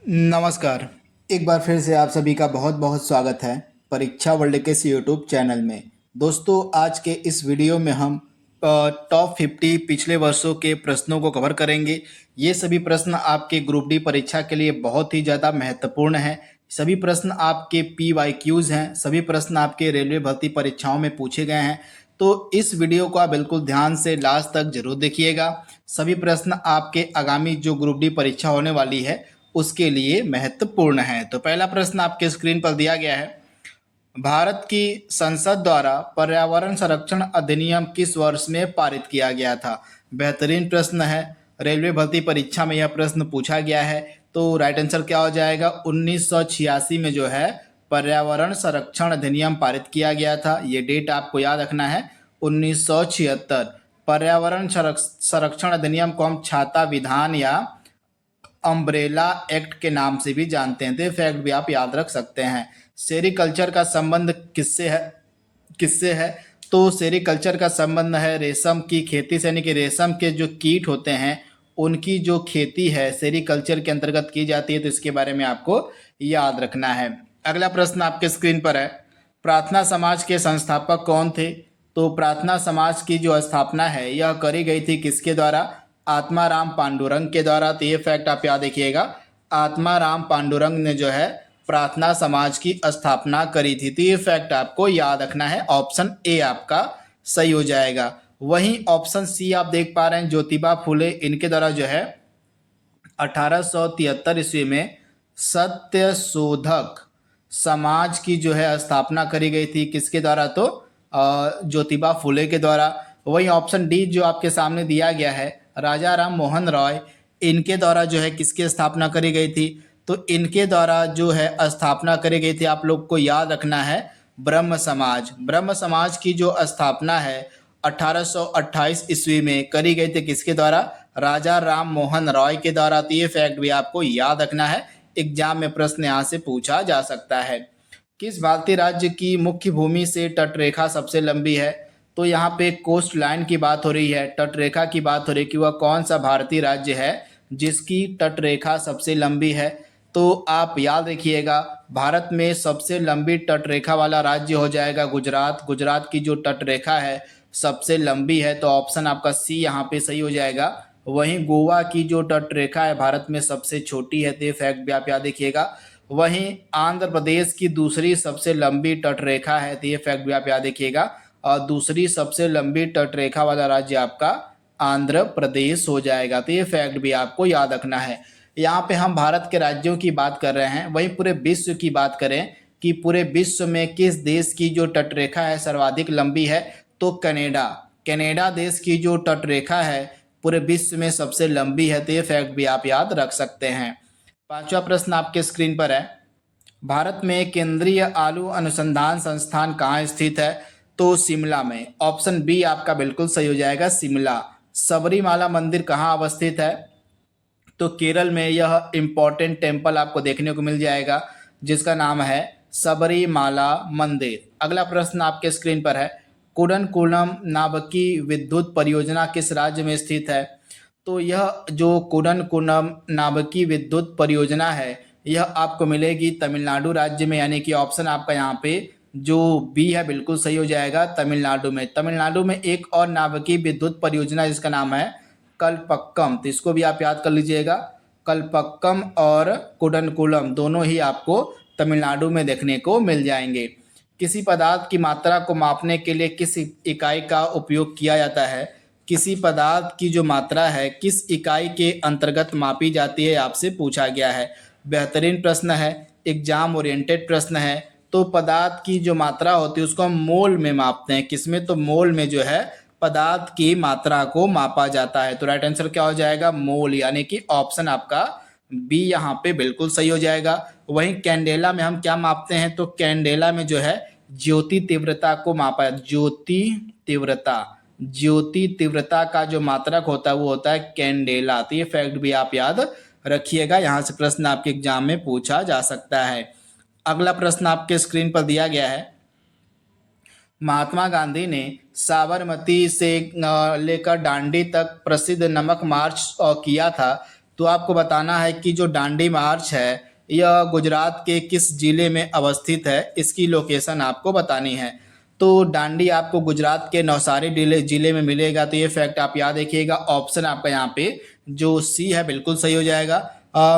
नमस्कार। एक बार फिर से आप सभी का बहुत बहुत स्वागत है परीक्षा वर्ल्ड के इस यूट्यूब चैनल में। दोस्तों, आज के इस वीडियो में हम टॉप 50 पिछले वर्षों के प्रश्नों को कवर करेंगे। ये सभी प्रश्न आपके ग्रुप डी परीक्षा के लिए बहुत ही ज़्यादा महत्वपूर्ण हैं। सभी प्रश्न आपके PYQs हैं। सभी प्रश्न आपके रेलवे भर्ती परीक्षाओं में पूछे गए हैं। तो इस वीडियो को आप बिल्कुल ध्यान से लास्ट तक जरूर देखिएगा। सभी प्रश्न आपके आगामी जो ग्रुप डी परीक्षा होने वाली है उसके लिए महत्वपूर्ण है। तो पहला प्रश्न आपके स्क्रीन पर दिया गया है। भारत की संसद द्वारा पर्यावरण संरक्षण अधिनियम किस वर्ष में पारित किया गया था? बेहतरीन प्रश्न है। रेलवे भर्ती परीक्षा में यह प्रश्न पूछा गया है। तो राइट आंसर क्या हो जाएगा? 1986 में जो है पर्यावरण संरक्षण अधिनियम पारित किया गया था। ये डेट आपको याद रखना है, 1976। पर्यावरण संरक्षण अधिनियम को हम छाता विधान या अम्ब्रेला एक्ट के नाम से भी जानते हैं। तो ये फैक्ट भी आप याद रख सकते हैं। सेरीकल्चर का संबंध किससे है? तो सेरीकल्चर का संबंध है रेशम की खेती से, यानी कि रेशम के जो कीट होते हैं उनकी जो खेती है सेरीकल्चर के अंतर्गत की जाती है। तो इसके बारे में आपको याद रखना है। अगला प्रश्न आपके स्क्रीन पर है। प्रार्थना समाज के संस्थापक कौन थे? तो प्रार्थना समाज की जो स्थापना है यह करी गई थी किसके द्वारा? आत्माराम पांडुरंग के द्वारा। तो ये फैक्ट आप याद रखिएगा, आत्माराम पांडुरंग ने जो है प्रार्थना समाज की स्थापना करी थी। तो ये फैक्ट आपको याद रखना है। ऑप्शन ए आपका सही हो जाएगा। वहीं ऑप्शन सी आप देख पा रहे हैं, ज्योतिबा फुले, इनके द्वारा जो है 1873 ईस्वी में सत्य शोधक समाज की जो है स्थापना करी गई थी। किसके द्वारा? तो ज्योतिबा फुले के द्वारा। वहीं ऑप्शन डी जो आपके सामने दिया गया है, राजा राम मोहन रॉय, इनके द्वारा जो है किसकी स्थापना करी गई थी? तो इनके द्वारा जो है स्थापना करी गई थी, आप लोग को याद रखना है, ब्रह्म समाज। ब्रह्म समाज की जो स्थापना है 1828 ईस्वी में करी गई थी। किसके द्वारा? राजा राम मोहन रॉय के द्वारा। तो ये फैक्ट भी आपको याद रखना है, एग्जाम में प्रश्न यहाँ से पूछा जा सकता है। किस भारतीय राज्य की मुख्य भूमि से तटरेखा सबसे लंबी है? तो यहाँ पे कोस्ट लाइन की बात हो रही है, तटरेखा की बात हो रही है कि वह कौन सा भारतीय राज्य है जिसकी तटरेखा सबसे लंबी है। तो आप याद रखिएगा, भारत में सबसे लंबी तटरेखा वाला राज्य हो जाएगा गुजरात। गुजरात की जो तटरेखा है सबसे लंबी है। तो ऑप्शन आपका सी यहाँ पे सही हो जाएगा। वहीं गोवा की जो तटरेखा है भारत में सबसे छोटी है। तो ये फैक्ट भी आप याद रखिएगा। वहीं आंध्र प्रदेश की दूसरी सबसे लंबी तटरेखा है। तो ये फैक्ट भी आप याद रखिएगा। और दूसरी सबसे लंबी तटरेखा वाला राज्य आपका आंध्र प्रदेश हो जाएगा। तो ये फैक्ट भी आपको याद रखना है। यहाँ पे हम भारत के राज्यों की बात कर रहे हैं। वहीं पूरे विश्व की बात करें कि पूरे विश्व में किस देश की जो तटरेखा है सर्वाधिक लंबी है? तो कनाडा। कनाडा देश की जो तटरेखा है पूरे विश्व में सबसे लंबी है। तो ये फैक्ट भी आप याद रख सकते हैं। पांचवा प्रश्न आपके स्क्रीन पर है। भारत में केंद्रीय आलू अनुसंधान संस्थान कहाँ स्थित है? तो शिमला में। ऑप्शन बी आपका बिल्कुल सही हो जाएगा, शिमला। सबरीमाला मंदिर कहाँ अवस्थित है? तो केरल में यह इम्पोर्टेंट टेम्पल आपको देखने को मिल जाएगा जिसका नाम है सबरीमाला मंदिर। अगला प्रश्न आपके स्क्रीन पर है। कुडनकुलम नाभिकी विद्युत परियोजना किस राज्य में स्थित है? तो यह जो कुडनकुलम नाभिकी विद्युत परियोजना है यह आपको मिलेगी तमिलनाडु राज्य में, यानी कि ऑप्शन आपका यहाँ पे जो बी है बिल्कुल सही हो जाएगा, तमिलनाडु में। तमिलनाडु में एक और नाभिकीय विद्युत परियोजना जिसका नाम है कलपक्कम। तो इसको भी आप याद कर लीजिएगा। कलपक्कम और कुडनकुलम दोनों ही आपको तमिलनाडु में देखने को मिल जाएंगे। किसी पदार्थ की मात्रा को मापने के लिए किस इकाई का उपयोग किया जाता है? किसी पदार्थ की जो मात्रा है किस इकाई के अंतर्गत मापी जाती है, आपसे पूछा गया है। बेहतरीन प्रश्न है, एग्जाम ओरिएंटेड प्रश्न है। तो पदार्थ की जो मात्रा होती है उसको हम मोल में मापते हैं। किसमें? तो मोल में जो है पदार्थ की मात्रा को मापा जाता है। तो राइट आंसर क्या हो जाएगा? मोल, यानी कि ऑप्शन आपका बी यहाँ पे बिल्कुल सही हो जाएगा। वहीं कैंडेला में हम क्या मापते हैं? तो कैंडेला में जो है ज्योति तीव्रता को मापा, ज्योति तीव्रता का जो मात्रक होता है वो होता है कैंडेला। तो ये फैक्ट भी आप याद रखिएगा, यहाँ से प्रश्न आपके एग्जाम में पूछा जा सकता है। अगला प्रश्न आपके स्क्रीन पर दिया गया है। महात्मा गांधी ने साबरमती से लेकर दांडी तक प्रसिद्ध नमक मार्च किया था, तो आपको बताना है कि जो दांडी मार्च है यह गुजरात के किस जिले में अवस्थित है, इसकी लोकेशन आपको बतानी है। तो दांडी आपको गुजरात के नवसारी जिले में मिलेगा। तो ये फैक्ट आप याद रखिएगा। ऑप्शन आपका यहाँ पे जो सी है बिल्कुल सही हो जाएगा।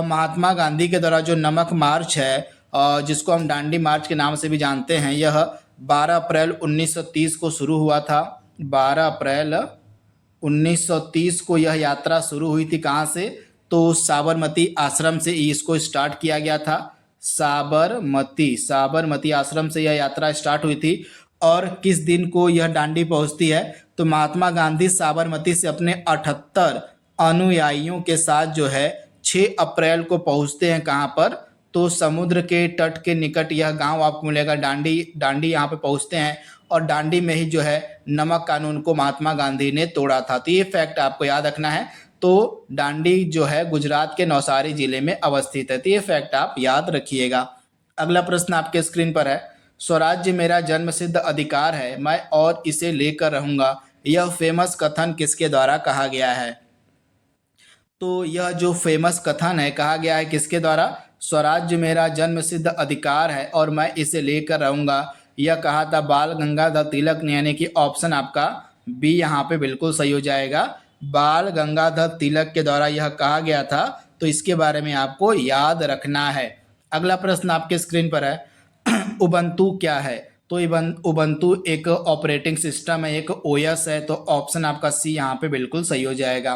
महात्मा गांधी के द्वारा जो नमक मार्च है, जिसको हम दांडी मार्च के नाम से भी जानते हैं, यह 12 अप्रैल 1930 को शुरू हुआ था। 12 अप्रैल 1930 को यह यात्रा शुरू हुई थी। कहाँ से? तो साबरमती आश्रम से इसको स्टार्ट किया गया था। साबरमती आश्रम से यह यात्रा स्टार्ट हुई थी। और किस दिन को यह दांडी पहुंचती है? तो महात्मा गांधी साबरमती से अपने 78 अनुयायियों के साथ जो है 6 अप्रैल को पहुंचते हैं। कहाँ पर? तो समुद्र के तट के निकट यह गांव आपको मिलेगा दांडी यहाँ पे पहुंचते हैं। और दांडी में ही जो है नमक कानून को महात्मा गांधी ने तोड़ा था। तो ये फैक्ट आपको याद रखना है। तो दांडी जो है गुजरात के नवसारी जिले में अवस्थित है। तो ये फैक्ट आप याद रखिएगा। अगला प्रश्न आपके स्क्रीन पर है, स्वराज्य मेरा जन्मसिद्ध अधिकार है, मैं और इसे लेकर रहूंगा, यह फेमस कथन किसके द्वारा कहा गया है? तो यह जो फेमस कथन है कहा गया है किसके द्वारा? स्वराज्य मेरा जन्मसिद्ध अधिकार है और मैं इसे लेकर रहूंगा, यह कहा था बाल गंगाधर तिलक ने। यानी कि ऑप्शन आपका बी यहाँ पे बिल्कुल सही हो जाएगा। बाल गंगाधर तिलक के द्वारा यह कहा गया था। तो इसके बारे में आपको याद रखना है। अगला प्रश्न आपके स्क्रीन पर है, उबंटू क्या है? तो उबंटू एक ऑपरेटिंग सिस्टम है, एक ओएस है। तो ऑप्शन आपका सी यहाँ पे बिल्कुल सही हो जाएगा।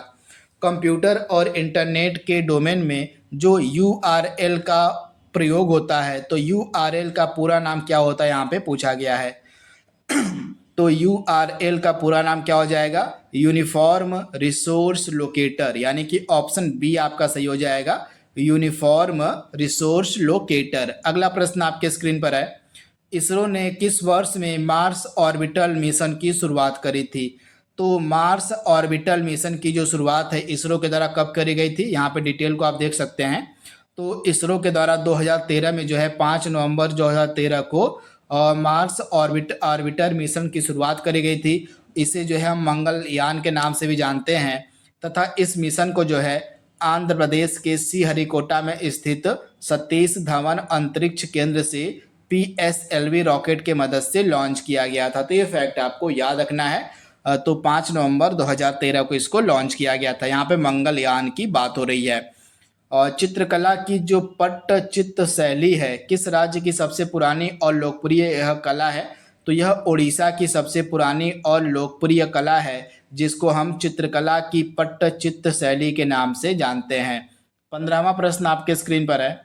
कंप्यूटर और इंटरनेट के डोमेन में जो यूआरएल का प्रयोग होता है, तो यूआरएल का पूरा नाम क्या होता है यहाँ पे पूछा गया है। तो यूआरएल का पूरा नाम क्या हो जाएगा? Uniform resource locator. यानी कि ऑप्शन बी आपका सही हो जाएगा, यूनिफॉर्म रिसोर्स लोकेटर। अगला प्रश्न आपके स्क्रीन पर है, इसरो ने किस वर्ष में मार्स ऑर्बिटल मिशन की शुरुआत करी थी? तो मार्स ऑर्बिटल मिशन की जो शुरुआत है इसरो के द्वारा कब करी गई थी? यहाँ पे डिटेल को आप देख सकते हैं। तो इसरो के द्वारा 2013 में जो है 5 नवंबर 2013 को मार्स ऑर्बिटर मिशन की शुरुआत करी गई थी। इसे जो है हम मंगलयान के नाम से भी जानते हैं। तथा इस मिशन को जो है आंध्र प्रदेश के श्रीहरिकोटा में स्थित सतीश धवन अंतरिक्ष केंद्र से PSLV रॉकेट के मदद से लॉन्च किया गया था। तो ये फैक्ट आपको याद रखना है। तो 5 नवंबर 2013 को इसको लॉन्च किया गया था। यहाँ पे मंगलयान की बात हो रही है। और चित्रकला की जो पट्टचित्र शैली है किस राज्य की सबसे पुरानी और लोकप्रिय यह कला है? तो यह उड़ीसा की सबसे पुरानी और लोकप्रिय कला है, जिसको हम चित्रकला की पट्टचित्र शैली के नाम से जानते हैं। 15वां प्रश्न आपके स्क्रीन पर है,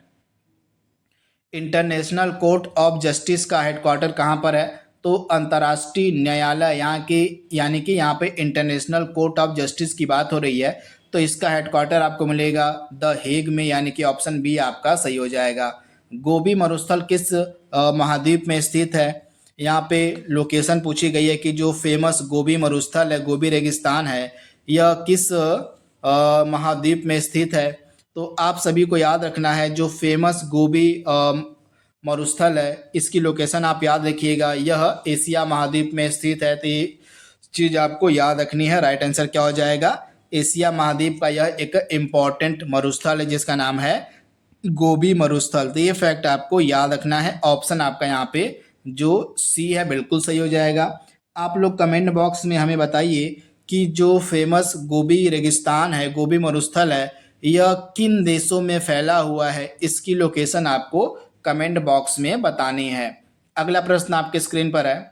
इंटरनेशनल कोर्ट ऑफ जस्टिस का हेडक्वार्टर कहाँ पर है? तो अंतर्राष्ट्रीय न्यायालय यहाँ की, यानी कि यहाँ पे इंटरनेशनल कोर्ट ऑफ जस्टिस की बात हो रही है। तो इसका हेडक्वार्टर आपको मिलेगा द हेग में। यानी कि ऑप्शन बी आपका सही हो जाएगा। गोबी मरुस्थल किस महाद्वीप में स्थित है? यहाँ पे लोकेशन पूछी गई है कि जो फेमस गोबी मरुस्थल है, गोबी रेगिस्तान है, यह किस महाद्वीप में स्थित है? तो आप सभी को याद रखना है जो फेमस गोबी मरुस्थल है इसकी लोकेशन आप याद रखिएगा, यह एशिया महाद्वीप में स्थित है। तो ये चीज़ आपको याद रखनी है। राइट आंसर क्या हो जाएगा? एशिया महाद्वीप का यह एक इम्पॉर्टेंट मरुस्थल है जिसका नाम है गोबी मरुस्थल। तो ये फैक्ट आपको याद रखना है। ऑप्शन आपका यहाँ पे जो सी है बिल्कुल सही हो जाएगा। आप लोग कमेंट बॉक्स में हमें बताइए कि जो फेमस गोबी रेगिस्तान है, गोबी मरुस्थल है, यह किन देशों में फैला हुआ है, इसकी लोकेशन आपको कमेंट बॉक्स में बतानी है। अगला प्रश्न आपके स्क्रीन पर है,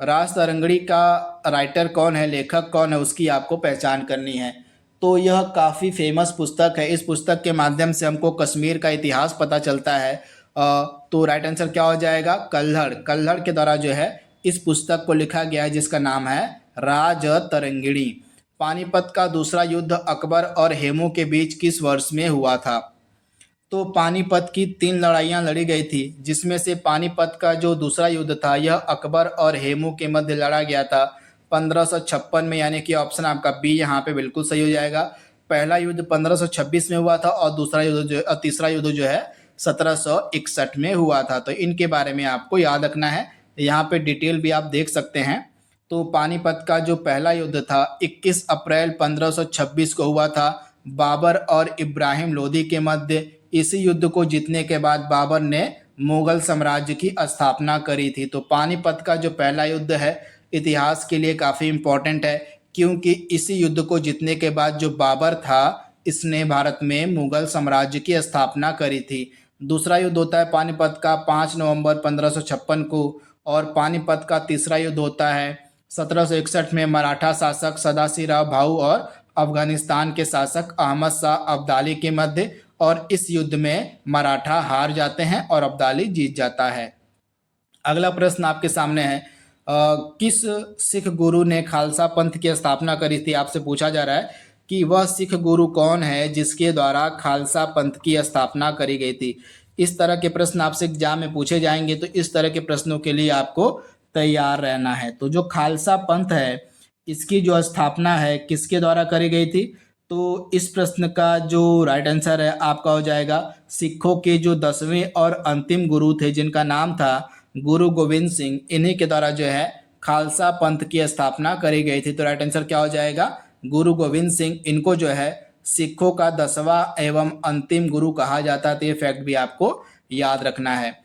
राज तरंगड़ी का राइटर कौन है, लेखक कौन है, उसकी आपको पहचान करनी है। तो यह काफ़ी फेमस पुस्तक है। इस पुस्तक के माध्यम से हमको कश्मीर का इतिहास पता चलता है। तो राइट आंसर क्या हो जाएगा? कल्हड़ के द्वारा जो है इस पुस्तक को लिखा गया है जिसका नाम है राज तरंगिणी। पानीपत का दूसरा युद्ध अकबर और हेमू के बीच किस वर्ष में हुआ था? तो पानीपत की 3 लड़ाइयाँ लड़ी गई थी, जिसमें से पानीपत का जो दूसरा युद्ध था यह अकबर और हेमू के मध्य लड़ा गया था 1556 में। यानी कि ऑप्शन आपका बी यहाँ पे बिल्कुल सही हो जाएगा। पहला युद्ध 1526 में हुआ था और तीसरा युद्ध जो है 1761 में हुआ था। तो इनके बारे में आपको याद रखना है। यहाँ पे डिटेल भी आप देख सकते हैं। तो पानीपत का जो पहला युद्ध था 21 अप्रैल 1526 को हुआ था, बाबर और इब्राहिम लोदी के मध्य। इसी युद्ध को जीतने के बाद बाबर ने मुगल साम्राज्य की स्थापना करी थी। तो पानीपत का जो पहला युद्ध है इतिहास के लिए काफ़ी इम्पोर्टेंट है, क्योंकि इसी युद्ध को जीतने के बाद जो बाबर था इसने भारत में मुगल साम्राज्य की स्थापना करी थी। दूसरा युद्ध होता है पानीपत का 5 नवंबर 1556 को, और पानीपत का तीसरा युद्ध होता है 1761 में मराठा शासक सदाशिवराव भाऊ और अफगानिस्तान के शासक अहमद शाह अब्दाली के मध्य, और इस युद्ध में मराठा हार जाते हैं और अब्दाली जीत जाता है। अगला प्रश्न आपके सामने है, किस सिख गुरु ने खालसा पंथ की स्थापना करी थी? आपसे पूछा जा रहा है कि वह सिख गुरु कौन है जिसके द्वारा खालसा पंथ की स्थापना करी गई थी। इस तरह के प्रश्न आपसे एग्जाम में पूछे जाएंगे, तो इस तरह के प्रश्नों के लिए आपको तैयार रहना है। तो जो खालसा पंथ है इसकी जो स्थापना है किसके द्वारा करी गई थी? तो इस प्रश्न का जो राइट आंसर है आपका हो जाएगा सिखों के जो 10वें और अंतिम गुरु थे जिनका नाम था गुरु गोविंद सिंह, इन्हीं के द्वारा जो है खालसा पंथ की स्थापना करी गई थी। तो राइट आंसर क्या हो जाएगा? गुरु गोविंद सिंह। इनको जो है सिखों का 10वां एवं अंतिम गुरु कहा जाता है। तो ये फैक्ट भी आपको याद रखना है।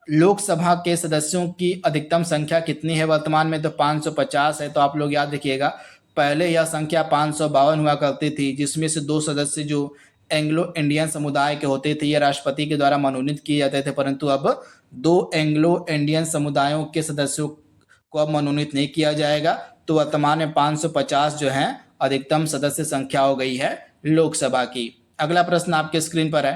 लोकसभा के सदस्यों की अधिकतम संख्या कितनी है वर्तमान में? तो 550 है। तो आप लोग याद रखिएगा पहले यह संख्या 552 हुआ करती थी, जिसमें से 2 सदस्य जो एंग्लो इंडियन समुदाय के होते थे ये राष्ट्रपति के द्वारा मनोनीत किए जाते थे, परंतु अब 2 एंग्लो इंडियन समुदायों के सदस्यों को अब मनोनीत नहीं किया जाएगा। तो वर्तमान में 550 जो है अधिकतम सदस्य संख्या हो गई है लोकसभा की। अगला प्रश्न आपके स्क्रीन पर है,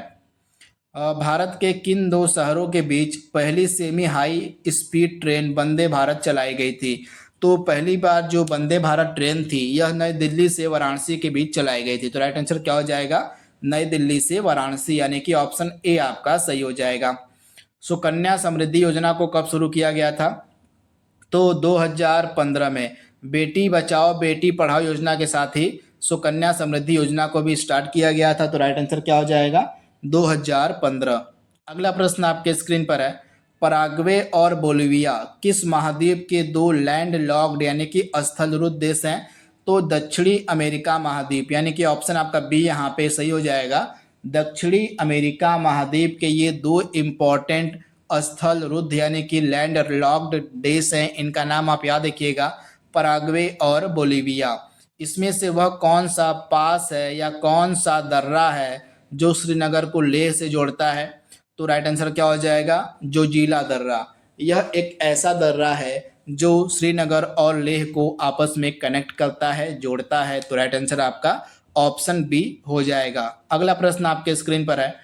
भारत के किन 2 शहरों के बीच पहली semi high speed train Vande Bharat चलाई गई थी? तो पहली बार जो वंदे भारत ट्रेन थी यह नई दिल्ली से वाराणसी के बीच चलाई गई थी। तो राइट आंसर क्या हो जाएगा? नई दिल्ली से वाराणसी, यानी कि ऑप्शन ए आपका सही हो जाएगा। सुकन्या समृद्धि योजना को कब शुरू किया गया था? तो 2015 में बेटी बचाओ बेटी पढ़ाओ योजना के साथ ही सुकन्या समृद्धि योजना को भी स्टार्ट किया गया था। तो राइट आंसर क्या हो जाएगा? 2015। अगला प्रश्न आपके स्क्रीन पर है, पराग्वे और बोलिविया किस महाद्वीप के 2 लैंड लॉक्ड यानी कि स्थलरुद्ध देश हैं? तो दक्षिणी अमेरिका महाद्वीप, यानी कि ऑप्शन आपका बी यहाँ पे सही हो जाएगा। दक्षिणी अमेरिका महाद्वीप के ये 2 इम्पॉर्टेंट स्थल रुद्ध यानी कि लैंड लॉक्ड देश हैं। इनका नाम आप याद रखिएगा, पराग्वे और बोलिविया। इसमें से वह कौन सा पास है या कौन सा दर्रा है जो श्रीनगर को लेह से जोड़ता है? तो राइट आंसर क्या हो जाएगा? जोजिला दर्रा। यह एक ऐसा दर्रा है जो श्रीनगर और लेह को आपस में कनेक्ट करता है, जोड़ता है। तो राइट आंसर आपका ऑप्शन बी हो जाएगा। अगला प्रश्न आपके स्क्रीन पर है,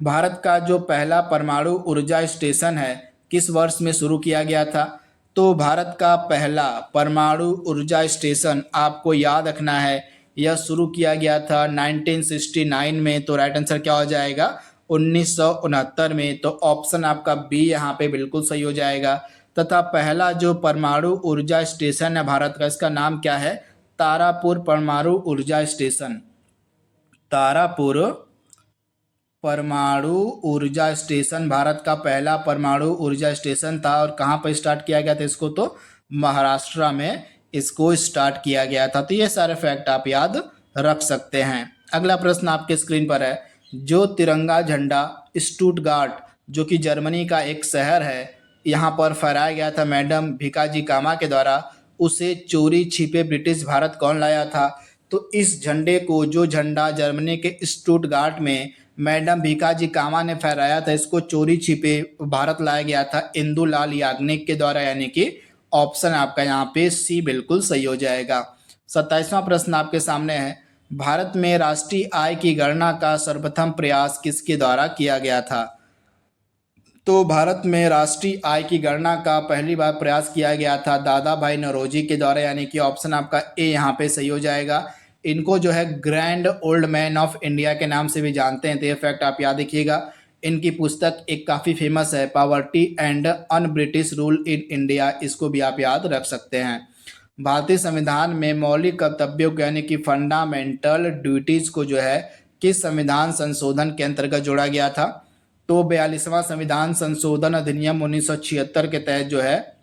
भारत का जो पहला परमाणु ऊर्जा स्टेशन है किस वर्ष में शुरू किया गया था? तो भारत का पहला परमाणु ऊर्जा स्टेशन आपको याद रखना है यह शुरू किया गया था 1969 में। तो राइट आंसर क्या हो जाएगा? 1969 में। तो ऑप्शन आपका बी यहाँ पे बिल्कुल सही हो जाएगा। तथा पहला जो परमाणु ऊर्जा स्टेशन है भारत का, इसका नाम क्या है? तारापुर परमाणु ऊर्जा स्टेशन। तारापुर परमाणु ऊर्जा स्टेशन भारत का पहला परमाणु ऊर्जा स्टेशन था। और कहाँ पर स्टार्ट किया गया था इसको? तो महाराष्ट्र में इसको स्टार्ट किया गया था। तो ये सारे फैक्ट आप याद रख सकते हैं। अगला प्रश्न आपके स्क्रीन पर है, जो तिरंगा झंडा स्टुटगार्ट जो कि जर्मनी का एक शहर है यहाँ पर फहराया गया था मैडम भिकाजी कामा के द्वारा, उसे चोरी छिपे ब्रिटिश भारत कौन लाया था? तो इस झंडे को, जो झंडा जर्मनी के स्टुटगार्ट में मैडम भिकाजी कामा ने फहराया था, इसको चोरी छिपे भारत लाया गया था इंदुलाल याग्निक के द्वारा, यानी कि ऑप्शन आपका यहाँ पे सी बिल्कुल सही हो जाएगा। 27वां प्रश्न आपके सामने है, भारत में राष्ट्रीय आय की गणना का सर्वप्रथम प्रयास किसके द्वारा किया गया था? तो भारत में राष्ट्रीय आय की गणना का पहली बार प्रयास किया गया था दादा भाई नौरोजी के द्वारा, यानी कि ऑप्शन आपका ए यहाँ पे सही हो जाएगा। इनको जो है grand old man of India के नाम से भी जानते हैं। तो ये फैक्ट आप याद रखिएगा। इनकी पुस्तक एक काफ़ी फेमस है, poverty and un British rule in India, इसको भी आप याद रख सकते हैं। भारतीय संविधान में मौलिक कर्तव्यों को यानी कि फंडामेंटल ड्यूटीज़ को जो है किस संविधान संशोधन के अंतर्गत जोड़ा गया था? तो 42वां संविधान संशोधन अधिनियम 1976 के तहत जो है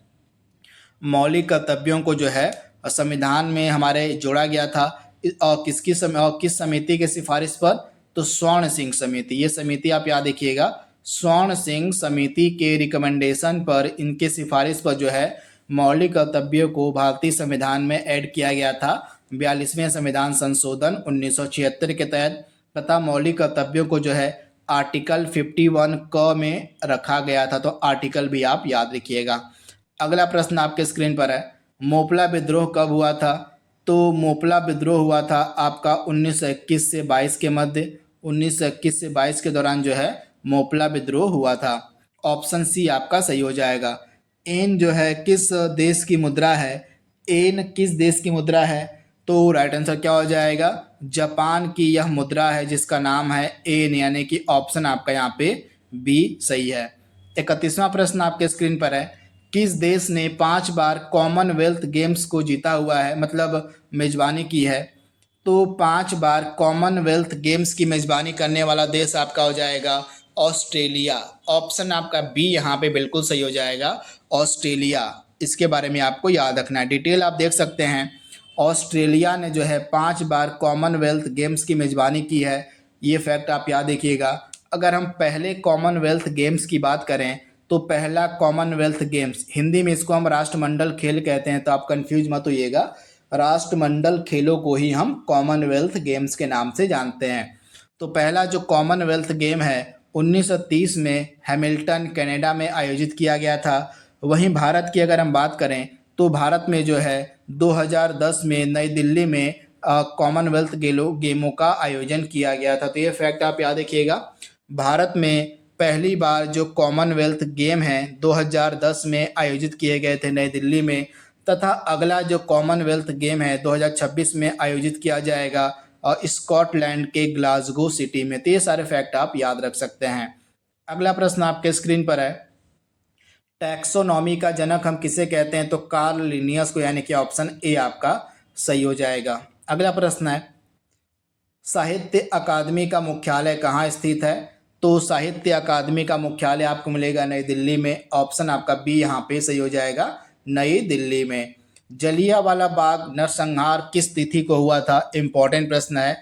मौलिक कर्तव्यों को जो है संविधान में हमारे जोड़ा गया था। किस समिति की सिफारिश पर? तो स्वर्ण सिंह समिति। ये समिति आप याद रखिएगा, स्वर्ण सिंह समिति के रिकमेंडेशन पर, इनके सिफारिश पर जो है मौलिक कर्तव्यों को भारतीय संविधान में ऐड किया गया था 42वें संविधान संशोधन 1976 के तहत, तथा मौलिक कर्तव्यों को जो है आर्टिकल 51 क में रखा गया था। तो आर्टिकल भी आप याद रखिएगा। अगला प्रश्न आपके स्क्रीन पर है, मोपला विद्रोह कब हुआ था? तो मोपला विद्रोह हुआ था आपका 1921 से 22 के मध्य, 1921 से 22 के दौरान जो है मोपला विद्रोह हुआ था। ऑप्शन सी आपका सही हो जाएगा। एन जो है किस देश की मुद्रा है? एन किस देश की मुद्रा है? तो राइट आंसर क्या हो जाएगा? जापान की यह मुद्रा है जिसका नाम है एन, यानी कि ऑप्शन आपका यहाँ पे बी सही है। 31वां प्रश्न आपके स्क्रीन पर है, किस देश ने 5 बार कॉमनवेल्थ गेम्स को जीता हुआ है, मतलब मेजबानी की है? तो 5 बार कॉमनवेल्थ गेम्स की मेजबानी करने वाला देश आपका हो जाएगा ऑस्ट्रेलिया। ऑप्शन आपका बी यहाँ पे बिल्कुल सही हो जाएगा, ऑस्ट्रेलिया। इसके बारे में आपको याद रखना है, डिटेल आप देख सकते हैं। ऑस्ट्रेलिया ने जो है 5 बार कॉमनवेल्थ गेम्स की मेजबानी की है, ये फैक्ट आप याद रखिएगा। अगर हम पहले कॉमनवेल्थ गेम्स की बात करें तो पहला कॉमनवेल्थ गेम्स, हिंदी में इसको हम राष्ट्रमंडल खेल कहते हैं, तो आप कंफ्यूज मत होइएगा, राष्ट्रमंडल खेलों को ही हम कॉमनवेल्थ गेम्स के नाम से जानते हैं। तो पहला जो कॉमनवेल्थ गेम है 1930 में हैमिल्टन कनाडा में आयोजित किया गया था। वहीं भारत की अगर हम बात करें तो भारत में जो है 2010 में नई दिल्ली में कॉमनवेल्थ गेमों का आयोजन किया गया था। तो ये फैक्ट आप याद रखिएगा। भारत में पहली बार जो कॉमनवेल्थ गेम है 2010 में आयोजित किए गए थे नई दिल्ली में, तथा अगला जो कॉमनवेल्थ गेम है 2026 में आयोजित किया जाएगा और स्कॉटलैंड के ग्लासगो सिटी में। तो ये सारे फैक्ट आप याद रख सकते हैं। अगला प्रश्न आपके स्क्रीन पर है, टैक्सोनॉमी का जनक हम किसे कहते हैं? तो कार्ल लिनियस को, यानी कि ऑप्शन ए आपका सही हो जाएगा। अगला प्रश्न है, साहित्य अकादमी का मुख्यालय कहाँ स्थित है? तो साहित्य अकादमी का मुख्यालय आपको मिलेगा नई दिल्ली में। ऑप्शन आपका बी यहाँ पे सही हो जाएगा, नई दिल्ली में। जलियांवाला बाग नरसंहार किस तिथि को हुआ था? इंपॉर्टेंट प्रश्न है।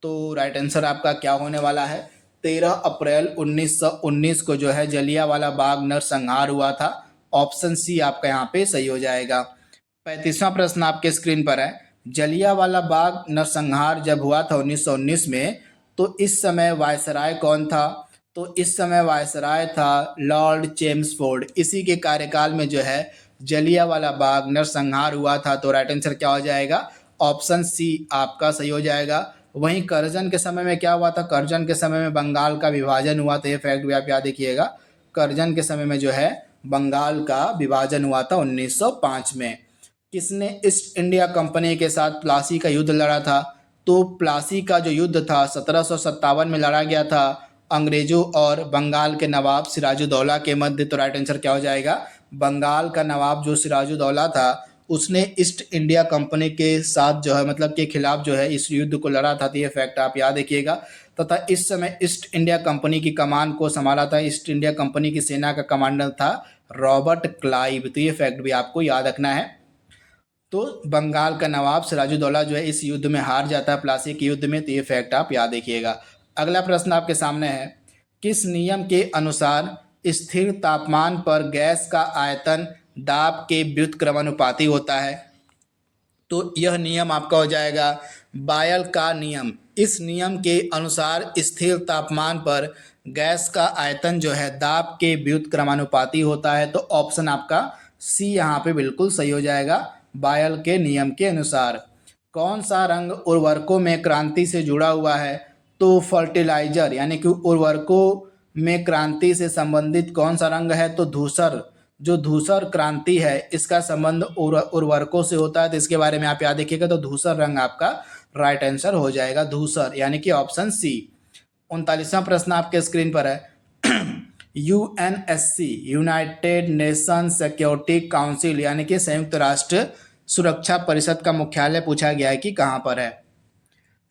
तो राइट आंसर आपका क्या होने वाला है? 13 अप्रैल 1919 को जो है जलियांवाला बाग नरसंहार हुआ था। ऑप्शन सी आपका यहाँ पे सही हो जाएगा। 35वां प्रश्न आपके स्क्रीन पर है, जलियांवाला बाग नरसंहार जब हुआ था 1919 में, तो इस समय वायसराय कौन था? तो इस समय वायसराय था लॉर्ड चेम्सफोर्ड। इसी के कार्यकाल में जो है जलियांवाला बाग नरसंहार हुआ था। तो राइट आंसर क्या हो जाएगा? ऑप्शन सी आपका सही हो जाएगा। वहीं करजन के समय में क्या हुआ था? करजन के समय में बंगाल का विभाजन हुआ था। ये फैक्ट भी आप याद रखिएगा। करजन के समय में जो है बंगाल का विभाजन हुआ था 1905 में। किसने ईस्ट इंडिया कंपनी के साथ प्लासी का युद्ध लड़ा था? तो प्लासी का जो युद्ध था 1757 में लड़ा गया था अंग्रेजों और बंगाल के नवाब सिराजुद्दौला के मध्य। तो राइट आंसर क्या हो जाएगा? बंगाल का नवाब जो सिराजुद्दौला था उसने ईस्ट इंडिया कंपनी के साथ जो है, मतलब के खिलाफ जो है इस युद्ध को लड़ा था। तो ये फैक्ट आप याद रखिएगा। तथा इस समय ईस्ट इंडिया कंपनी की कमान को संभाला था, ईस्ट इंडिया कंपनी की सेना का कमांडर था रॉबर्ट क्लाइव। तो ये फैक्ट भी आपको याद रखना है। तो बंगाल का नवाब सिराजुद्दौला जो है इस युद्ध में हार जाता है, प्लासी के युद्ध में। तो ये फैक्ट आप याद रखिएगा। अगला प्रश्न आपके सामने है, किस नियम के अनुसार स्थिर तापमान पर गैस का आयतन दाब के व्युत्क्रमानुपाती होता है? तो यह नियम आपका हो जाएगा बायल का नियम। इस नियम के अनुसार स्थिर तापमान पर गैस का आयतन जो है दाब के व्युत्क्रमानुपाती होता है। तो ऑप्शन आपका सी यहाँ पे बिल्कुल सही हो जाएगा, बायल के नियम के अनुसार। कौन सा रंग उर्वरकों में क्रांति से जुड़ा हुआ है? तो फर्टिलाइजर यानी कि उर्वरकों में क्रांति से संबंधित कौन सा रंग है? तो धूसर। जो धूसर क्रांति है इसका संबंध उर्वरकों से होता है। तो इसके बारे में आप याद रखिएगा। तो धूसर रंग आपका राइट आंसर हो जाएगा, धूसर, यानी कि ऑप्शन सी। 39वां प्रश्न आपके स्क्रीन पर है, UNSC United nation security council यानी कि संयुक्त राष्ट्र सुरक्षा परिषद का मुख्यालय पूछा गया है कि कहाँ पर है?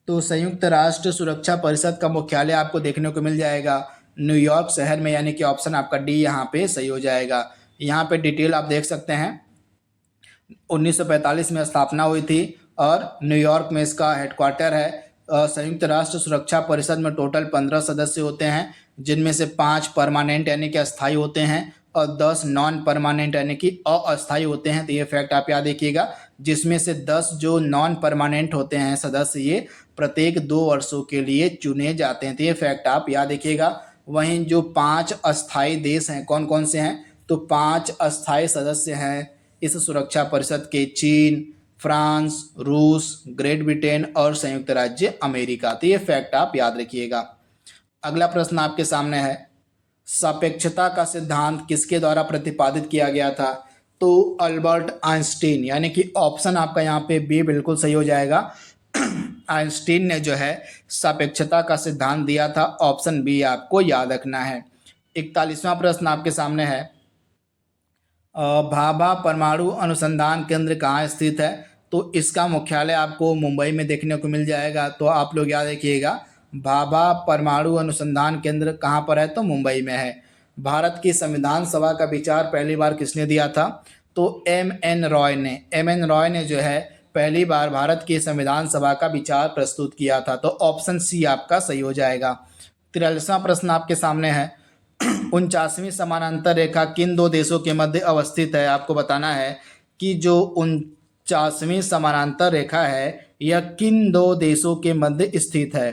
तो संयुक्त राष्ट्र सुरक्षा परिषद का मुख्यालय आपको देखने को मिल जाएगा न्यूयॉर्क शहर में, यानी कि ऑप्शन आपका डी यहाँ पे सही हो जाएगा। यहाँ पे डिटेल आप देख सकते हैं। 1945 में स्थापना हुई थी और न्यूयॉर्क में इसका हेडक्वार्टर है। संयुक्त राष्ट्र सुरक्षा परिषद में टोटल 15 सदस्य होते हैं, जिनमें से 5 परमानेंट यानी कि अस्थायी होते हैं और 10 नॉन परमानेंट यानी कि अस्थायी होते हैं। तो ये फैक्ट आप याद रखिएगा, जिसमें से 10 जो नॉन परमानेंट होते हैं सदस्य, ये प्रत्येक 2 वर्षों के लिए चुने जाते हैं। तो ये फैक्ट आप याद रखिएगा। वहीं जो 5 अस्थायी देश हैं, कौन कौन से हैं? तो 5 अस्थायी सदस्य हैं इस सुरक्षा परिषद के: चीन, फ्रांस, रूस, ग्रेट ब्रिटेन और संयुक्त राज्य अमेरिका। तो ये फैक्ट आप याद रखिएगा। अगला प्रश्न आपके सामने है, सापेक्षता का सिद्धांत किसके द्वारा प्रतिपादित किया गया था? तो अल्बर्ट आइंस्टीन, यानी कि ऑप्शन आपका यहाँ पे बी बिल्कुल सही हो जाएगा। आइंस्टीन ने जो है सापेक्षता का सिद्धांत दिया था। ऑप्शन बी आपको याद रखना है। 41वां प्रश्न आपके सामने है, भाभा परमाणु अनुसंधान केंद्र कहाँ स्थित है? तो इसका मुख्यालय आपको मुंबई में देखने को मिल जाएगा। तो आप लोग याद रखिएगा, भाभा परमाणु अनुसंधान केंद्र कहाँ पर है? तो मुंबई में है। भारत की संविधान सभा का विचार पहली बार किसने दिया था? तो एम.एन. रॉय ने। एम.एन. रॉय ने जो है पहली बार भारत की संविधान सभा का विचार प्रस्तुत किया था। तो ऑप्शन सी आपका सही हो जाएगा। 43वां प्रश्न आपके सामने है, 49वीं समानांतर रेखा किन 2 देशों के मध्य अवस्थित है? आपको बताना है कि जो 49वीं समानांतर रेखा है यह किन 2 देशों के मध्य स्थित है?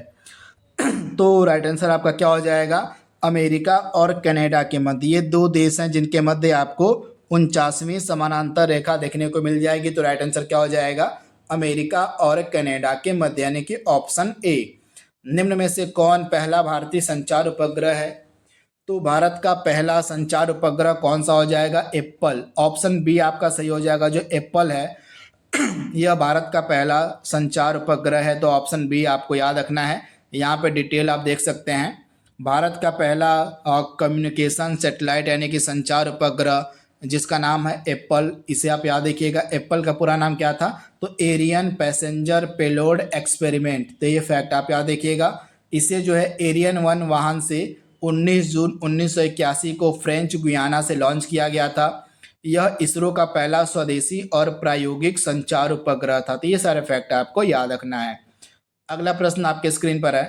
तो राइट आंसर आपका क्या हो जाएगा? अमेरिका और कनाडा के मध्य। ये 2 देश हैं जिनके मध्य आपको 49वीं समानांतर रेखा देखने को मिल जाएगी। तो राइट आंसर क्या हो जाएगा? अमेरिका और कनाडा के मध्य, यानी कि ऑप्शन ए। निम्न में से कौन पहला भारतीय संचार उपग्रह है? तो भारत का पहला संचार उपग्रह कौन सा हो जाएगा? एप्पल। ऑप्शन बी आपका सही हो जाएगा। जो एप्पल है यह भारत का पहला संचार उपग्रह है। तो ऑप्शन बी आपको याद रखना है। यहाँ पे डिटेल आप देख सकते हैं। भारत का पहला कम्युनिकेशन सैटेलाइट यानी कि संचार उपग्रह जिसका नाम है एप्पल, इसे आप याद रखिएगा। एप्पल का पूरा नाम क्या था? तो एरियन पैसेंजर पेलोड एक्सपेरिमेंट। तो ये फैक्ट आप याद रखिएगा। इसे जो है एरियन 1 वाहन से 19 जून 1981 को फ्रेंच गुयाना से लॉन्च किया गया था। यह इसरो का पहला स्वदेशी और प्रायोगिक संचार उपग्रह था। तो ये सारे फैक्ट आपको याद रखना है। अगला प्रश्न आपके स्क्रीन पर है,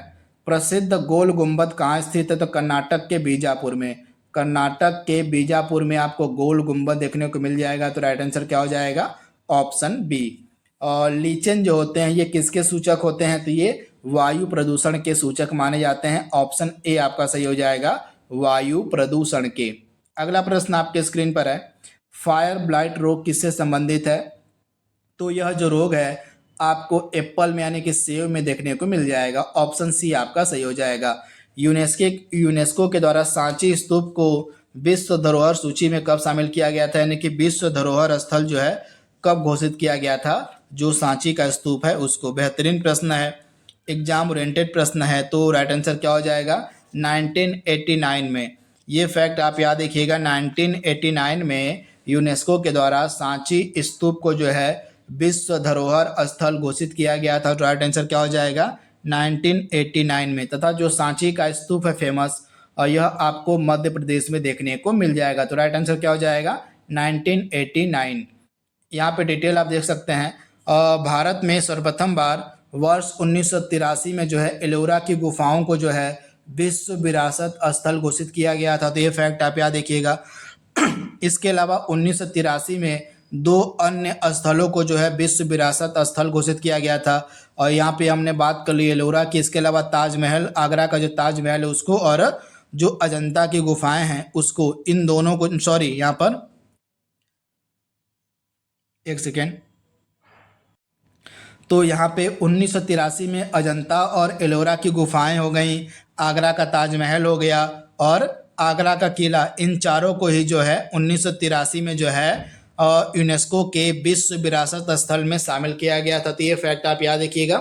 प्रसिद्ध गोल गुंबद कहाँ स्थित है? तो कर्नाटक के बीजापुर में। कर्नाटक के बीजापुर में आपको गोल गुंबद देखने को मिल जाएगा। तो राइट आंसर क्या हो जाएगा? Option B. और लीचेन जो होते हैं ये किसके सूचक होते हैं? तो ये वायु प्रदूषण के सूचक माने जाते हैं। ऑप्शन ए आपका सही हो जाएगा, वायु प्रदूषण के। अगला प्रश्न आपके स्क्रीन पर है, फायर ब्लाइट रोग किससे संबंधित है? तो यह जो रोग है आपको एप्पल में यानी कि सेब में देखने को मिल जाएगा। ऑप्शन सी आपका सही हो जाएगा। यूनेस्को के द्वारा सांची स्तूप को विश्व धरोहर सूची में कब शामिल किया गया था? यानी कि विश्व धरोहर स्थल जो है कब घोषित किया गया था? जो सांची का स्तूप है उसको। बेहतरीन प्रश्न है, एग्जाम ओरिएंटेड प्रश्न है। तो राइट आंसर क्या हो जाएगा? 1989 में। ये फैक्ट आप याद रखिएगा। 1989 में यूनेस्को के द्वारा सांची स्तूप को जो है विश्व धरोहर स्थल घोषित किया गया था। तो राइट आंसर क्या हो जाएगा? 1989 में। तथा जो सांची का स्तूप है फेमस, और यह आपको मध्य प्रदेश में देखने को मिल जाएगा। तो राइट आंसर क्या हो जाएगा? 1989। यहाँ पे डिटेल आप देख सकते हैं। भारत में सर्वप्रथम बार वर्ष 1983 में जो है एलोरा की गुफाओं को जो है विश्व विरासत स्थल घोषित किया गया था। तो ये फैक्ट आप याद रखिएगा। इसके अलावा 1983 में 2 अन्य स्थलों को जो है विश्व विरासत स्थल घोषित किया गया था। और यहाँ पे हमने बात कर ली एलोरा की। इसके अलावा ताजमहल, आगरा का जो ताजमहल है उसको, और जो अजंता की गुफाएं हैं उसको, इन दोनों को, सॉरी यहाँ पर एक सेकेंड। तो यहाँ पे 1983 में अजंता और एलोरा की गुफाएं हो गई, आगरा का ताजमहल हो गया और आगरा का किला। इन चारों को ही जो है 1983 में जो है यूनेस्को के विश्व विरासत स्थल में शामिल किया गया था। तो ये फैक्ट आप याद रखिएगा।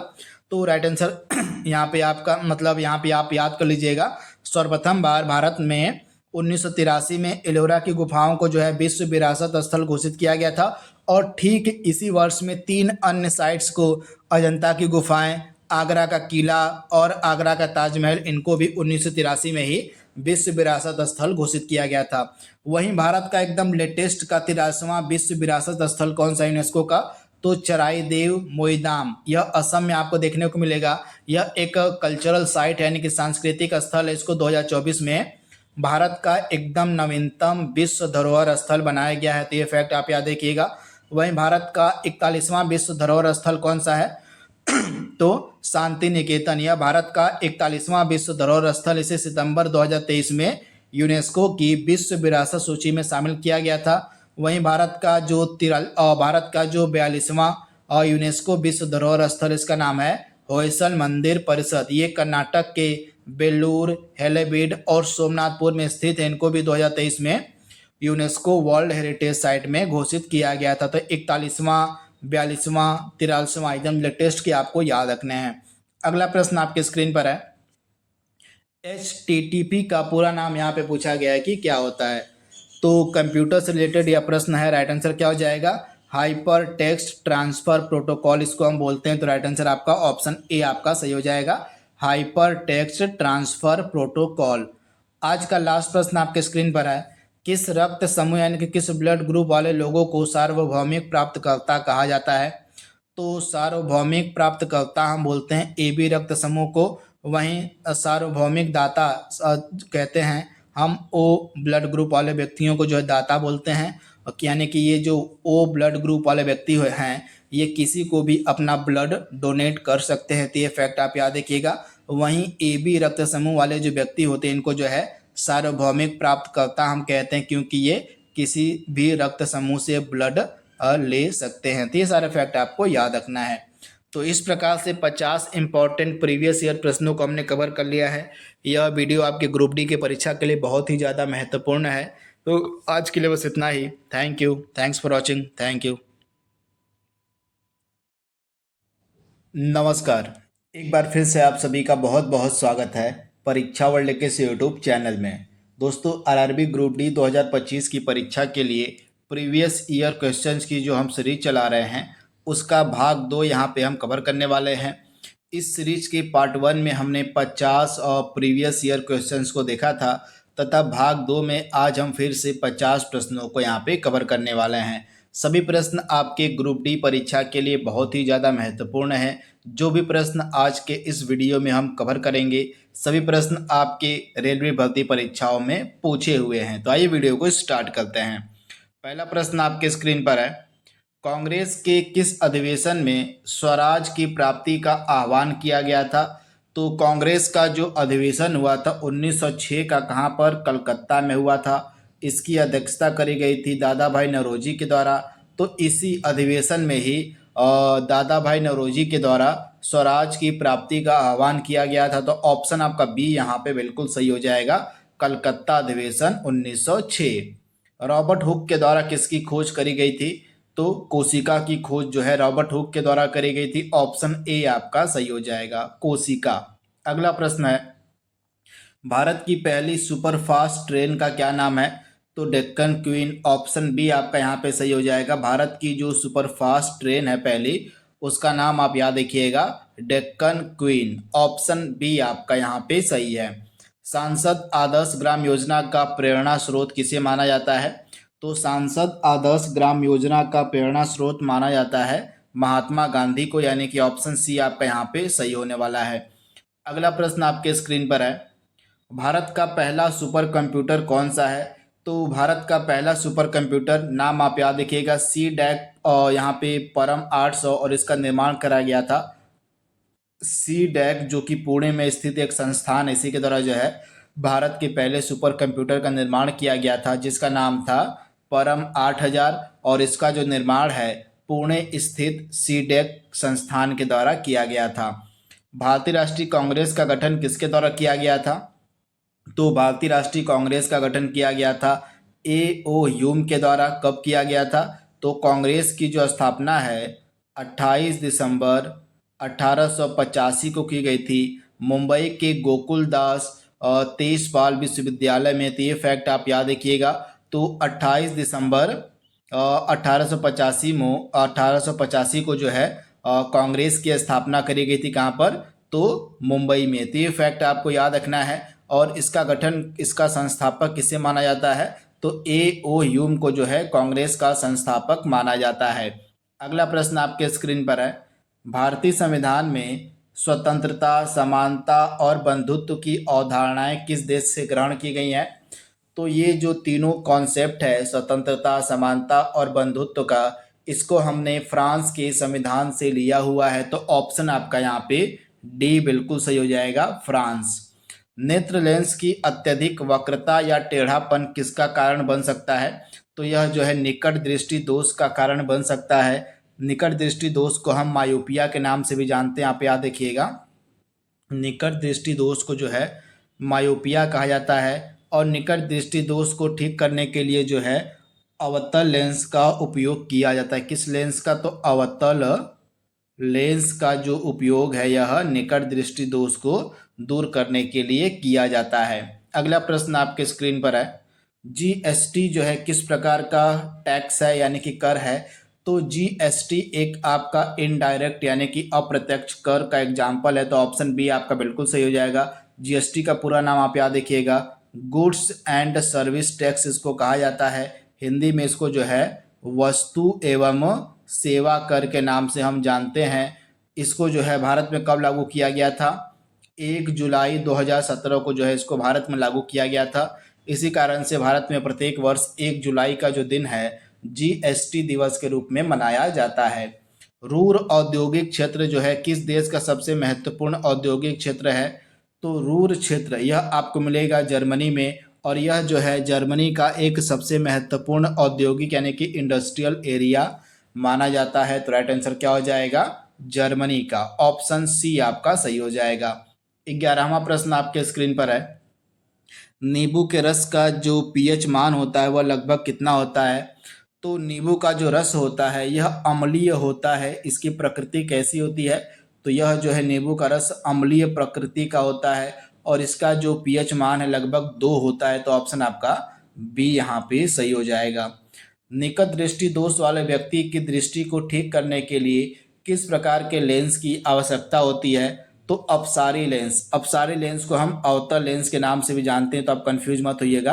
तो राइट आंसर यहाँ पे आपका मतलब यहाँ पे आप याद कर लीजिएगा। सर्वप्रथम बार भारत में 1983 में एलोरा की गुफाओं को जो है विश्व विरासत स्थल घोषित किया गया था। और ठीक इसी वर्ष में 3 अन्य साइट्स को, अजंता की गुफाएं, आगरा का किला और आगरा का ताजमहल, इनको भी 1983 में ही विश्व विरासत स्थल घोषित किया गया था। वहीं भारत का एकदम लेटेस्ट का 83वां विश्व विरासत स्थल कौन सा यूनेस्को का? तो चराईदेव मोईदाम, यह असम में आपको देखने को मिलेगा। यह एक कल्चरल साइट है, यानी कि सांस्कृतिक स्थल है। इसको 2024 में भारत का एकदम नवीनतम विश्व धरोहर स्थल बनाया गया है, तो ये फैक्ट आप याद रखिएगा। वहीं भारत का 41वां विश्व धरोहर स्थल कौन सा है? तो शांति निकेतन। यह भारत का 41वां विश्व धरोहर स्थल, इसे सितंबर 2023 में यूनेस्को की विश्व विरासत सूची में शामिल किया गया था। वहीं भारत का जो 42वां यूनेस्को विश्व धरोहर स्थल, इसका नाम है होयसल मंदिर परिषद। ये कर्नाटक के बेलूर, हेलेबीड और सोमनाथपुर में स्थित है। इनको भी 2023 में यूनेस्को वर्ल्ड हेरिटेज साइट में घोषित किया गया था। तो 41वां, 42वां, 43वां एकदम लेटेस्ट के आपको याद रखने हैं। अगला प्रश्न आपके स्क्रीन पर है। HTTP का पूरा नाम यहाँ पे पूछा गया है कि क्या होता है? तो कंप्यूटर से रिलेटेड यह प्रश्न है। राइट आंसर क्या हो जाएगा? हाइपर टेक्स्ट ट्रांसफर प्रोटोकॉल इसको हम बोलते हैं। तो राइट आंसर आपका ऑप्शन ए आपका सही हो जाएगा, हाइपर टेक्स्ट ट्रांसफर प्रोटोकॉल। आज का लास्ट प्रश्न आपके स्क्रीन पर है। किस रक्त समूह यानी कि किस ब्लड ग्रुप वाले लोगों को सार्वभौमिक प्राप्तकर्ता कहा जाता है? तो सार्वभौमिक प्राप्तकर्ता हम बोलते हैं AB रक्त समूह को। वहीं सार्वभौमिक दाता कहते हैं हम O ब्लड ग्रुप वाले व्यक्तियों को जो है दाता बोलते हैं। यानी कि ये जो O ब्लड ग्रुप वाले व्यक्ति हैं, ये किसी को भी अपना ब्लड डोनेट कर सकते हैं, तो ये फैक्ट आप याद रखिएगा। वहीं AB रक्त समूह वाले जो व्यक्ति होते हैं, इनको जो है सार्वभौमिक प्राप्तकर्ता हम कहते हैं, क्योंकि ये किसी भी रक्त समूह से ब्लड ले सकते हैं। तो ये सारे फैक्ट आपको याद रखना है। तो इस प्रकार से 50 इंपॉर्टेंट प्रीवियस ईयर प्रश्नों को हमने कवर कर लिया है। यह वीडियो आपके ग्रुप डी की परीक्षा के लिए बहुत ही ज़्यादा महत्वपूर्ण है। तो आज के लिए बस इतना ही। Thank you, thanks for watching, thank you. नमस्कार, एक बार फिर से आप सभी का बहुत बहुत स्वागत है परीक्षा वर्ल्ड के इस यूट्यूब चैनल में। दोस्तों, RRB ग्रुप डी 2025 की परीक्षा के लिए प्रीवियस ईयर क्वेश्चंस की जो हम सीरीज चला रहे हैं, उसका भाग 2 यहाँ पे हम कवर करने वाले हैं। इस सीरीज के पार्ट 1 में हमने 50 और प्रीवियस ईयर क्वेश्चंस को देखा था, तथा भाग 2 में आज हम फिर से 50 प्रश्नों को यहाँ पे कवर करने वाले हैं। सभी प्रश्न आपके ग्रुप डी परीक्षा के लिए बहुत ही ज़्यादा महत्वपूर्ण हैं। जो भी प्रश्न आज के इस वीडियो में हम कवर करेंगे, सभी प्रश्न आपके रेलवे भर्ती परीक्षाओं में पूछे हुए हैं। तो आइए वीडियो को स्टार्ट करते हैं। पहला प्रश्न आपके स्क्रीन पर है। कांग्रेस के किस अधिवेशन में स्वराज की प्राप्ति का आह्वान किया गया था? तो कांग्रेस का जो अधिवेशन हुआ था 1906 का, कहाँ पर? कलकत्ता में हुआ था। इसकी अध्यक्षता करी गई थी दादा भाई नौरोजी के द्वारा। तो इसी अधिवेशन में ही दादा भाई नौरोजी के द्वारा स्वराज की प्राप्ति का आह्वान किया गया था। तो ऑप्शन आपका बी यहाँ पे बिल्कुल सही हो जाएगा, कलकत्ता अधिवेशन 1906। रॉबर्ट हुक के द्वारा किसकी खोज करी गई थी? तो कोशिका की खोज जो है रॉबर्ट हुक के द्वारा करी गई थी। ऑप्शन ए आपका सही हो जाएगा, कोशिका। अगला प्रश्न है, भारत की पहली सुपरफास्ट ट्रेन का क्या नाम है? तो डेक्कन क्वीन। ऑप्शन बी आपका यहाँ पे सही हो जाएगा। भारत की जो सुपरफास्ट ट्रेन है पहली, उसका नाम आप याद रखिएगा, डेक्कन क्वीन। ऑप्शन बी आपका यहाँ पे सही है। सांसद आदर्श ग्राम योजना का प्रेरणा स्रोत किसे माना जाता है? तो सांसद आदर्श ग्राम योजना का प्रेरणा स्रोत माना जाता है महात्मा गांधी को, यानी कि ऑप्शन सी आपका यहाँ पे सही होने वाला है। अगला प्रश्न आपके स्क्रीन पर है। भारत का पहला सुपर कंप्यूटर कौन सा है? तो भारत का पहला सुपर कंप्यूटर नाम आप याद रखिएगा, CDAC, और यहाँ पे परम 800, और इसका निर्माण कराया गया था। CDAC जो कि पुणे में स्थित एक संस्थान है, इसी के द्वारा जो है भारत के पहले सुपर कंप्यूटर का निर्माण किया गया था, जिसका नाम था परम 8000, और इसका जो निर्माण है पुणे स्थित CDAC संस्थान के द्वारा किया गया था। भारतीय राष्ट्रीय कांग्रेस का गठन किसके द्वारा किया गया था? तो भारतीय राष्ट्रीय कांग्रेस का गठन किया गया था A.O. ह्यूम के द्वारा। कब किया गया था? तो कांग्रेस की जो स्थापना है 28 दिसंबर 1885 को की गई थी, मुंबई के गोकुलदास तेजपाल विश्वविद्यालय में। तो ये फैक्ट आप याद रखिएगा। तो 28 दिसंबर 1885 को जो है कांग्रेस की स्थापना करी गई थी, कहाँ पर? तो मुंबई में। तो ये फैक्ट आपको याद रखना है। और इसका गठन, इसका संस्थापक किसे माना जाता है? तो A.O. ह्यूम को जो है कांग्रेस का संस्थापक माना जाता है। अगला प्रश्न आपके स्क्रीन पर है, भारतीय संविधान में स्वतंत्रता, समानता और बंधुत्व की अवधारणाएं किस देश से ग्रहण की गई हैं? तो ये जो तीनों कॉन्सेप्ट है, स्वतंत्रता, समानता और बंधुत्व का, इसको हमने फ्रांस के संविधान से लिया हुआ है। तो ऑप्शन आपका यहाँ पे डी बिल्कुल सही हो जाएगा, फ्रांस। नेत्र लेंस की अत्यधिक वक्रता या टेढ़ापन किसका कारण बन सकता है? तो यह जो है निकट दृष्टि दोष का कारण बन सकता है। निकट दृष्टि दोष को हम मायोपिया के नाम से भी जानते हैं। आप याद रखिएगा, निकट दृष्टि दोष को जो है मायोपिया कहा जाता है। और निकट दृष्टि दोष को ठीक करने के लिए जो है अवतल लेंस का उपयोग किया जाता है। किस लेंस का? तो अवतल लेंस का जो उपयोग है यह निकट दृष्टि दोष को दूर करने के लिए किया जाता है। अगला प्रश्न आपके स्क्रीन पर है, जीएसटी जो है किस प्रकार का टैक्स है यानी कि कर है? तो जीएसटी एक आपका इनडायरेक्ट यानी कि अप्रत्यक्ष कर का एग्जाम्पल है। तो ऑप्शन बी आपका बिल्कुल सही हो जाएगा। जीएसटी का पूरा नाम आप याद रखिएगा, गुड्स एंड सर्विस टैक्स इसको कहा जाता है। हिंदी में इसको जो है वस्तु एवं सेवा कर के नाम से हम जानते हैं। इसको जो है भारत में कब लागू किया गया था? 1 जुलाई 2017 को जो है इसको भारत में लागू किया गया था। इसी कारण से भारत में प्रत्येक वर्ष 1 जुलाई का जो दिन है जीएसटी दिवस के रूप में मनाया जाता है। रूर औद्योगिक क्षेत्र जो है किस देश का सबसे महत्वपूर्ण औद्योगिक क्षेत्र है? तो रूर क्षेत्र यह आपको मिलेगा जर्मनी में, और यह जो है जर्मनी का एक सबसे महत्वपूर्ण औद्योगिक यानी कि इंडस्ट्रियल एरिया माना जाता है। तो राइट आंसर क्या हो जाएगा? जर्मनी का। ऑप्शन सी आपका सही हो जाएगा। 11वां प्रश्न आपके स्क्रीन पर है, नींबू के रस का जो पीएच मान होता है वह लगभग कितना होता है? तो नींबू का जो रस होता है यह अम्लीय होता है। इसकी प्रकृति कैसी होती है? तो यह जो है नींबू का रस अम्लीय प्रकृति का होता है और इसका जो पीएच मान है लगभग 2 होता है। तो ऑप्शन आपका बी यहाँ पे सही हो जाएगा। निकट दृष्टि दोष वाले व्यक्ति की दृष्टि को ठीक करने के लिए किस प्रकार के लेंस की आवश्यकता होती है? तो अपसारी लेंस। अपसारी लेंस को हम अवतल लेंस के नाम से भी जानते हैं, तो आप कंफ्यूज मत होइएगा।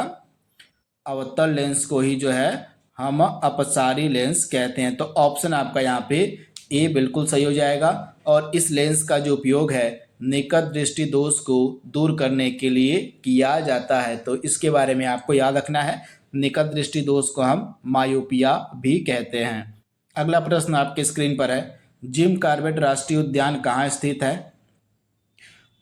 अवतल लेंस को ही जो है हम अपसारी लेंस कहते हैं। तो ऑप्शन आपका यहाँ पे ए बिल्कुल सही हो जाएगा। और इस लेंस का जो उपयोग है निकट दृष्टि दोष को दूर करने के लिए किया जाता है। तो इसके बारे में आपको याद रखना है, निकट दृष्टि दोष को हम मायोपिया भी कहते हैं। अगला प्रश्न आपके स्क्रीन पर है, जिम कॉर्बेट राष्ट्रीय उद्यान कहाँ स्थित है?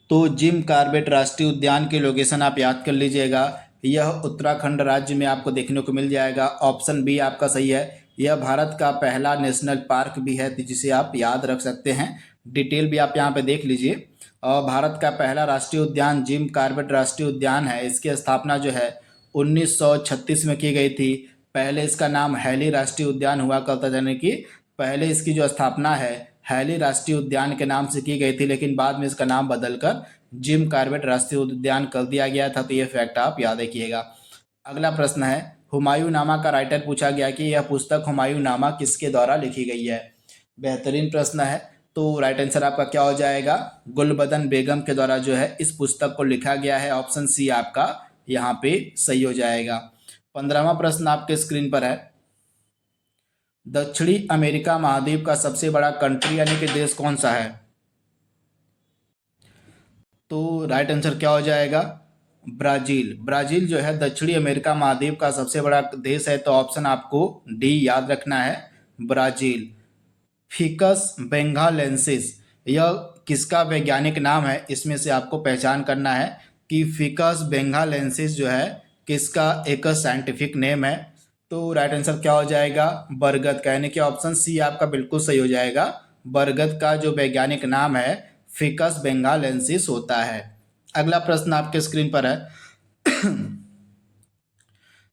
तो जिम कॉर्बेट राष्ट्रीय उद्यान की लोकेशन आप याद कर लीजिएगा, यह उत्तराखंड राज्य में आपको देखने को मिल जाएगा। ऑप्शन बी आपका सही है। यह भारत का पहला नेशनल पार्क भी है जिसे आप याद रख सकते हैं। डिटेल भी आप यहाँ पे देख लीजिए। और भारत का पहला राष्ट्रीय उद्यान जिम कॉर्बेट राष्ट्रीय उद्यान है। इसकी स्थापना जो है 1936 में की गई थी। पहले इसका नाम हैली राष्ट्रीय उद्यान हुआ करता था, यानी कि पहले इसकी जो स्थापना है हैली राष्ट्रीय उद्यान के नाम से की गई थी, लेकिन बाद में इसका नाम बदलकर जिम कॉर्बेट राष्ट्रीय उद्यान कर दिया गया था। तो ये फैक्ट आप याद रखिएगा। अगला प्रश्न है, हुमायूं नामा का राइटर पूछा गया कि यह पुस्तक हुमायूं नामा किसके द्वारा लिखी गई है? बेहतरीन प्रश्न है। तो राइट आंसर आपका क्या हो जाएगा? गुलबदन बेगम के द्वारा जो है इस पुस्तक को लिखा गया है। ऑप्शन सी आपका यहाँ पे सही हो जाएगा। 15वां प्रश्न आपके स्क्रीन पर है, दक्षिणी अमेरिका महाद्वीप का सबसे बड़ा कंट्री यानी कि देश कौन सा है? तो राइट आंसर क्या हो जाएगा? ब्राजील। ब्राजील जो है दक्षिणी अमेरिका महाद्वीप का सबसे बड़ा देश है। तो ऑप्शन आपको डी याद रखना है, ब्राजील। फिकस बेंगालेंसिस यह किसका वैज्ञानिक नाम है? इसमें से आपको पहचान करना है कि फिकस बेंगालेंसिस जो है किसका एक साइंटिफिक नेम है। तो राइट आंसर क्या हो जाएगा? बरगद का, यानी कि ऑप्शन सी आपका बिल्कुल सही हो जाएगा। बरगद का जो वैज्ञानिक नाम है फिकस बेंगालेंसिस होता है। अगला प्रश्न आपके स्क्रीन पर है,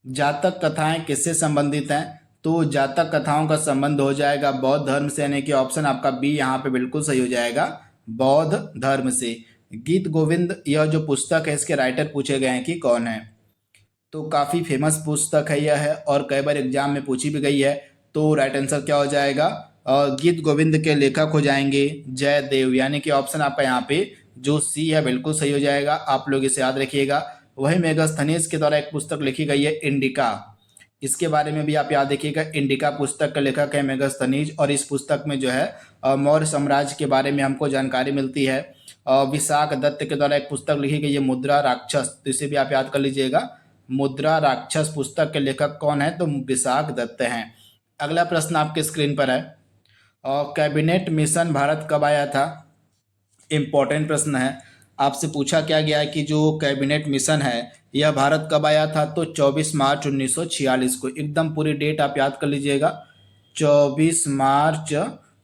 जातक कथाएं किससे संबंधित हैं? तो जातक कथाओं का संबंध हो जाएगा बौद्ध धर्म से, यानी कि ऑप्शन आपका बी यहाँ पे बिल्कुल सही हो जाएगा, बौद्ध धर्म से। गीत गोविंद यह जो पुस्तक है इसके राइटर पूछे गए हैं कि कौन है? तो काफ़ी फेमस पुस्तक है यह है और कई बार एग्जाम में पूछी भी गई है। तो राइट आंसर क्या हो जाएगा? गीत गोविंद के लेखक हो जाएंगे जयदेव, यानी कि ऑप्शन आपका यहाँ पे जो सी है बिल्कुल सही हो जाएगा। आप लोग इसे याद रखिएगा। वही मेगास्थनीज के द्वारा एक पुस्तक लिखी गई है इंडिका। इसके बारे में भी आप याद रखिएगा। इंडिका पुस्तक का लेखक है मेगास्थनीज, और इस पुस्तक में जो है मौर्य साम्राज्य के बारे में हमको जानकारी मिलती है। विशाख दत्त के द्वारा एक पुस्तक लिखी गई है मुद्रा राक्षस, तो इसे भी आप याद कर लीजिएगा। मुद्रा राक्षस पुस्तक के लेखक कौन है? तो विशाख दत्त हैं। अगला प्रश्न आपके स्क्रीन पर है, और कैबिनेट मिशन भारत कब आया था? इम्पोर्टेंट प्रश्न है। आपसे पूछा क्या गया है कि जो कैबिनेट मिशन है यह भारत कब आया था? तो 24 मार्च 1946 को। एकदम पूरी डेट आप याद कर लीजिएगा। 24 मार्च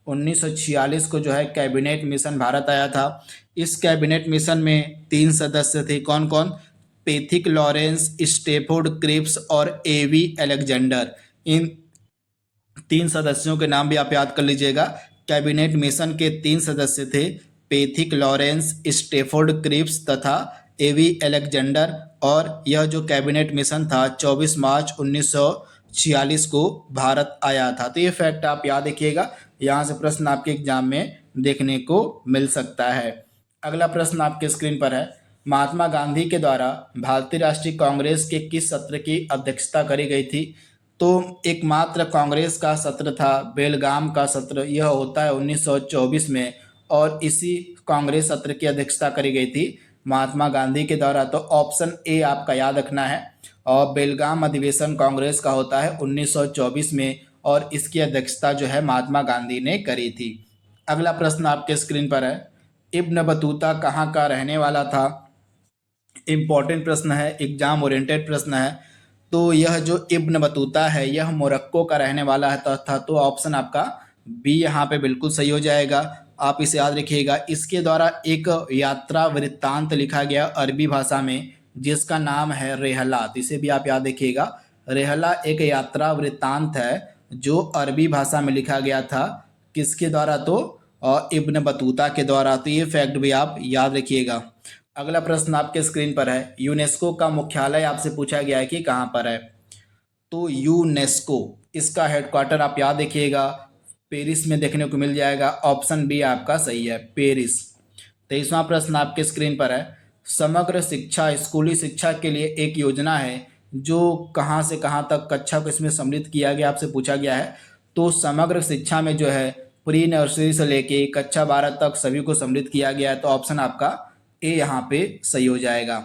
1946 को जो है कैबिनेट मिशन भारत आया था। इस कैबिनेट मिशन में 3 सदस्य थे। कौन कौन? पैथिक लॉरेंस, स्टेफोर्ड क्रिप्स और एवी अलेक्जेंडर। इन 3 सदस्यों के नाम भी आप याद कर लीजिएगा। कैबिनेट मिशन के 3 सदस्य थे, पैथिक लॉरेंस, स्टेफोर्ड क्रिप्स तथा एवी अलेक्जेंडर। और यह जो कैबिनेट मिशन था 24 मार्च 1946 को भारत आया था। तो ये फैक्ट आप याद रखिएगा, यहाँ से प्रश्न आपके एग्जाम में देखने को मिल सकता है। अगला प्रश्न आपके स्क्रीन पर है, महात्मा गांधी के द्वारा भारतीय राष्ट्रीय कांग्रेस के किस सत्र की अध्यक्षता करी गई थी? तो एकमात्र कांग्रेस का सत्र था बेलगाम का सत्र, यह होता है 1924 में, और इसी कांग्रेस सत्र की अध्यक्षता करी गई थी महात्मा गांधी के द्वारा। तो ऑप्शन ए आपका याद रखना है, और बेलगाम अधिवेशन कांग्रेस का होता है 1924 में, और इसकी अध्यक्षता जो है महात्मा गांधी ने करी थी। अगला प्रश्न आपके स्क्रीन पर है, इब्न बतूता कहाँ का रहने वाला था? इम्पोर्टेंट प्रश्न है, एग्जाम ओरिएंटेड प्रश्न है। तो यह जो इब्न बतूता है यह मोरक्को का रहने वाला है था। तो ऑप्शन आपका बी यहाँ पे बिल्कुल सही हो जाएगा। आप इसे याद रखिएगा। इसके द्वारा एक यात्रा वृत्तांत लिखा गया अरबी भाषा में, जिसका नाम है रेहला। तो इसे भी आप याद रखिएगा। रेहला एक यात्रा वृत्तांत है जो अरबी भाषा में लिखा गया था। किसके द्वारा? तो इब्न बतूता के द्वारा। तो ये फैक्ट भी आप याद रखिएगा। अगला प्रश्न आपके स्क्रीन पर है, यूनेस्को का मुख्यालय आपसे पूछा गया है कि कहाँ पर है? तो यूनेस्को इसका हेडक्वार्टर आप याद रखिएगा, पेरिस में देखने को मिल जाएगा। ऑप्शन बी आपका सही है, पेरिस। 23वां प्रश्न आपके स्क्रीन पर है, समग्र शिक्षा स्कूली शिक्षा के लिए एक योजना है जो कहाँ से कहाँ तक कक्षा को इसमें सम्मिलित किया गया, आपसे पूछा गया है। तो समग्र शिक्षा में जो है प्री नर्सरी से लेके कक्षा 12 तक सभी को सम्मिलित किया गया है। तो ऑप्शन आपका ए यहाँ पे सही हो जाएगा।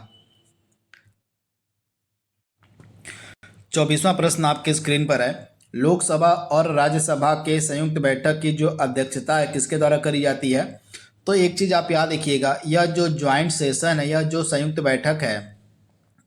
24वां प्रश्न आपके स्क्रीन पर है, लोकसभा और राज्यसभा के संयुक्त बैठक की जो अध्यक्षता है किसके द्वारा करी जाती है? तो एक चीज़ आप याद रखिएगा, यह जो ज्वाइंट सेशन है, यह जो संयुक्त बैठक है,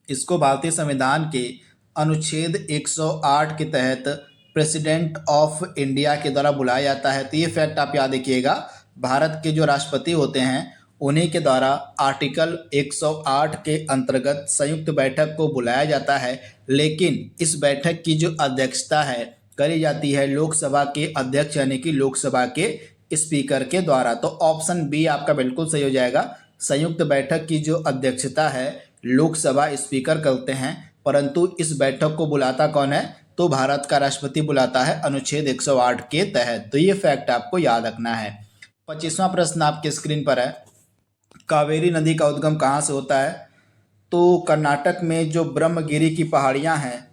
इसको भारतीय संविधान के अनुच्छेद 108 के तहत प्रेसिडेंट ऑफ इंडिया के द्वारा बुलाया जाता है। तो ये फैक्ट आप याद रखिएगा। भारत के जो राष्ट्रपति होते हैं उन्हीं के द्वारा आर्टिकल 108 के अंतर्गत संयुक्त बैठक को बुलाया जाता है। लेकिन इस बैठक की जो अध्यक्षता है करी जाती है लोकसभा के अध्यक्ष यानी कि लोकसभा के स्पीकर के द्वारा। तो ऑप्शन बी आपका बिल्कुल सही हो जाएगा। संयुक्त बैठक की जो अध्यक्षता है लोकसभा स्पीकर करते हैं, परंतु इस बैठक को बुलाता कौन है? तो भारत का राष्ट्रपति बुलाता है अनुच्छेद 108 के तहत। तो ये फैक्ट आपको याद रखना है। 25वां प्रश्न आपके स्क्रीन पर है, कावेरी नदी का उद्गम कहाँ से होता है? तो कर्नाटक में जो ब्रह्मगिरी की पहाड़ियाँ हैं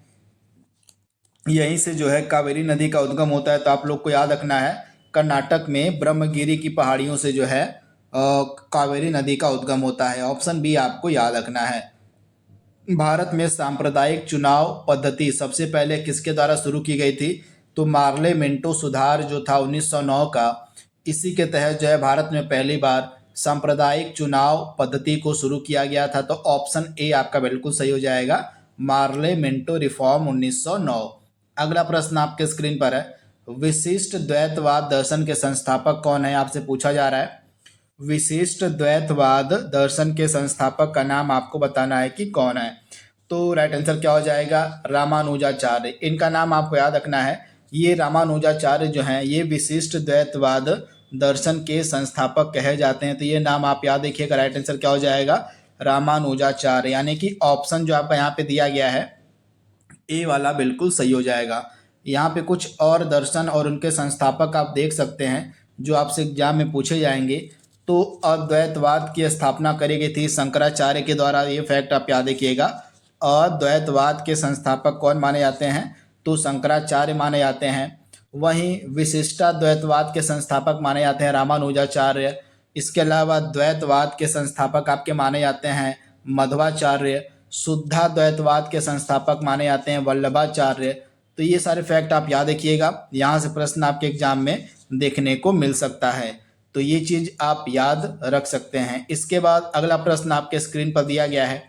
यहीं से जो है कावेरी नदी का उद्गम होता है। तो आप लोग को याद रखना है, कर्नाटक में ब्रह्मगिरी की पहाड़ियों से जो है कावेरी नदी का उद्गम होता है। ऑप्शन बी आपको याद रखना है। भारत में सांप्रदायिक चुनाव पद्धति सबसे पहले किसके द्वारा शुरू की गई थी? तो मार्ले मिंटो सुधार जो था 1909 का, इसी के तहत जो है भारत में पहली बार सांप्रदायिक चुनाव पद्धति को शुरू किया गया था। तो ऑप्शन ए आपका बिल्कुल सही हो जाएगा, मार्ले मिंटो रिफॉर्म 1909। अगला प्रश्न आपके स्क्रीन पर है, विशिष्ट द्वैतवाद दर्शन के संस्थापक कौन है? आपसे पूछा जा रहा है। विशिष्ट द्वैतवाद दर्शन के संस्थापक का नाम आपको बताना है कि कौन है। तो राइट आंसर क्या हो जाएगा? रामानुजाचार्य। इनका नाम आपको याद रखना है। ये रामानुजाचार्य जो हैं ये विशिष्ट द्वैतवाद दर्शन के संस्थापक कहे जाते हैं। तो ये नाम आप याद रखिएगा। राइट आंसर क्या हो जाएगा? रामानुजाचार्य। यानी कि ऑप्शन जो आपका यहाँ पे दिया गया है ए वाला बिल्कुल सही हो जाएगा। यहाँ पे कुछ और दर्शन और उनके संस्थापक आप देख सकते हैं जो आपसे एग्जाम में पूछे जाएंगे। तो अद्वैतवाद की स्थापना करी गई थी शंकराचार्य के द्वारा। ये फैक्ट आप याद रखिएगा। अद्वैतवाद के संस्थापक कौन माने जाते हैं? तो शंकराचार्य माने जाते हैं। वहीं विशिष्टाद्वैतवाद के संस्थापक माने जाते हैं रामानुजाचार्य। इसके अलावा द्वैतवाद के संस्थापक आपके माने जाते हैं मध्वाचार्य। शुद्धाद्वैतवाद के संस्थापक माने जाते हैं वल्लभाचार्य। तो ये सारे फैक्ट आप याद रखिएगा, यहाँ से प्रश्न आपके एग्जाम में देखने को मिल सकता है, तो ये चीज़ आप याद रख सकते हैं। इसके बाद अगला प्रश्न आपके स्क्रीन पर दिया गया है,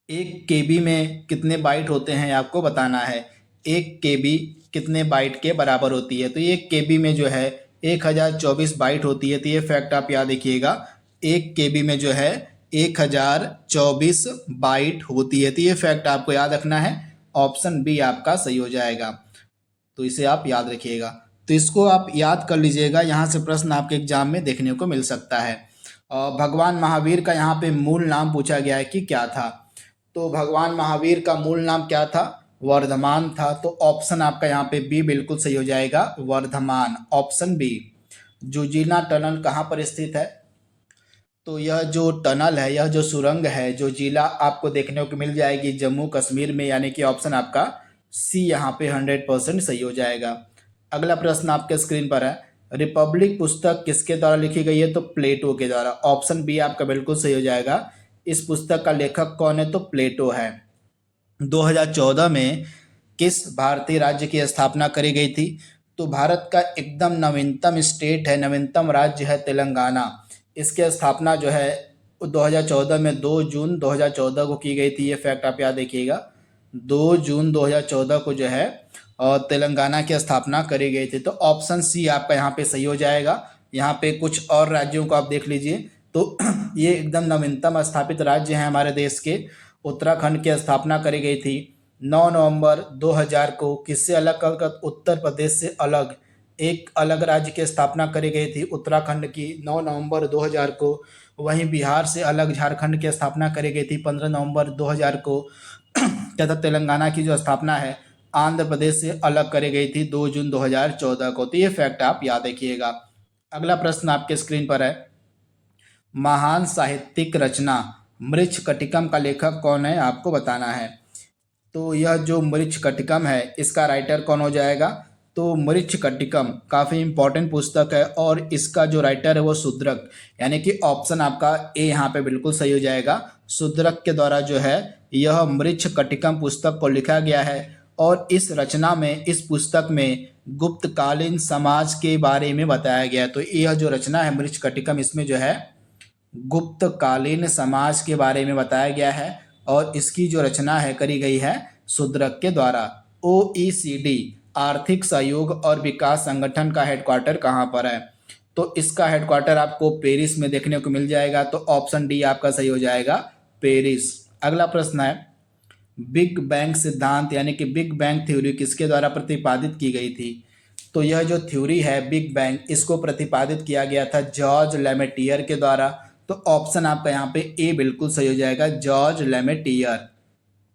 1 KB में कितने बाइट होते हैं आपको बताना है। 1 KB कितने बाइट के बराबर होती है, तो 1 KB में जो है 1024 बाइट होती है। तो ये फैक्ट आप याद रखिएगा, 1 KB में जो है 1024 बाइट होती है। तो ये फैक्ट आपको याद रखना है, ऑप्शन बी आपका सही हो जाएगा, तो इसे आप याद रखिएगा। तो इसको आप याद कर लीजिएगा, यहाँ से प्रश्न आपके एग्जाम में देखने को मिल सकता है। भगवान महावीर का यहाँ पे मूल नाम पूछा गया है कि क्या था, तो भगवान महावीर का मूल नाम क्या था, वर्धमान था। तो ऑप्शन आपका यहाँ पे बी बिल्कुल सही हो जाएगा, वर्धमान, ऑप्शन बी। जुजीना टनल कहाँ पर स्थित है, तो यह जो टनल है, यह जो सुरंग है, जो जिला आपको देखने को मिल जाएगी जम्मू कश्मीर में, यानी कि ऑप्शन आपका सी यहाँ पे 100% सही हो जाएगा। अगला प्रश्न आपके स्क्रीन पर है, रिपब्लिक पुस्तक किसके द्वारा लिखी गई है, तो प्लेटो के द्वारा, ऑप्शन बी आपका बिल्कुल सही हो जाएगा। इस पुस्तक का लेखक कौन है, तो प्लेटो है। 2014 में किस भारतीय राज्य की स्थापना करी गई थी, तो भारत का एकदम नवीनतम स्टेट है, नवीनतम राज्य है तेलंगाना। इसकी स्थापना जो है 2014 में 2 जून 2014 को की गई थी। ये फैक्ट आप याद रखिएगा, 2 जून 2014 को जो है तेलंगाना की स्थापना करी गई थी। तो ऑप्शन सी आपका यहाँ पे सही हो जाएगा। यहाँ पे कुछ और राज्यों को आप देख लीजिए, तो ये एकदम नवीनतम स्थापित राज्य हैं हमारे देश के। उत्तराखंड की स्थापना करी गई थी 9 नवंबर 2000 को। किससे अलग कर, उत्तर प्रदेश से अलग एक अलग राज्य की स्थापना करी गई थी उत्तराखंड की 9 नवंबर 2000 को। वहीं बिहार से अलग झारखंड की स्थापना करी गई थी 15 नवंबर 2000 को। तथा तेलंगाना की जो स्थापना है आंध्र प्रदेश से अलग करी गई थी 2 जून 2014 को। तो ये फैक्ट आप याद रखिएगा। अगला प्रश्न आपके स्क्रीन पर है, महान साहित्यिक रचना मृच्छकटिकम का लेखक कौन है, आपको बताना है। तो यह जो मृच्छकटिकम है इसका राइटर कौन हो जाएगा, तो मृच्छकटिकम काफ़ी इंपॉर्टेंट पुस्तक है और इसका जो राइटर है वो शूद्रक, यानी कि ऑप्शन आपका ए यहाँ पे बिल्कुल सही हो जाएगा। शूद्रक के द्वारा जो है यह मृच्छकटिकम पुस्तक को लिखा गया है और इस रचना में, इस पुस्तक में गुप्तकालीन समाज के बारे में बताया गया है। तो यह जो रचना है मृच्छकटिकम, इसमें जो है गुप्तकालीन समाज के बारे में बताया गया है और इसकी जो रचना है करी गई है शूद्रक के द्वारा। OECD आर्थिक सहयोग और विकास संगठन का हेडक्वार्टर कहाँ पर है, तो इसका हेडक्वार्टर आपको पेरिस में देखने को मिल जाएगा। तो ऑप्शन डी आपका सही हो जाएगा, पेरिस। अगला प्रश्न है, बिग बैंग सिद्धांत यानी कि बिग बैंग थ्योरी किसके द्वारा प्रतिपादित की गई थी, तो यह जो थ्योरी है बिग बैंग, इसको प्रतिपादित किया गया था जॉर्ज लेमेटियर के द्वारा। तो ऑप्शन आपका यहाँ पे ए बिल्कुल सही हो जाएगा, जॉर्ज लेमेटियर।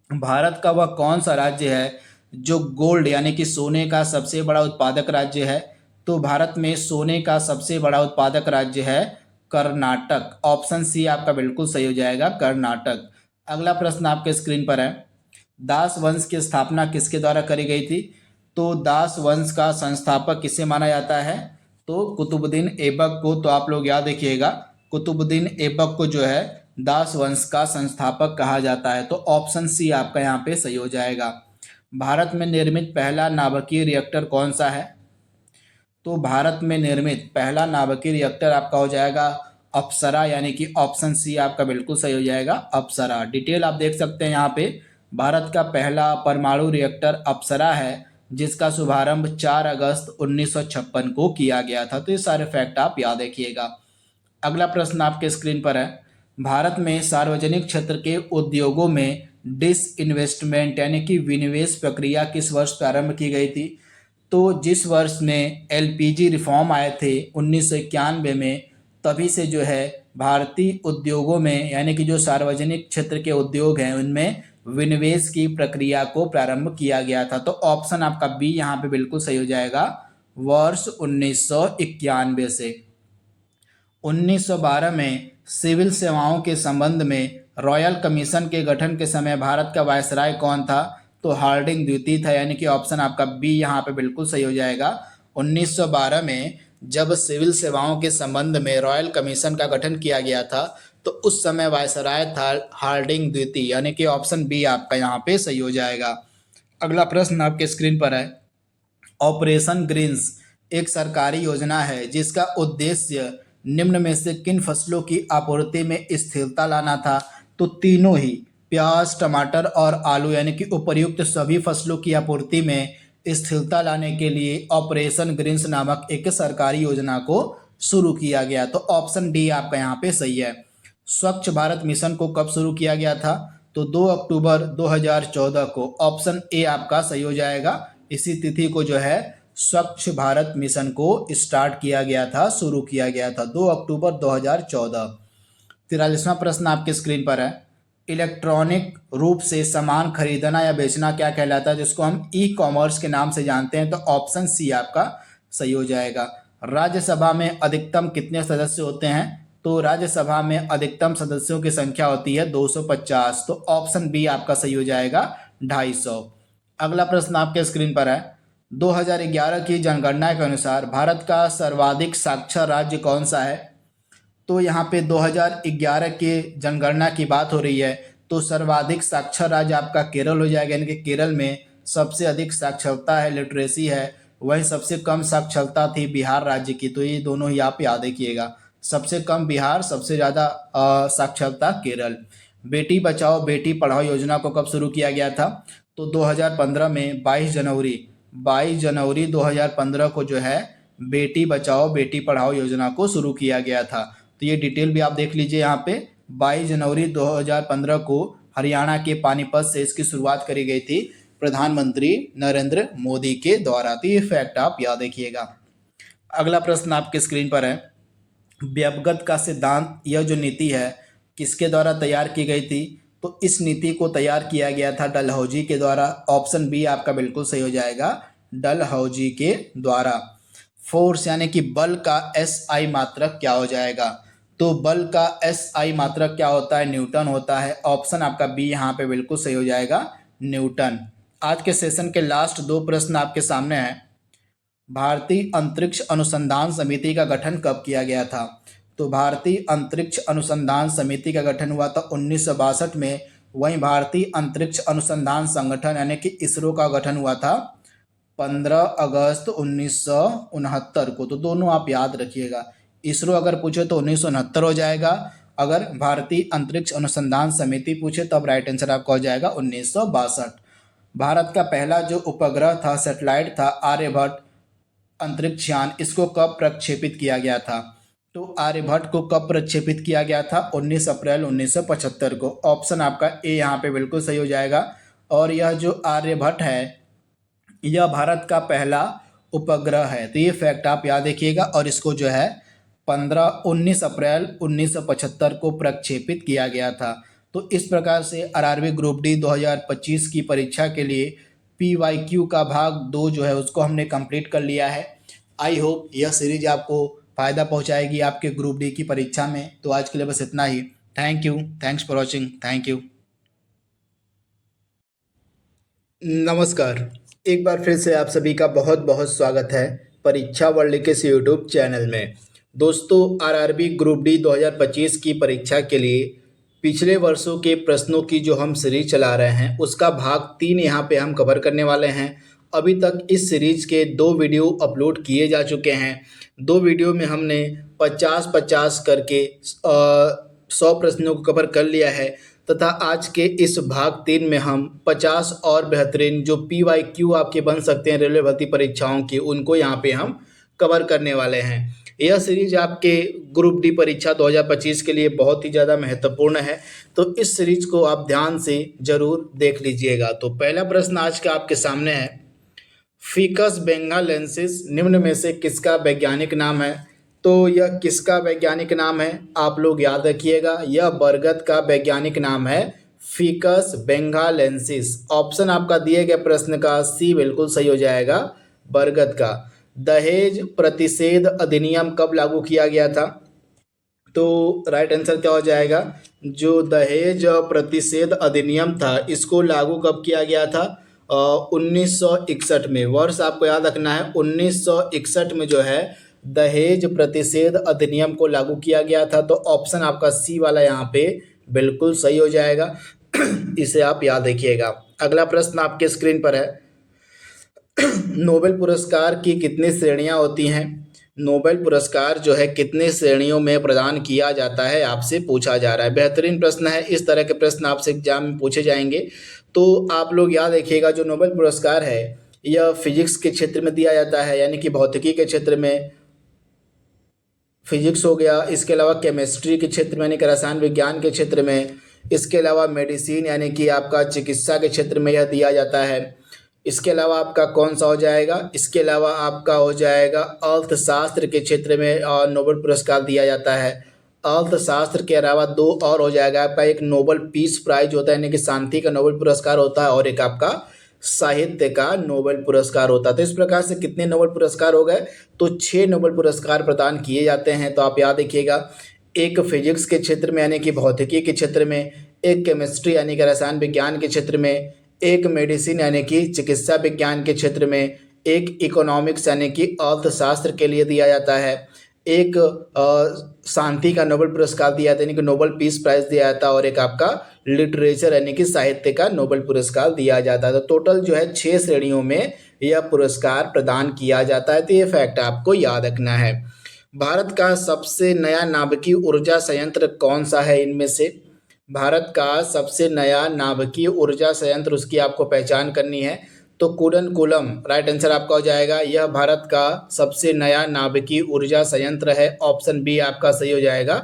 भारत का वह कौन सा राज्य है जो गोल्ड यानी कि सोने का सबसे बड़ा उत्पादक राज्य है, तो भारत में सोने का सबसे बड़ा उत्पादक राज्य है कर्नाटक। ऑप्शन सी आपका बिल्कुल सही हो जाएगा, कर्नाटक। अगला प्रश्न आपके स्क्रीन पर है, दास वंश की स्थापना किसके द्वारा करी गई थी, तो दास वंश का संस्थापक किसे माना जाता है, तो कुतुबुद्दीन ऐबक को। तो आप लोग याद रखिएगा, कुतुबुद्दीन ऐबक को जो है दास वंश का संस्थापक कहा जाता है। तो ऑप्शन सी आपका यहाँ पे सही हो जाएगा। भारत में निर्मित पहला नाभिकीय रिएक्टर कौन सा है, तो भारत में निर्मित पहला नाभिकीय रिएक्टर आपका हो जाएगा अप्सरा, यानी कि ऑप्शन सी आपका बिल्कुल सही हो जाएगा, अप्सरा। डिटेल आप देख सकते हैं यहाँ पे, भारत का पहला परमाणु रिएक्टर अप्सरा है जिसका शुभारंभ 4 अगस्त 1956 को किया गया था। तो ये सारे फैक्ट आप याद रखिएगा। अगला प्रश्न आपके स्क्रीन पर है, भारत में सार्वजनिक क्षेत्र के उद्योगों में डिसइन्वेस्टमेंट यानी कि विनिवेश प्रक्रिया किस वर्ष प्रारंभ की गई थी, तो जिस वर्ष में LPG रिफॉर्म आए थे 1991 में, तभी से जो है भारतीय उद्योगों में यानी कि जो सार्वजनिक क्षेत्र के उद्योग हैं उनमें विनिवेश की प्रक्रिया को प्रारंभ किया गया था। तो ऑप्शन आपका बी यहाँ पे बिल्कुल सही हो जाएगा, वर्ष 1991 से। 1912 में सिविल सेवाओं के संबंध में रॉयल कमीशन के गठन के समय भारत का वायसराय कौन था, तो हार्डिंग द्वितीय था, यानी कि ऑप्शन आपका बी यहाँ पे बिल्कुल सही हो जाएगा। 1912 में जब सिविल सेवाओं के संबंध में रॉयल कमीशन का गठन किया गया था, तो उस समय वायसराय था हार्डिंग द्वितीय, यानी कि ऑप्शन बी आपका यहाँ पे सही हो जाएगा। अगला प्रश्न आपके स्क्रीन पर है। ऑपरेशन ग्रीन्स एक सरकारी योजना है जिसका उद्देश्य निम्न में से किन फसलों की आपूर्ति में स्थिरता लाना था? तो तीनों ही, प्याज, टमाटर और आलू, यानी कि उपर्युक्त सभी फसलों की आपूर्ति में स्थिरता लाने के लिए ऑपरेशन ग्रीन्स नामक एक सरकारी योजना को शुरू किया गया। तो ऑप्शन डी आपका यहाँ पे सही है। स्वच्छ भारत मिशन को कब शुरू किया गया था? तो 2 अक्टूबर 2014 को, ऑप्शन ए आपका सही हो जाएगा। इसी तिथि को जो है स्वच्छ भारत मिशन को स्टार्ट किया गया था, शुरू किया गया था 2 अक्टूबर 2014। 43वां प्रश्न आपके स्क्रीन पर है। इलेक्ट्रॉनिक रूप से सामान खरीदना या बेचना क्या कहलाता है, जिसको हम ई कॉमर्स के नाम से जानते हैं? तो ऑप्शन सी आपका सही हो जाएगा। राज्यसभा में अधिकतम कितने सदस्य होते हैं? तो राज्यसभा में अधिकतम सदस्यों की संख्या होती है 250, तो ऑप्शन बी आपका सही हो जाएगा 250। अगला प्रश्न आपके स्क्रीन पर है। 2011 की जनगणना के अनुसार भारत का सर्वाधिक साक्षर राज्य कौन सा है? तो यहाँ पे 2011 के जनगणना की बात हो रही है, तो सर्वाधिक साक्षर राज्य आपका केरल हो जाएगा, यानी कि केरल में सबसे अधिक साक्षरता है, लिटरेसी है। वहीं सबसे कम साक्षरता थी बिहार राज्य की। तो ये दोनों ही आप याद रखिएगा, सबसे कम बिहार, सबसे ज़्यादा साक्षरता केरल। बेटी बचाओ बेटी पढ़ाओ योजना को कब शुरू किया गया था? तो 2015 में 22 जनवरी 2015 को जो है बेटी बचाओ बेटी पढ़ाओ योजना को शुरू किया गया था। तो ये डिटेल भी आप देख लीजिए यहाँ पे। 22 जनवरी 2015 को हरियाणा के पानीपत से इसकी शुरुआत करी गई थी प्रधानमंत्री नरेंद्र मोदी के द्वारा। तो ये फैक्ट आप याद रखिएगा। अगला प्रश्न आपके स्क्रीन पर है। व्यवगत का सिद्धांत, यह जो नीति है किसके द्वारा तैयार की गई थी? तो इस नीति को तैयार किया गया था डलहौजी के द्वारा। ऑप्शन बी आपका बिल्कुल सही हो जाएगा, डलहौजी के द्वारा। फोर्स यानी कि बल का एस आई मात्रक क्या हो जाएगा? तो बल का एस आई मात्रक क्या होता है? न्यूटन होता है। ऑप्शन आपका बी यहाँ पे बिल्कुल सही हो जाएगा, न्यूटन। आज के सेशन के लास्ट 2 प्रश्न आपके सामने हैं। भारतीय अंतरिक्ष अनुसंधान समिति का गठन कब किया गया था? तो भारतीय अंतरिक्ष अनुसंधान समिति का गठन हुआ था 1962 में। वहीं भारतीय अंतरिक्ष अनुसंधान संगठन यानी कि इसरो का गठन हुआ था 15 अगस्त 1969 को। तो दोनों आप याद रखिएगा। इसरो अगर पूछे तो 1969 हो जाएगा, अगर भारतीय अंतरिक्ष अनुसंधान समिति पूछे तब राइट आंसर आपका हो जाएगा 1962। भारत का पहला जो उपग्रह था, सैटेलाइट था, आर्यभट्ट अंतरिक्ष यान, इसको कब प्रक्षेपित किया गया था? तो आर्यभट्ट को कब प्रक्षेपित किया गया था? 19 अप्रैल 1975 को। ऑप्शन आपका ए यहाँ पे बिल्कुल सही हो जाएगा। और यह जो आर्यभट्ट है यह भारत का पहला उपग्रह है। तो ये फैक्ट आप याद रखिएगा। और इसको जो है 19 अप्रैल 1975 को प्रक्षेपित किया गया था। तो इस प्रकार से आरआरबी ग्रुप डी 2025 की परीक्षा के लिए PYQ का भाग 2 जो है उसको हमने कंप्लीट कर लिया है। आई होप यह सीरीज आपको फ़ायदा पहुंचाएगी आपके ग्रुप डी की परीक्षा में। तो आज के लिए बस इतना ही। Thank you, thanks for watching, thank you. नमस्कार, एक बार फिर से आप सभी का बहुत बहुत स्वागत है परीक्षा वर्ल्ड के इस यूट्यूब चैनल में। दोस्तों, आरआरबी ग्रुप डी 2025 की परीक्षा के लिए पिछले वर्षों के प्रश्नों की जो हम सीरीज चला रहे हैं उसका भाग 3 यहाँ पे हम कवर करने वाले हैं। अभी तक इस सीरीज के 2 वीडियो अपलोड किए जा चुके हैं। 2 वीडियो में हमने 50-50 करके 100 प्रश्नों को कवर कर लिया है तथा आज के इस भाग 3 में हम 50 और बेहतरीन जो PYQ आपके बन सकते हैं रेलवे भर्ती परीक्षाओं की, उनको यहाँ पे हम कवर करने वाले हैं। यह सीरीज आपके ग्रुप डी परीक्षा 2025 के लिए बहुत ही ज़्यादा महत्वपूर्ण है, तो इस सीरीज को आप ध्यान से जरूर देख लीजिएगा। तो पहला प्रश्न आज का आपके सामने है, फिकस बेंगालेंसिस निम्न में से किसका वैज्ञानिक नाम है? तो यह किसका वैज्ञानिक नाम है? आप लोग याद रखिएगा, यह बरगद का वैज्ञानिक नाम है, फिकस बेंगालेंसिस। ऑप्शन आपका दिए गए प्रश्न का सी बिल्कुल सही हो जाएगा, बरगद का। दहेज प्रतिषेध अधिनियम कब लागू किया गया था? तो राइट आंसर क्या हो जाएगा? जो दहेज प्रतिषेध अधिनियम था इसको लागू कब किया गया था? 1961 में, वर्ष आपको याद रखना है 1961 में जो है दहेज प्रतिषेध अधिनियम को लागू किया गया था। तो ऑप्शन आपका सी वाला यहाँ पे बिल्कुल सही हो जाएगा। इसे आप याद रखिएगा। अगला प्रश्न आपके स्क्रीन पर है, नोबेल पुरस्कार की कितनी श्रेणियां होती हैं? नोबेल पुरस्कार जो है कितने श्रेणियों में प्रदान किया जाता है, आपसे पूछा जा रहा है। बेहतरीन प्रश्न है, इस तरह के प्रश्न आपसे एग्जाम में पूछे जाएंगे। तो आप लोग याद रखिएगा, जो नोबेल पुरस्कार है यह फिजिक्स के क्षेत्र में दिया जाता है, यानी कि भौतिकी के क्षेत्र में फिजिक्स हो गया, इसके अलावा केमिस्ट्री के क्षेत्र में यानी कि रसायन विज्ञान के क्षेत्र में, इसके अलावा मेडिसिन यानी कि आपका चिकित्सा के क्षेत्र में यह दिया जाता है। इसके अलावा आपका कौन सा हो जाएगा, इसके अलावा आपका हो जाएगा अर्थशास्त्र के क्षेत्र में नोबेल पुरस्कार दिया जाता है। अर्थशास्त्र के अलावा दो और हो जाएगा आपका, एक नोबेल पीस प्राइज होता है यानी कि शांति का नोबेल पुरस्कार होता है, और एक आपका साहित्य का नोबेल पुरस्कार होता है। तो इस प्रकार से कितने नोबेल पुरस्कार हो गए, तो 6 नोबेल पुरस्कार प्रदान किए जाते हैं। तो आप याद रखिएगा, एक फिजिक्स के क्षेत्र में यानी कि भौतिकी के क्षेत्र में, एक केमिस्ट्री यानी कि रसायन विज्ञान के क्षेत्र में, एक मेडिसिन यानी कि चिकित्सा विज्ञान के क्षेत्र में, एक इकोनॉमिक्स यानी कि अर्थशास्त्र के लिए दिया जाता है, एक शांति का नोबेल पुरस्कार दिया जाता है यानी कि नोबेल पीस प्राइज दिया जाता है, और एक आपका लिटरेचर यानी कि साहित्य का नोबेल पुरस्कार दिया जाता है। तो टोटल जो है 6 श्रेणियों में यह पुरस्कार प्रदान किया जाता है। तो ये फैक्ट आपको याद रखना है। भारत का सबसे नया नाभिकीय ऊर्जा संयंत्र कौन सा है इनमें से? भारत का सबसे नया नाभिकीय ऊर्जा संयंत्र, उसकी आपको पहचान करनी है। तो कुडनकुलम राइट आंसर आपका हो जाएगा। यह भारत का सबसे नया नाभिकीय ऊर्जा संयंत्र है। ऑप्शन बी आपका सही हो जाएगा,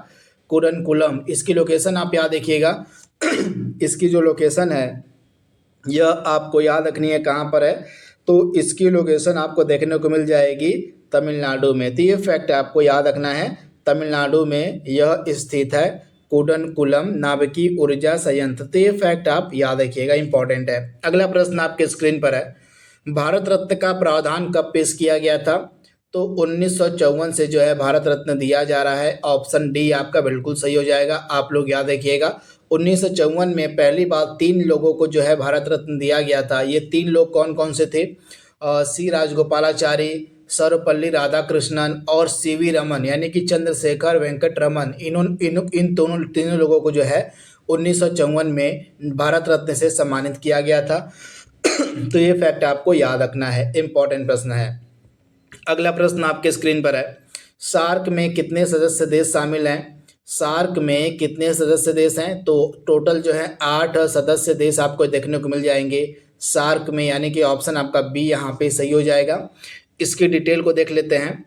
कुडनकुलम। इसकी लोकेशन आप याद रखिएगा। इसकी जो लोकेशन है यह आपको याद रखनी है, कहाँ पर है, तो इसकी लोकेशन आपको देखने को मिल जाएगी तमिलनाडु में। तो ये फैक्ट आपको याद रखना है, तमिलनाडु में यह स्थित है कुडनकुलम नाभिकीय ऊर्जा संयंत्र। तो ये फैक्ट आप याद रखिएगा, इंपॉर्टेंट है। अगला प्रश्न आपके स्क्रीन पर है, भारत रत्न का प्रावधान कब पेश किया गया था? तो 1954 से जो है भारत रत्न दिया जा रहा है। ऑप्शन डी आपका बिल्कुल सही हो जाएगा। आप लोग याद रखिएगा, 1954 में पहली बार 3 लोगों को जो है भारत रत्न दिया गया था। ये 3 लोग कौन कौन से थे? सी राजगोपालाचारी, सर्वपल्ली राधाकृष्णन और सीवी रमन यानी कि चंद्रशेखर वेंकट रमन। इन तीनों लोगों को जो है 1954 में भारत रत्न से सम्मानित किया गया था। तो ये फैक्ट आपको याद रखना है, इंपॉर्टेंट प्रश्न है। अगला प्रश्न आपके स्क्रीन पर है, सार्क में कितने सदस्य देश शामिल हैं? सार्क में कितने सदस्य देश हैं? तो टोटल जो है 8 सदस्य देश आपको देखने को मिल जाएंगे सार्क में, यानी कि ऑप्शन आपका बी यहाँ पे सही हो जाएगा। इसकी डिटेल को देख लेते हैं।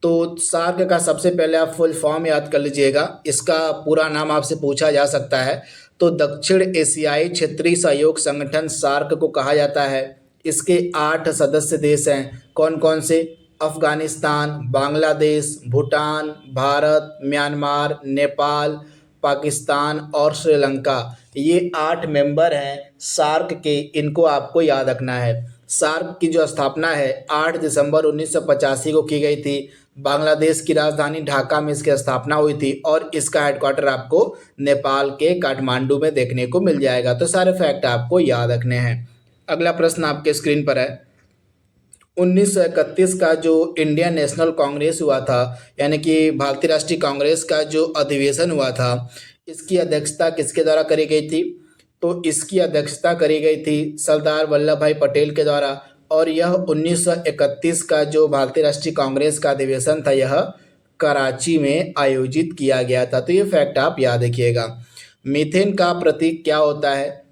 तो सार्क का सबसे पहले आप फुल फॉर्म याद कर लीजिएगा, इसका पूरा नाम आपसे पूछा जा सकता है। तो दक्षिण एशियाई क्षेत्रीय सहयोग संगठन सार्क को कहा जाता है। इसके 8 सदस्य देश हैं, कौन कौन से? अफगानिस्तान, बांग्लादेश, भूटान, भारत, म्यांमार, नेपाल, पाकिस्तान और श्रीलंका। ये 8 मेंबर हैं सार्क के, इनको आपको याद रखना है। सार्क की जो स्थापना है 8 दिसंबर 1985 को की गई थी। बांग्लादेश की राजधानी ढाका में इसकी स्थापना हुई थी, और इसका हेडक्वार्टर आपको नेपाल के काठमांडू में देखने को मिल जाएगा। तो सारे फैक्ट आपको याद रखने हैं। अगला प्रश्न आपके स्क्रीन पर है, 1931 का जो इंडियन नेशनल कांग्रेस हुआ था, यानी कि भारतीय राष्ट्रीय कांग्रेस का जो अधिवेशन हुआ था, इसकी अध्यक्षता किसके द्वारा करी गई थी? तो इसकी अध्यक्षता करी गई थी सरदार वल्लभ भाई पटेल के द्वारा, और यह 1931 का जो भारतीय राष्ट्रीय कांग्रेस का अधिवेशन था यह कराची में आयोजित किया गया था। तो ये फैक्ट आप याद रखिएगा। मीथेन का प्रतीक क्या होता है?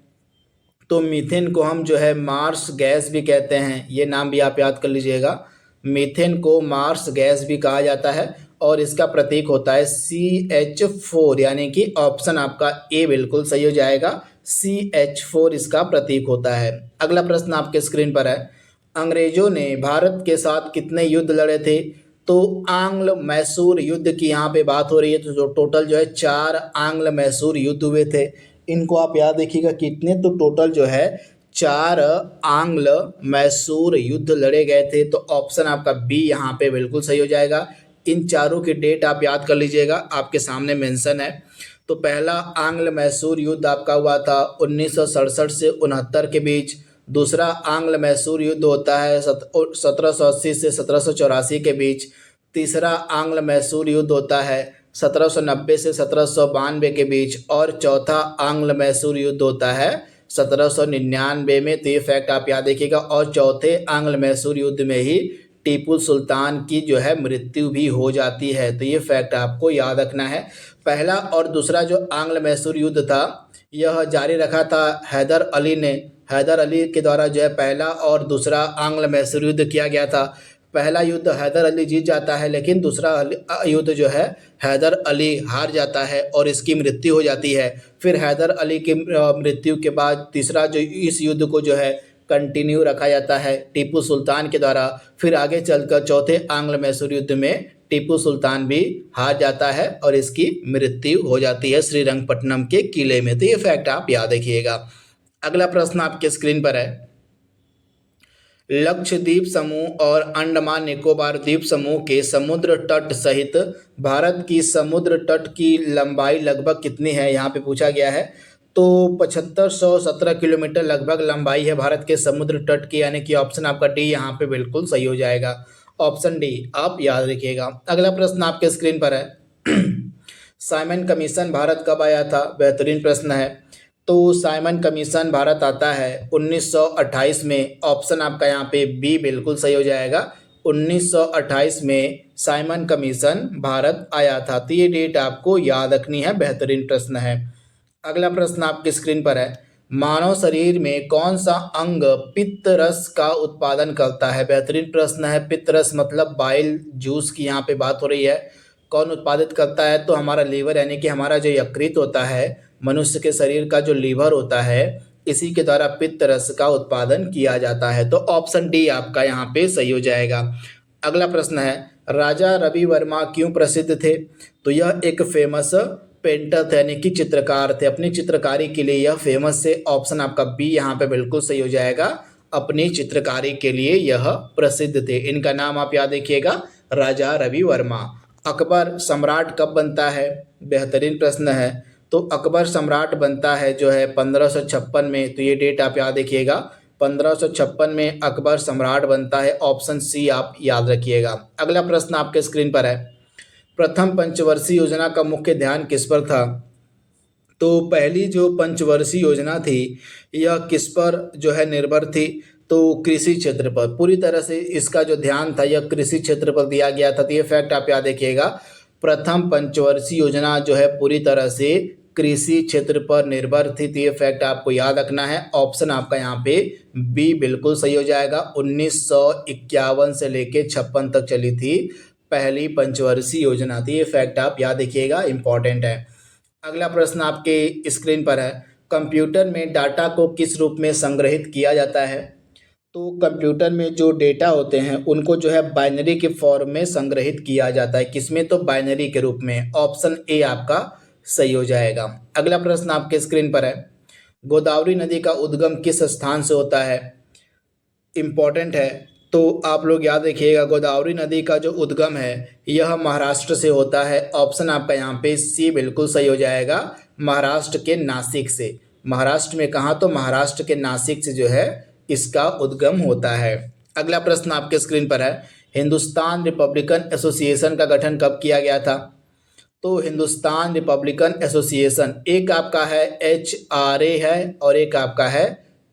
तो मीथेन को हम जो है मार्स गैस भी कहते हैं, ये नाम भी आप याद कर लीजिएगा। मीथेन को मार्स गैस भी कहा जाता है, और इसका प्रतीक होता है CH4, यानी कि ऑप्शन आपका ए बिल्कुल सही हो जाएगा। CH4 इसका प्रतीक होता है। अगला प्रश्न आपके स्क्रीन पर है, अंग्रेजों ने भारत के साथ कितने युद्ध लड़े थे? तो आंग्ल मैसूर युद्ध की यहाँ पे बात हो रही है। तो जो टोटल जो है 4 आंग्ल मैसूर युद्ध हुए थे, इनको आप याद रखिएगा कितने, तो टोटल जो है 4 आंग्ल मैसूर युद्ध लड़े गए थे। तो ऑप्शन आपका बी यहाँ पे बिल्कुल सही हो जाएगा। इन चारों की डेट आप याद कर लीजिएगा, आपके सामने मेंशन है। तो पहला आंग्ल मैसूर युद्ध आपका हुआ था 1967 से 69 के बीच। दूसरा आंग्ल मैसूर युद्ध होता है 1780 से 1784 के बीच। तीसरा आंग्ल मैसूर युद्ध होता है 1790 से 1792 के बीच। और चौथा आंग्ल मैसूर युद्ध होता है 1799 में। तो ये फैक्ट आप याद रखिएगा। और चौथे आंग्ल मैसूर युद्ध में ही टीपू सुल्तान की जो है मृत्यु भी हो जाती है। तो ये फैक्ट आपको याद रखना है। पहला और दूसरा जो आंग्ल मैसूर युद्ध था यह जारी रखा था हैदर अली ने। हैदर अली के द्वारा जो है पहला और दूसरा आंग्ल मैसूर युद्ध किया गया था। पहला युद्ध हैदर अली जीत जाता है, लेकिन दूसरा युद्ध जो है हैदर अली हार जाता है और इसकी मृत्यु हो जाती है। फिर हैदर अली की मृत्यु के बाद तीसरा जो इस युद्ध को जो है कंटिन्यू रखा जाता है टीपू सुल्तान के द्वारा। फिर आगे चलकर चौथे आंग्ल मैसूर युद्ध में टीपू सुल्तान भी हार जाता है और इसकी मृत्यु हो जाती है श्रीरंगपट्टनम के किले में। तो ये फैक्ट आप याद रखिएगा। अगला प्रश्न आपके स्क्रीन पर है, लक्षद्वीप समूह और अंडमान निकोबार द्वीप समूह के समुद्र तट सहित भारत की समुद्र तट की लंबाई लगभग कितनी है, यहाँ पे पूछा गया है। तो 7517 किलोमीटर लगभग लंबाई है भारत के समुद्र तट की, यानी कि ऑप्शन आपका डी यहाँ पे बिल्कुल सही हो जाएगा। ऑप्शन डी आप याद रखिएगा। अगला प्रश्न आपके स्क्रीन पर है, साइमन कमीशन भारत कब आया था? बेहतरीन प्रश्न है। तो साइमन कमीशन भारत आता है 1928 में। ऑप्शन आपका यहाँ पे बी बिल्कुल सही हो जाएगा। 1928 में साइमन कमीशन भारत आया था। तो ये डेट आपको याद रखनी है। बेहतरीन प्रश्न है। अगला प्रश्न आपकी स्क्रीन पर है, मानव शरीर में कौन सा अंग पित्त रस का उत्पादन करता है? बेहतरीन प्रश्न है। पित्त रस मतलब बाइल जूस की यहाँ पे बात हो रही है। कौन उत्पादित करता है? तो हमारा लीवर, यानी कि हमारा जो यकृत होता है, मनुष्य के शरीर का जो लीवर होता है, इसी के द्वारा पित्त रस का उत्पादन किया जाता है। तो ऑप्शन डी आपका यहाँ पे सही हो जाएगा। अगला प्रश्न है, राजा रवि वर्मा क्यों प्रसिद्ध थे? तो यह एक फेमस पेंटर थे, यानी कि चित्रकार थे। अपनी चित्रकारी के लिए यह फेमस थे। ऑप्शन आपका बी यहाँ पे बिल्कुल सही हो जाएगा। अपनी चित्रकारी के लिए यह प्रसिद्ध थे। इनका नाम आप याद रखिएगा, राजा रवि वर्मा। अकबर सम्राट कब बनता है? बेहतरीन प्रश्न है। तो अकबर सम्राट बनता है जो है 1556 में। तो ये डेट आप याद रखिएगा, 1556 में अकबर सम्राट बनता है। ऑप्शन सी आप याद रखिएगा। अगला प्रश्न आपके स्क्रीन पर है, प्रथम पंचवर्षीय योजना का मुख्य ध्यान किस पर था? तो पहली जो पंचवर्षीय योजना थी यह किस पर जो है निर्भर थी? तो कृषि क्षेत्र पर। पूरी तरह से इसका जो ध्यान था यह कृषि क्षेत्र पर दिया गया था। तो ये फैक्ट आप याद रखिएगा। प्रथम पंचवर्षीय योजना जो है पूरी तरह से कृषि क्षेत्र पर निर्भर थी। तो ये फैक्ट आपको याद रखना है। ऑप्शन आपका यहाँ पे बी बिल्कुल सही हो जाएगा। 1951 से लेके 56 तक चली थी पहली पंचवर्षीय योजना थी। ये फैक्ट आप याद रखिएगा, इंपॉर्टेंट है। अगला प्रश्न आपके स्क्रीन पर है, कंप्यूटर में डाटा को किस रूप में संग्रहित किया जाता है? तो कंप्यूटर में जो डेटा होते हैं उनको जो है बाइनरी के फॉर्म में संग्रहित किया जाता है। किसमें? तो बाइनरी के रूप में। ऑप्शन ए आपका सही हो जाएगा। अगला प्रश्न आपके स्क्रीन पर है, गोदावरी नदी का उद्गम किस स्थान से होता है? इम्पॉर्टेंट है। तो आप लोग याद रखिएगा, गोदावरी नदी का जो उद्गम है यह महाराष्ट्र से होता है। ऑप्शन आपका यहाँ पे सी बिल्कुल सही हो जाएगा, महाराष्ट्र के नासिक से। महाराष्ट्र में कहाँ? तो महाराष्ट्र के नासिक से जो है इसका उद्गम होता है। अगला प्रश्न आपके स्क्रीन पर है, हिंदुस्तान रिपब्लिकन एसोसिएशन का गठन कब किया गया था? तो हिंदुस्तान रिपब्लिकन एसोसिएशन, एक आपका है HRA है और एक आपका है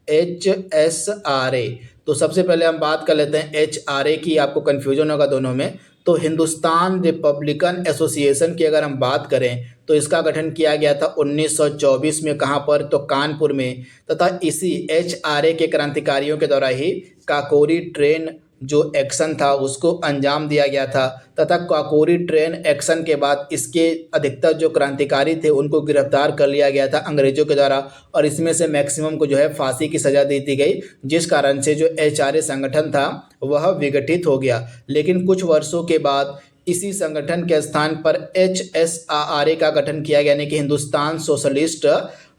HSRA। तो सबसे पहले हम बात कर लेते हैं HRA की, आपको कन्फ्यूजन होगा दोनों में। तो हिंदुस्तान रिपब्लिकन एसोसिएशन की अगर हम बात करें तो इसका गठन किया गया था 1924 में। कहाँ पर? तो कानपुर में। तथा इसी HRA के क्रांतिकारियों के द्वारा ही काकोरी ट्रेन जो एक्शन था उसको अंजाम दिया गया था। तथा काकोरी ट्रेन एक्शन के बाद इसके अधिकतर जो क्रांतिकारी थे उनको गिरफ्तार कर लिया गया था अंग्रेजों के द्वारा, और इसमें से मैक्सिमम को जो है फांसी की सज़ा दे दी गई, जिस कारण से जो HRA संगठन था वह विघटित हो गया। लेकिन कुछ वर्षों के बाद इसी संगठन के स्थान पर HSRA का गठन किया गया, यानी कि हिंदुस्तान सोशलिस्ट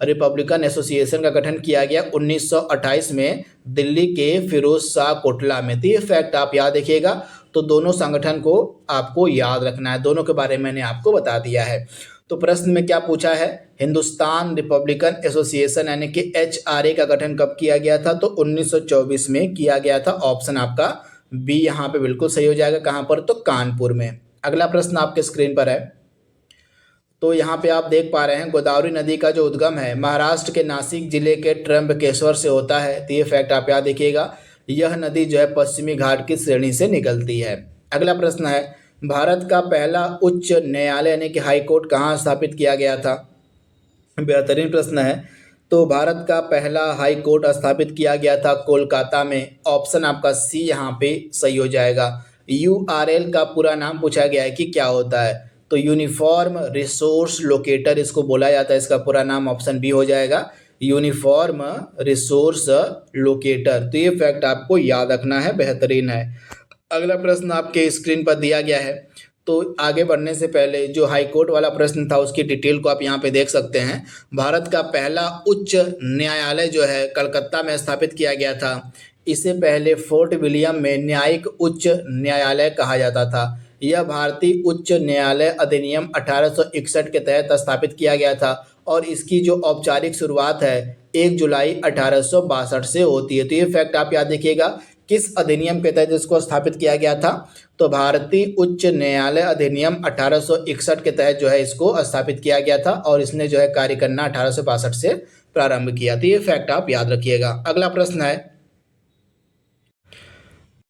रिपब्लिकन एसोसिएशन का गठन किया गया 1928 में दिल्ली के फिरोज शाह कोटला में। तो ये फैक्ट आप याद रखिएगा। तो दोनों संगठन को आपको याद रखना है, दोनों के बारे में मैंने आपको बता दिया है। तो प्रश्न में क्या पूछा है, हिंदुस्तान रिपब्लिकन एसोसिएशन यानी कि HRA का गठन कब किया गया था, तो 1924 में किया गया था। ऑप्शन आपका बी यहाँ पे बिल्कुल सही हो जाएगा। कहाँ पर, तो कानपुर में। अगला प्रश्न आपके स्क्रीन पर है, तो यहाँ पे आप देख पा रहे हैं गोदावरी नदी का जो उद्गम है महाराष्ट्र के नासिक जिले के त्र्यंबकेश्वर से होता है। तो ये फैक्ट आप याद रखिएगा, यह नदी जो है पश्चिमी घाट की श्रेणी से निकलती है। अगला प्रश्न है, भारत का पहला उच्च न्यायालय यानी कि हाई कोर्ट कहाँ स्थापित किया गया था। बेहतरीन प्रश्न है। तो भारत का पहला हाई कोर्ट स्थापित किया गया था कोलकाता में। ऑप्शन आपका सी यहाँ पे सही हो जाएगा। URL का पूरा नाम पूछा गया है कि क्या होता है, तो यूनिफॉर्म रिसोर्स लोकेटर इसको बोला जाता है। इसका पूरा नाम ऑप्शन बी हो जाएगा, यूनिफॉर्म रिसोर्स लोकेटर। तो ये फैक्ट आपको याद रखना है, बेहतरीन है। अगला प्रश्न आपके स्क्रीन पर दिया गया है, तो आगे बढ़ने से पहले जो हाई कोर्ट वाला प्रश्न था उसकी डिटेल को आप यहाँ पे देख सकते हैं। भारत का पहला उच्च न्यायालय जो है कलकत्ता में स्थापित किया गया था। इसे पहले फोर्ट विलियम में न्यायिक उच्च न्यायालय कहा जाता था। यह भारतीय उच्च न्यायालय अधिनियम 1861 के तहत स्थापित किया गया था और इसकी जो औपचारिक शुरुआत है 1 जुलाई 1862 से होती है। तो ये फैक्ट आप याद रखिएगा, किस अधिनियम के तहत इसको स्थापित किया गया था, तो भारतीय उच्च न्यायालय अधिनियम 1861 के तहत जो है इसको स्थापित किया गया था और इसने जो है कार्य करना 1862 से प्रारंभ किया। तो ये फैक्ट आप याद रखिएगा। अगला प्रश्न है,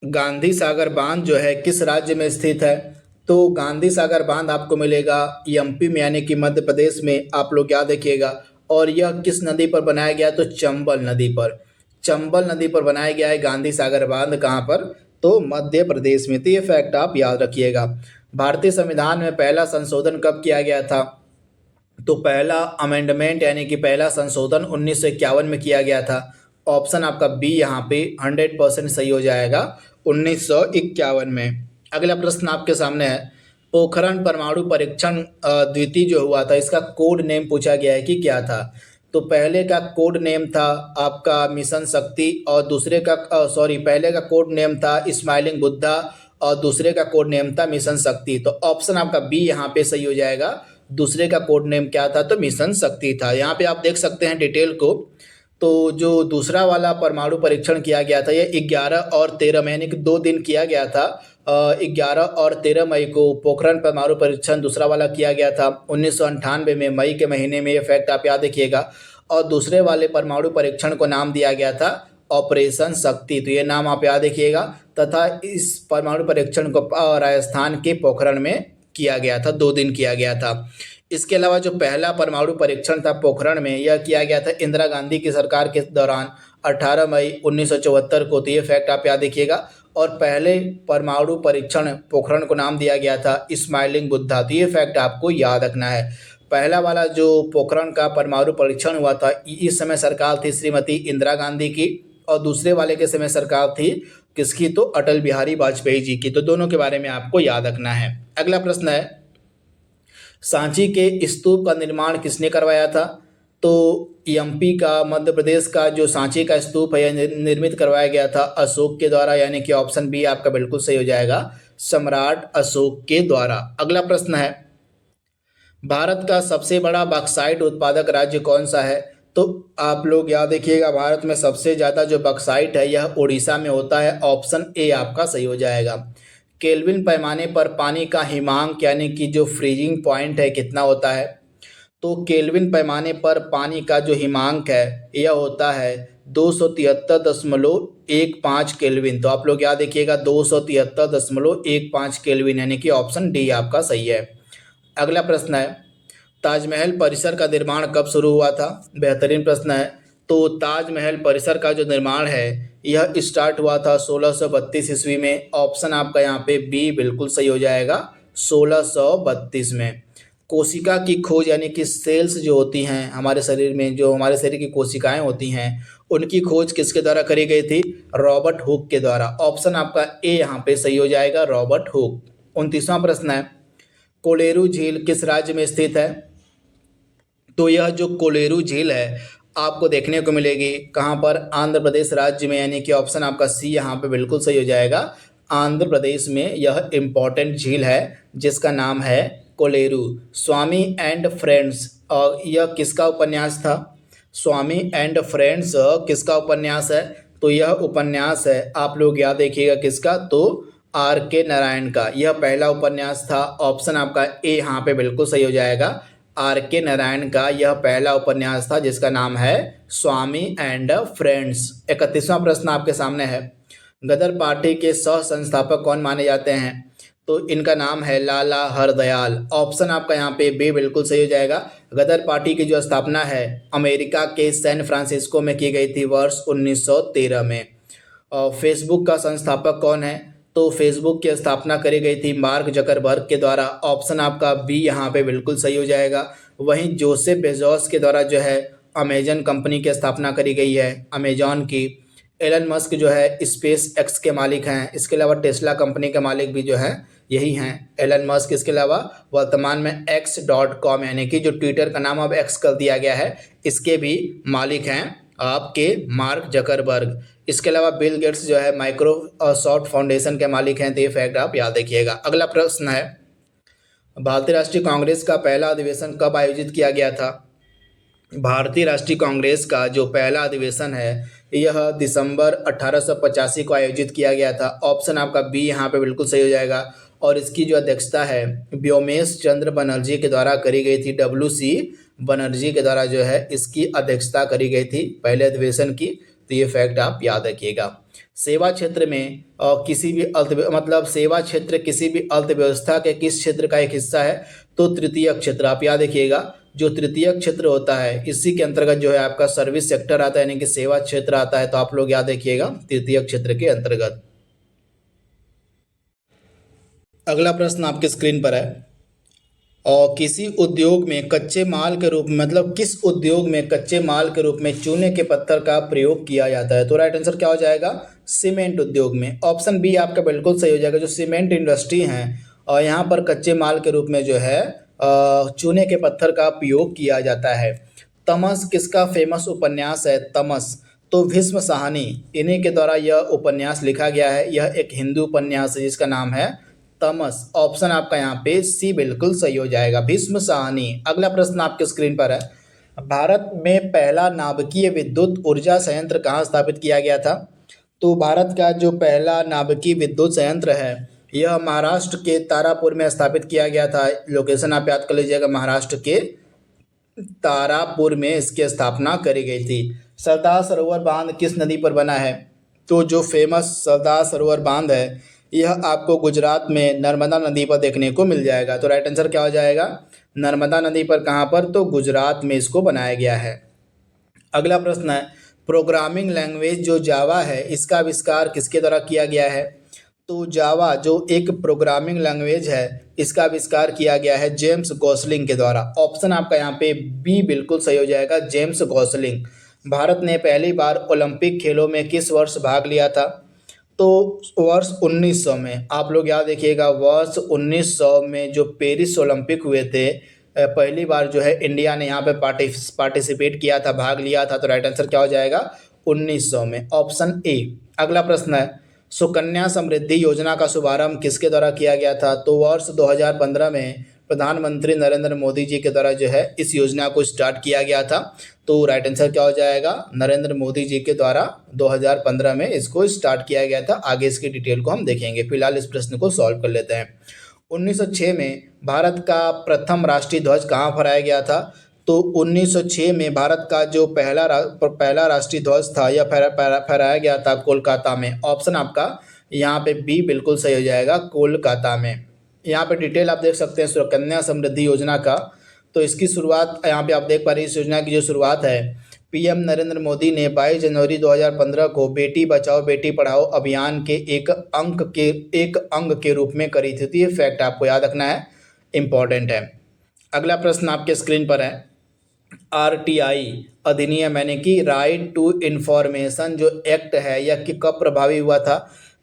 गांधी सागर बांध जो है किस राज्य में स्थित है, तो गांधी सागर बांध आपको मिलेगा MP में यानी कि मध्य प्रदेश में। आप लोग याद रखिएगा, और यह किस नदी पर बनाया गया, तो चंबल नदी पर। चंबल नदी पर बनाया गया है गांधी सागर बांध। कहाँ पर, तो मध्य प्रदेश में। तो ये फैक्ट आप याद रखिएगा। भारतीय संविधान में पहला संशोधन कब किया गया था, तो पहला अमेंडमेंट यानी कि पहला संशोधन 1951 में किया गया था। ऑप्शन आपका बी यहाँ पे 100% सही हो जाएगा, 1951 में। अगला प्रश्न आपके सामने है, पोखरण परमाणु परीक्षण द्वितीय जो हुआ था इसका कोड नेम पूछा गया है कि क्या था। तो पहले का कोड नेम था आपका मिशन शक्ति और दूसरे का पहले का कोड नेम था स्माइलिंग बुद्धा और दूसरे का कोड नेम था मिशन शक्ति। तो ऑप्शन आपका बी यहाँ पे सही हो जाएगा। दूसरे का कोड नेम क्या था, तो मिशन शक्ति था। यहाँ पे आप देख सकते हैं डिटेल को। तो जो दूसरा वाला परमाणु परीक्षण किया गया था ये 11 और 13 मई यानी कि 2 दिन किया गया था। 11 और 13 मई को पोखरण परमाणु परीक्षण दूसरा वाला किया गया था 1998 में मई के महीने में। ये फैक्ट आप याद रखिएगा। और दूसरे वाले परमाणु परीक्षण को नाम दिया गया था ऑपरेशन शक्ति। तो ये नाम आप याद रखिएगा। तथा इस परमाणु परीक्षण को राजस्थान के पोखरण में किया गया था, 2 दिन किया गया था। इसके अलावा जो पहला परमाणु परीक्षण था पोखरण में, यह किया गया था इंदिरा गांधी की सरकार के दौरान 18 मई 1974 को। तो ये फैक्ट आप याद रखिएगा। और पहले परमाणु परीक्षण पोखरण को नाम दिया गया था स्माइलिंग बुद्धा। तो ये फैक्ट आपको याद रखना है। पहला वाला जो पोखरण का परमाणु परीक्षण हुआ था इस समय सरकार थी श्रीमती इंदिरा गांधी की, और दूसरे वाले के समय सरकार थी किसकी, तो अटल बिहारी वाजपेयी जी की। तो दोनों के बारे में आपको याद रखना है। अगला प्रश्न है, सांची के स्तूप का निर्माण किसने करवाया था, तो MP का मध्य प्रदेश का जो सांची का स्तूप है यह निर्मित करवाया गया था अशोक के द्वारा, यानी कि ऑप्शन बी आपका बिल्कुल सही हो जाएगा, सम्राट अशोक के द्वारा। अगला प्रश्न है, भारत का सबसे बड़ा बॉक्साइट उत्पादक राज्य कौन सा है, तो आप लोग याद रखिएगा भारत में सबसे ज़्यादा जो बॉक्साइट है यह उड़ीसा में होता है। ऑप्शन ए आपका सही हो जाएगा। केल्विन पैमाने पर पानी का हिमांक यानी कि जो फ्रीजिंग पॉइंट है कितना होता है, तो केल्विन पैमाने पर पानी का जो हिमांक है यह होता है 273.15 केल्विन। तो आप लोग याद रखिएगा 273.15 केल्विन, यानी कि ऑप्शन डी आपका सही है। अगला प्रश्न है, ताजमहल परिसर का निर्माण कब शुरू हुआ था। बेहतरीन प्रश्न है। तो ताजमहल परिसर का जो निर्माण है यह स्टार्ट हुआ था 1632 ईस्वी में। ऑप्शन आपका यहाँ पे बी बिल्कुल सही हो जाएगा, 1632 में। कोशिका की खोज यानी कि सेल्स जो होती हैं हमारे शरीर में, जो हमारे शरीर की कोशिकाएं होती हैं उनकी खोज किसके द्वारा करी गई थी, रॉबर्ट हुक के द्वारा। ऑप्शन आपका ए यहाँ पे सही हो जाएगा, रॉबर्ट हुक। 29वां प्रश्न है, कोलेरू झील किस राज्य में स्थित है, तो यह जो कोलेरू झील है आपको देखने को मिलेगी कहाँ पर, आंध्र प्रदेश राज्य में, यानी कि ऑप्शन आपका सी यहाँ पे बिल्कुल सही हो जाएगा। आंध्र प्रदेश में यह इम्पॉर्टेंट झील है जिसका नाम है कोलेरू। स्वामी एंड फ्रेंड्स, यह किसका उपन्यास था? स्वामी एंड फ्रेंड्स किसका उपन्यास है? तो यह उपन्यास है, आप लोग याद देखिएगा किसका, तो आर के नारायण का। यह पहला उपन्यास था। ऑप्शन आपका ए यहाँ पे बिल्कुल सही हो जाएगा। आर के नारायण का यह पहला उपन्यास था जिसका नाम है स्वामी एंड फ्रेंड्स। 31वां प्रश्न आपके सामने है। गदर पार्टी के सह संस्थापक कौन माने जाते हैं? तो इनका नाम है लाला हरदयाल। ऑप्शन आपका यहाँ पे बी बिल्कुल सही हो जाएगा। गदर पार्टी की जो स्थापना है अमेरिका के सैन फ्रांसिस्को में की गई थी वर्ष 1913 में। और फेसबुक का संस्थापक कौन है? तो फेसबुक की स्थापना करी गई थी मार्क जकरबर्ग के द्वारा। ऑप्शन आपका बी यहाँ पे बिल्कुल सही हो जाएगा। वहीं जोसेफ बेजोस के द्वारा जो है अमेजन कंपनी की स्थापना करी गई है, अमेजॉन की। एलन मस्क जो है स्पेस एक्स के मालिक हैं। इसके अलावा टेस्ला कंपनी के मालिक भी जो है यही हैं, एलन मस्क। इसके अलावा वर्तमान में x.com यानी कि जो ट्विटर का नाम अब एक्स कर दिया गया है, इसके भी मालिक हैं आपके मार्क जकरबर्ग। इसके अलावा बिल गेट्स जो है माइक्रोसॉफ्ट फाउंडेशन के मालिक हैं। तो ये फैक्ट आप याद रखिएगा। अगला प्रश्न है, भारतीय राष्ट्रीय कांग्रेस का पहला अधिवेशन कब आयोजित किया गया था? भारतीय राष्ट्रीय कांग्रेस का जो पहला अधिवेशन है यह दिसंबर 1885 को आयोजित किया गया था। ऑप्शन आपका बी यहाँ पे बिल्कुल सही हो जाएगा। और इसकी जो अध्यक्षता है व्योमेश चंद्र बनर्जी के द्वारा करी गई थी। WC बनर्जी के द्वारा जो है इसकी अध्यक्षता करी गई थी पहले अधिवेशन की। तो ये फैक्ट आप याद रखिएगा। सेवा क्षेत्र में किसी भी सेवा क्षेत्र किसी भी अर्थव्यवस्था के किस क्षेत्र का एक हिस्सा है? तो तृतीय क्षेत्र। आप याद रखिएगा, जो तृतीय क्षेत्र होता है इसी के अंतर्गत जो है आपका सर्विस सेक्टर आता है, यानी कि सेवा क्षेत्र आता है। तो आप लोग याद रखिएगा तृतीय क्षेत्र के अंतर्गत। अगला प्रश्न आपके स्क्रीन पर है, और किसी उद्योग में कच्चे माल के रूप में किस उद्योग में कच्चे माल के रूप में चूने के पत्थर का प्रयोग किया जाता है? तो राइट आंसर क्या हो जाएगा? सीमेंट उद्योग में। ऑप्शन बी आपका बिल्कुल सही हो जाएगा। जो सीमेंट इंडस्ट्री है और यहाँ पर कच्चे माल के रूप में जो है चूने के पत्थर का प्रयोग किया जाता है। तमस किसका फेमस उपन्यास है? तमस तो भीष्म साहनी, इन्हीं के द्वारा यह उपन्यास लिखा गया है। यह एक हिंदू उपन्यास है जिसका नाम है तमस। ऑप्शन आपका यहाँ पे सी बिल्कुल सही हो जाएगा, भीष्म साहनी। अगला प्रश्न आपके स्क्रीन पर है, भारत में पहला नाभिकीय विद्युत ऊर्जा संयंत्र कहाँ स्थापित किया गया था? तो भारत का जो पहला नाभिकीय विद्युत संयंत्र है यह महाराष्ट्र के तारापुर में स्थापित किया गया था। लोकेशन आप याद कर लीजिएगा, महाराष्ट्र के तारापुर में इसकी स्थापना करी गई थी। सरदार सरोवर बांध किस नदी पर बना है? तो जो फेमस सरदार सरोवर बांध है यह आपको गुजरात में नर्मदा नदी पर देखने को मिल जाएगा। तो राइट आंसर क्या हो जाएगा? नर्मदा नदी पर। कहाँ पर? तो गुजरात में इसको बनाया गया है। अगला प्रश्न है, प्रोग्रामिंग लैंग्वेज जो जावा है इसका आविष्कार किसके द्वारा किया गया है? तो जावा जो एक प्रोग्रामिंग लैंग्वेज है इसका आविष्कार किया गया है जेम्स गॉसलिंग के द्वारा। ऑप्शन आपका यहाँ पे बी बिल्कुल सही हो जाएगा, जेम्स गॉसलिंग। भारत ने पहली बार ओलंपिक खेलों में किस वर्ष भाग लिया था? तो वर्ष 1900 में। आप लोग याद रखिएगा, वर्ष 1900 में जो पेरिस ओलंपिक हुए थे पहली बार जो है इंडिया ने यहाँ पे पार्टिसिपेट किया था, भाग लिया था। तो राइट आंसर क्या हो जाएगा? 1900 में, ऑप्शन ए। अगला प्रश्न है, सुकन्या समृद्धि योजना का शुभारंभ किसके द्वारा किया गया था? तो वर्ष 2015 में प्रधानमंत्री नरेंद्र मोदी जी के द्वारा जो है इस योजना को स्टार्ट किया गया था। तो राइट आंसर क्या हो जाएगा? नरेंद्र मोदी जी के द्वारा 2015 में इसको स्टार्ट किया गया था। आगे इसकी डिटेल को हम देखेंगे, फिलहाल इस प्रश्न को सॉल्व कर लेते हैं। 1906 में भारत का प्रथम राष्ट्रीय ध्वज कहाँ फहराया गया था? तो 1906 में भारत का जो पहला राष्ट्रीय ध्वज था यह फहराया गया था कोलकाता में। ऑप्शन आपका यहाँ पे बी बिल्कुल सही हो जाएगा, कोलकाता में। यहाँ पे डिटेल आप देख सकते हैं सुकन्या समृद्धि योजना का। तो इसकी शुरुआत यहाँ पे आप देख पा रहे हैं। इस योजना की जो शुरुआत है पीएम नरेंद्र मोदी ने 22 जनवरी 2015 को बेटी बचाओ बेटी पढ़ाओ अभियान के एक अंग के रूप में करी थी। तो ये फैक्ट आपको याद रखना है, इम्पॉर्टेंट है। अगला प्रश्न आपके स्क्रीन पर है, RTI अधिनियम यानी कि राइट टू इन्फॉर्मेशन जो एक्ट है यह कब प्रभावी हुआ था?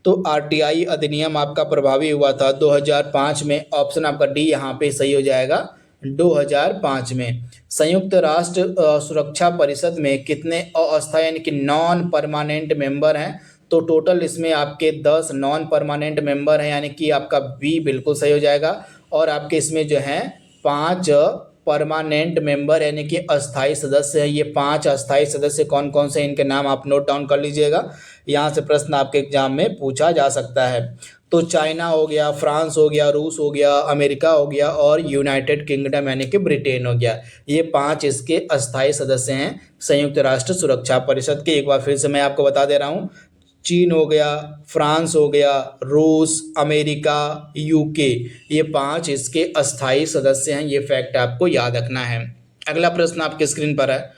तो RTI अधिनियम आपका प्रभावी हुआ था 2005 में। ऑप्शन आपका डी यहाँ पे सही हो जाएगा, 2005 में। संयुक्त राष्ट्र सुरक्षा परिषद में कितने अस्थायी यानी कि नॉन परमानेंट मेंबर हैं? तो टोटल इसमें आपके 10 नॉन परमानेंट मेंबर हैं, यानी कि आपका बी बिल्कुल सही हो जाएगा। और आपके इसमें जो है 5 परमानेंट मेंबर यानी कि अस्थाई सदस्य हैं। ये 5 अस्थाई सदस्य कौन कौन से, इनके नाम आप नोट डाउन कर लीजिएगा, यहाँ से प्रश्न आपके एग्जाम में पूछा जा सकता है। तो चाइना हो गया, फ्रांस हो गया, रूस हो गया, अमेरिका हो गया और यूनाइटेड किंगडम यानी कि ब्रिटेन हो गया। ये 5 इसके अस्थाई सदस्य हैं संयुक्त राष्ट्र सुरक्षा परिषद के। एक बार फिर से मैं आपको बता दे रहा हूँ, चीन हो गया, फ्रांस हो गया, रूस, अमेरिका, यूके, ये 5 इसके अस्थाई सदस्य हैं। ये फैक्ट आपको याद रखना है। अगला प्रश्न आपके स्क्रीन पर है।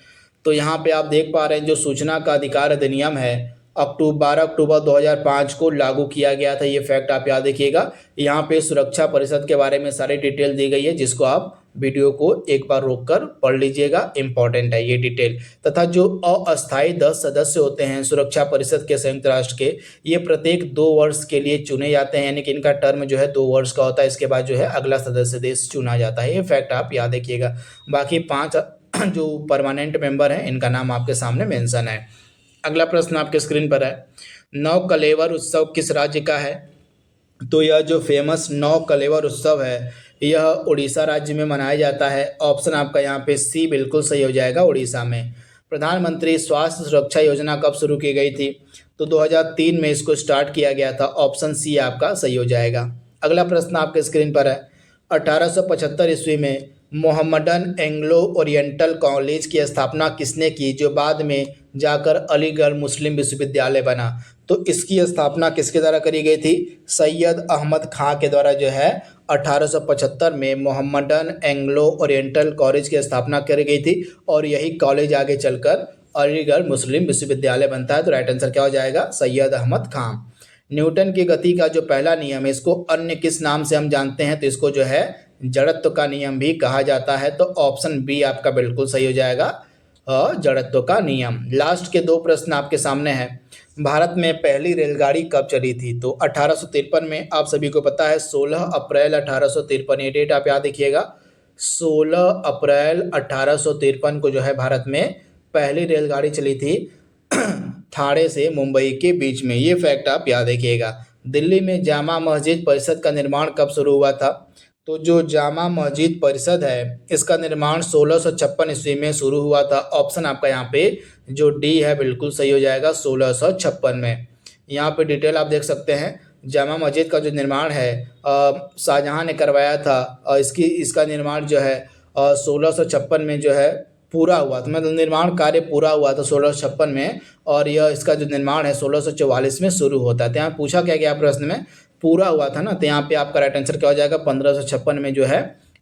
तो यहाँ पे आप देख पा रहे हैं जो सूचना का अधिकार अधिनियम है 12 अक्टूबर 2005 को लागू किया गया था। ये फैक्ट आप याद रखिएगा। यहाँ पे सुरक्षा परिषद के बारे में सारी डिटेल दी गई है, जिसको आप वीडियो को एक बार रोककर पढ़ लीजिएगा, इंपॉर्टेंट है ये डिटेल। तथा जो अस्थायी 10 सदस्य होते हैं सुरक्षा परिषद के संयुक्त राष्ट्र के, ये प्रत्येक 2 वर्ष के लिए चुने जाते हैं, यानी कि इनका टर्म जो है 2 वर्ष का होता है। इसके बाद जो है अगला सदस्य देश चुना जाता है। ये फैक्ट आप याद रखिएगा। बाकी 5 जो परमानेंट मेंबर हैं इनका नाम आपके सामने मेंशन है। अगला प्रश्न आपके स्क्रीन पर है, नौ कलेवर उत्सव किस राज्य का है? तो यह जो फेमस नौ कलेवर उत्सव है यह उड़ीसा राज्य में मनाया जाता है। ऑप्शन आपका यहाँ पे सी बिल्कुल सही हो जाएगा, उड़ीसा में। प्रधानमंत्री स्वास्थ्य सुरक्षा योजना कब शुरू की गई थी? तो 2003 में इसको स्टार्ट किया गया था। ऑप्शन सी आपका सही हो जाएगा। अगला प्रश्न आपके स्क्रीन पर है, 1875 ईस्वी में मोहम्मडन एंग्लो ओरिएंटल कॉलेज की स्थापना किसने की, जो बाद में जाकर अलीगढ़ मुस्लिम विश्वविद्यालय बना? तो इसकी स्थापना किसके द्वारा करी गई थी? सैयद अहमद खां के द्वारा जो है 1875 में मोहम्मडन एंग्लो ओरिएंटल कॉलेज की स्थापना करी गई थी और यही कॉलेज आगे चलकर अलीगढ़ मुस्लिम विश्वविद्यालय बनता है। तो राइट आंसर क्या हो जाएगा? सैयद अहमद खां। न्यूटन की गति का जो पहला नियम है इसको अन्य किस नाम से हम जानते हैं? तो इसको जो है जड़त्व का नियम भी कहा जाता है। तो ऑप्शन बी आपका बिल्कुल सही हो जाएगा, जड़त्व का नियम। लास्ट के 2 प्रश्न आपके सामने हैं। भारत में पहली रेलगाड़ी कब चली थी? तो 1853 में। आप सभी को पता है 16 अप्रैल 1853, ये डेट आप याद रखिएगा। 16 अप्रैल 1853 को जो है भारत में पहली रेलगाड़ी चली थी ठाणे से मुंबई के बीच में। ये फैक्ट आप याद रखिएगा। दिल्ली में जामा मस्जिद परिसद का निर्माण कब शुरू हुआ था? तो जो जामा मस्जिद परिसद है इसका निर्माण 1656 ईस्वी में शुरू हुआ था। ऑप्शन आपका यहाँ पे जो डी है बिल्कुल सही हो जाएगा, 1656 में। यहाँ पे डिटेल आप देख सकते हैं। जामा मस्जिद का जो निर्माण है शाहजहां ने करवाया था। इसका निर्माण जो है 1656 में जो है पूरा हुआ था, मतलब निर्माण कार्य पूरा हुआ था 1656 में, और यह इसका जो निर्माण है 1644 में शुरू होता है। तो यहाँ पूछा क्या गया प्रश्न में, पूरा हुआ था ना, तो यहाँ पे आपका राइट आंसर क्या हो जाएगा? 1556 में जो है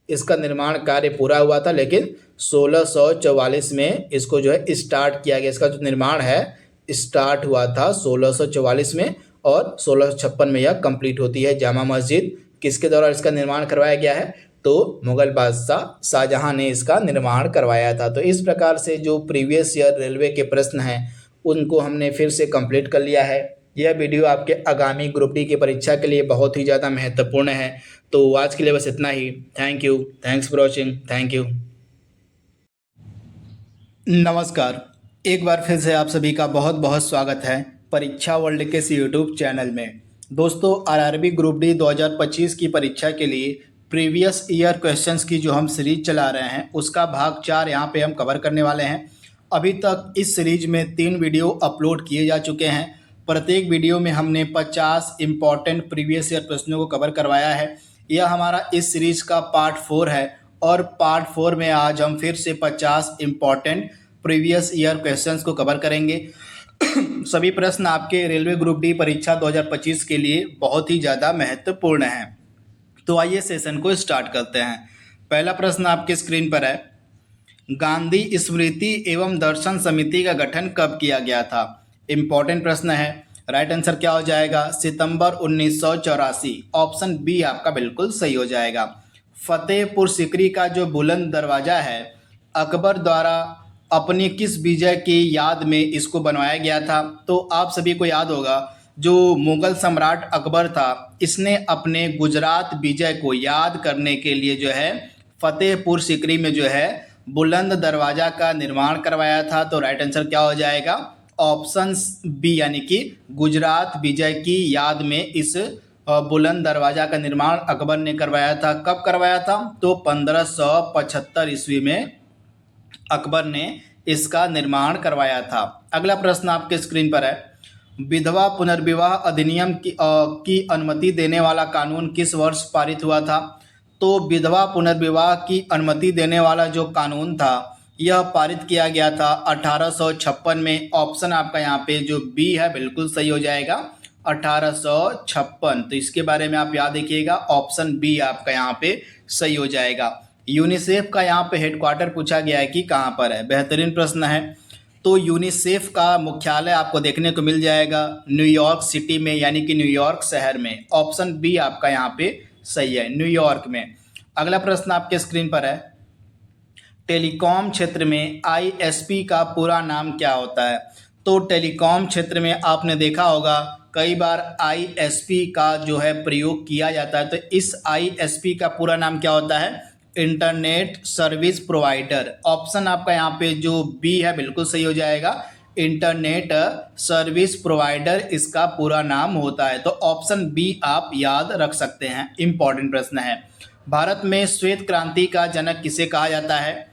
इसका निर्माण कार्य पूरा हुआ था, लेकिन 1644 में इसको जो है स्टार्ट किया गया। इसका जो निर्माण है स्टार्ट हुआ था 1644 में और 1656 में यह कंप्लीट होती है जामा मस्जिद। किसके द्वारा इसका निर्माण करवाया गया है? तो मुगल बादशाह शाहजहां ने इसका निर्माण करवाया था। तो इस प्रकार से जो प्रीवियस ईयर रेलवे के प्रश्न हैं उनको हमने फिर से कंप्लीट कर लिया है। यह वीडियो आपके आगामी ग्रुप डी की परीक्षा के लिए बहुत ही ज़्यादा महत्वपूर्ण है। तो आज के लिए बस इतना ही। Thank you, thanks for watching, thank you. नमस्कार, एक बार फिर से आप सभी का बहुत बहुत स्वागत है परीक्षा वर्ल्ड के इस यूट्यूब चैनल में। दोस्तों, आरआरबी ग्रुप डी 2025 की परीक्षा के लिए प्रीवियस ईयर क्वेश्चंस की जो हम सीरीज चला रहे हैं उसका भाग 4 यहाँ पे हम कवर करने वाले हैं। अभी तक इस सीरीज में 3 वीडियो अपलोड किए जा चुके हैं। प्रत्येक वीडियो में हमने 50 इम्पॉर्टेंट प्रीवियस ईयर प्रश्नों को कवर करवाया है। यह हमारा इस सीरीज का पार्ट 4 है और पार्ट 4 में आज हम फिर से 50 इम्पॉर्टेंट प्रीवियस ईयर क्वेश्चंस को कवर करेंगे। सभी प्रश्न आपके रेलवे ग्रुप डी परीक्षा 2025 के लिए बहुत ही ज़्यादा महत्वपूर्ण हैं। तो आइए सेशन को स्टार्ट करते हैं। पहला प्रश्न आपके स्क्रीन पर है, गांधी स्मृति एवं दर्शन समिति का गठन कब किया गया था? इंपॉर्टेंट प्रश्न है। राइट आंसर क्या हो जाएगा? सितंबर 1984। ऑप्शन बी आपका बिल्कुल सही हो जाएगा। फतेहपुर सीकरी का जो बुलंद दरवाजा है अकबर द्वारा अपनी किस विजय की याद में इसको बनवाया गया था? तो आप सभी को याद होगा जो मुगल सम्राट अकबर था इसने अपने गुजरात विजय को याद करने के लिए जो है फतेहपुर सीकरी में जो है बुलंद दरवाजा का निर्माण करवाया था। तो राइट आंसर क्या हो जाएगा? ऑप्शन बी, यानी कि गुजरात विजय की याद में इस बुलंद दरवाजा का निर्माण अकबर ने करवाया था। कब करवाया था? तो 1575 ईस्वी में अकबर ने इसका निर्माण करवाया था। अगला प्रश्न आपके स्क्रीन पर है, विधवा पुनर्विवाह अधिनियम की अनुमति देने वाला कानून किस वर्ष पारित हुआ था? तो विधवा पुनर्विवाह की अनुमति देने वाला जो कानून था यह पारित किया गया था 1856 में। ऑप्शन आपका यहाँ पे जो बी है बिल्कुल सही हो जाएगा, 1856। तो इसके बारे में आप याद रखिएगा, ऑप्शन बी आपका यहाँ पे सही हो जाएगा। यूनिसेफ का यहाँ पे हेडक्वार्टर पूछा गया है कि कहाँ पर है, बेहतरीन प्रश्न है। तो यूनिसेफ का मुख्यालय आपको देखने को मिल जाएगा न्यूयॉर्क सिटी में, यानी कि न्यूयॉर्क शहर में। ऑप्शन बी आपका यहाँ पे सही है, न्यूयॉर्क में। अगला प्रश्न आपके स्क्रीन पर है, टेलीकॉम क्षेत्र में आईएसपी का पूरा नाम क्या होता है? तो टेलीकॉम क्षेत्र में आपने देखा होगा कई बार आईएसपी का जो है प्रयोग किया जाता है। तो इस आईएसपी का पूरा नाम क्या होता है? Internet service provider. ऑप्शन आपका यहाँ पे जो बी है बिल्कुल सही हो जाएगा, इंटरनेट सर्विस प्रोवाइडर इसका पूरा नाम होता है। तो ऑप्शन बी आप याद रख सकते हैं, इंपॉर्टेंट प्रश्न है। भारत में श्वेत क्रांति का जनक किसे कहा जाता है?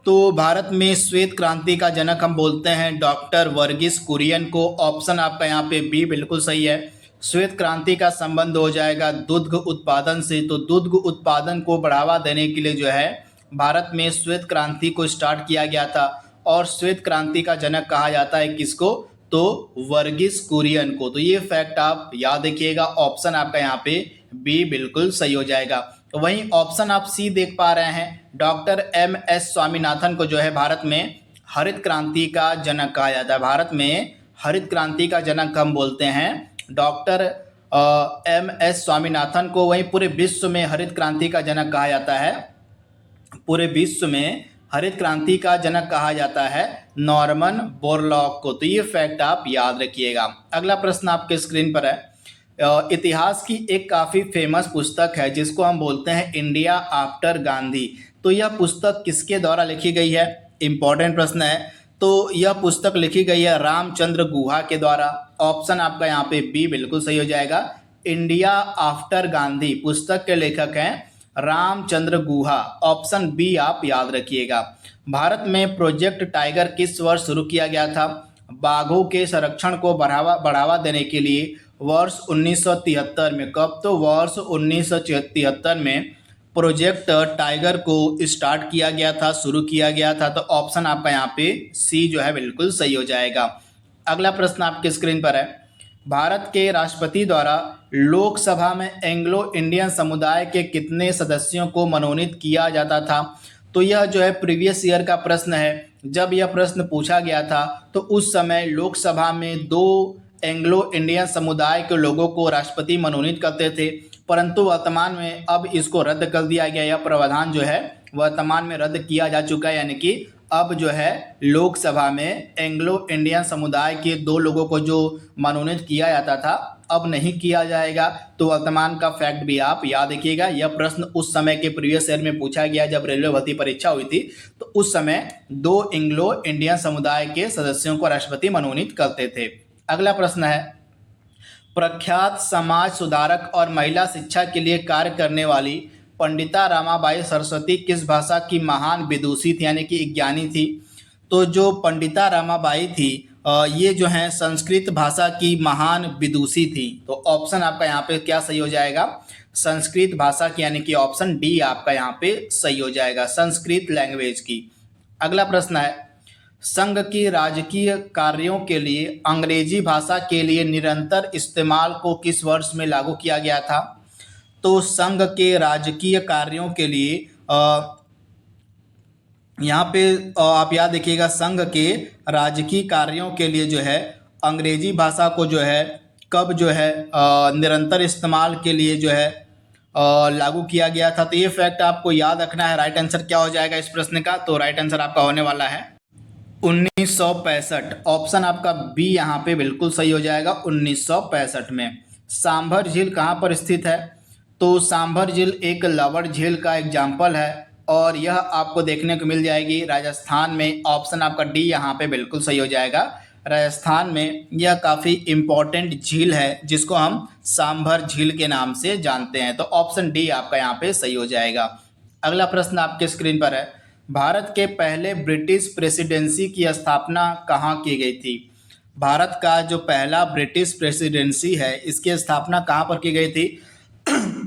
तो भारत में श्वेत क्रांति का जनक हम बोलते हैं डॉक्टर वर्गीस कुरियन को। ऑप्शन आपका यहाँ पे बी बिल्कुल सही है। श्वेत क्रांति का संबंध हो जाएगा दुग्ध उत्पादन से। तो दुग्ध उत्पादन को बढ़ावा देने के लिए जो है भारत में श्वेत क्रांति को स्टार्ट किया गया था, और श्वेत क्रांति का जनक कहा जाता है किसको? तो वर्गीस कुरियन को। तो ये फैक्ट आप याद रखिएगा, ऑप्शन आपका यहाँ पे बी बिल्कुल सही हो जाएगा। वहीं ऑप्शन आप सी देख पा रहे हैं, डॉक्टर एम.एस. स्वामीनाथन को जो है भारत में हरित क्रांति का जनक कहा जाता है। भारत में हरित क्रांति का जनक हम बोलते हैं डॉक्टर एम.एस. स्वामीनाथन को। वहीं पूरे विश्व में हरित क्रांति का जनक कहा जाता है, पूरे विश्व में हरित क्रांति का जनक कहा जाता है नॉर्मन बोरलॉग को। तो ये फैक्ट आप याद रखिएगा। अगला प्रश्न आपके स्क्रीन पर है, इतिहास की एक काफ़ी फेमस पुस्तक है जिसको हम बोलते हैं इंडिया आफ्टर गांधी। तो यह पुस्तक किसके द्वारा लिखी गई है? इंपॉर्टेंट प्रश्न है। तो यह पुस्तक लिखी गई है रामचंद्र गुहा के द्वारा। ऑप्शन आपका यहाँ पे बी बिल्कुल सही हो जाएगा, इंडिया आफ्टर गांधी पुस्तक के लेखक हैं रामचंद्र गुहा। ऑप्शन बी आप याद रखिएगा। भारत में प्रोजेक्ट टाइगर किस वर्ष शुरू किया गया था? बाघों के संरक्षण को बढ़ावा देने के लिए वर्ष 1973 में। कब? तो वर्ष 1973 में प्रोजेक्ट टाइगर को स्टार्ट किया गया था, शुरू किया गया था। तो ऑप्शन आपका यहाँ पे सी जो है बिल्कुल सही हो जाएगा। अगला प्रश्न आपके स्क्रीन पर है, भारत के राष्ट्रपति द्वारा लोकसभा में एंग्लो इंडियन समुदाय के कितने सदस्यों को मनोनीत किया जाता था? तो यह जो है प्रीवियस ईयर का प्रश्न है। जब यह प्रश्न पूछा गया था तो उस समय लोकसभा में 2 एंग्लो इंडियन समुदाय के लोगों को राष्ट्रपति मनोनीत करते थे, परंतु वर्तमान में अब इसको रद्द कर दिया गया। यह प्रावधान जो है वर्तमान में रद्द किया जा चुका है, यानी कि अब जो है लोकसभा में एंग्लो इंडियन समुदाय के 2 लोगों को जो मनोनीत किया जाता था अब नहीं किया जाएगा। तो वर्तमान का फैक्ट भी आप याद रखिएगा। यह प्रश्न उस समय के प्रीवियस ईयर में पूछा गया जब रेलवे भर्ती परीक्षा हुई थी, तो उस समय 2 एंग्लो इंडियन समुदाय के सदस्यों को राष्ट्रपति मनोनीत करते थे। अगला प्रश्न है, प्रख्यात समाज सुधारक और महिला शिक्षा के लिए कार्य करने वाली पंडिता रमाबाई सरस्वती किस भाषा की महान विदुषी थी, यानी कि ज्ञानी थी? तो जो पंडिता रमाबाई थी ये जो है संस्कृत भाषा की महान विदुषी थी। तो ऑप्शन आपका यहाँ पे क्या सही हो जाएगा? संस्कृत भाषा की, यानी कि ऑप्शन डी आपका यहाँ पे सही हो जाएगा, संस्कृत लैंग्वेज की। अगला प्रश्न है, संघ की राजकीय कार्यों के लिए अंग्रेजी भाषा के लिए निरंतर इस्तेमाल को किस वर्ष में लागू किया गया था? तो संघ के राजकीय कार्यों के लिए यहाँ पे आप याद रखिएगा, संघ के राजकीय कार्यों के लिए जो है अंग्रेजी भाषा को जो है कब जो है निरंतर इस्तेमाल के लिए जो है लागू किया गया था। तो ये फैक्ट आपको याद रखना है। राइट आंसर क्या हो जाएगा इस प्रश्न का? तो राइट आंसर आपका होने वाला है 1965। ऑप्शन आपका बी यहाँ पे बिल्कुल सही हो जाएगा, 1965 में। सांभर झील कहाँ पर स्थित है? तो सांभर झील एक लवण झील का एग्जाम्पल है और यह आपको देखने को मिल जाएगी राजस्थान में। ऑप्शन आपका डी यहाँ पे बिल्कुल सही हो जाएगा, राजस्थान में यह काफ़ी इम्पोर्टेंट झील है जिसको हम सांभर झील के नाम से जानते हैं। तो ऑप्शन डी आपका यहाँ पे सही हो जाएगा। अगला प्रश्न आपके स्क्रीन पर है, भारत के पहले ब्रिटिश प्रेसिडेंसी की स्थापना कहाँ की गई थी? भारत का जो पहला ब्रिटिश प्रेसिडेंसी है इसकी स्थापना कहाँ पर की गई थी?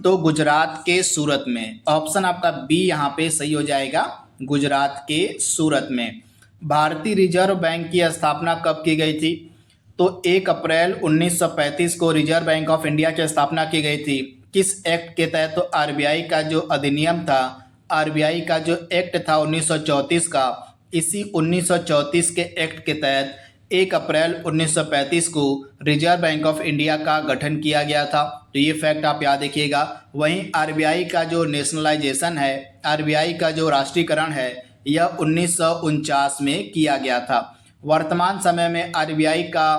तो गुजरात के सूरत में। ऑप्शन आपका बी यहाँ पे सही हो जाएगा, गुजरात के सूरत में। भारतीय रिजर्व बैंक की स्थापना कब की गई थी? तो 1 अप्रैल 1935 को रिजर्व बैंक ऑफ इंडिया की स्थापना की गई थी। किस एक्ट के तहत? तो आरबीआई का जो अधिनियम था, आरबीआई का जो एक्ट था 1934 का, इसी 1934 के एक्ट के तहत 1 अप्रैल 1935 को रिजर्व बैंक ऑफ इंडिया का गठन किया गया था। तो ये फैक्ट आप याद रखिएगा। वहीं आरबीआई का जो नेशनलाइजेशन है, आरबीआई का जो राष्ट्रीयकरण है, यह 1949 में किया गया था। वर्तमान समय में आरबीआई का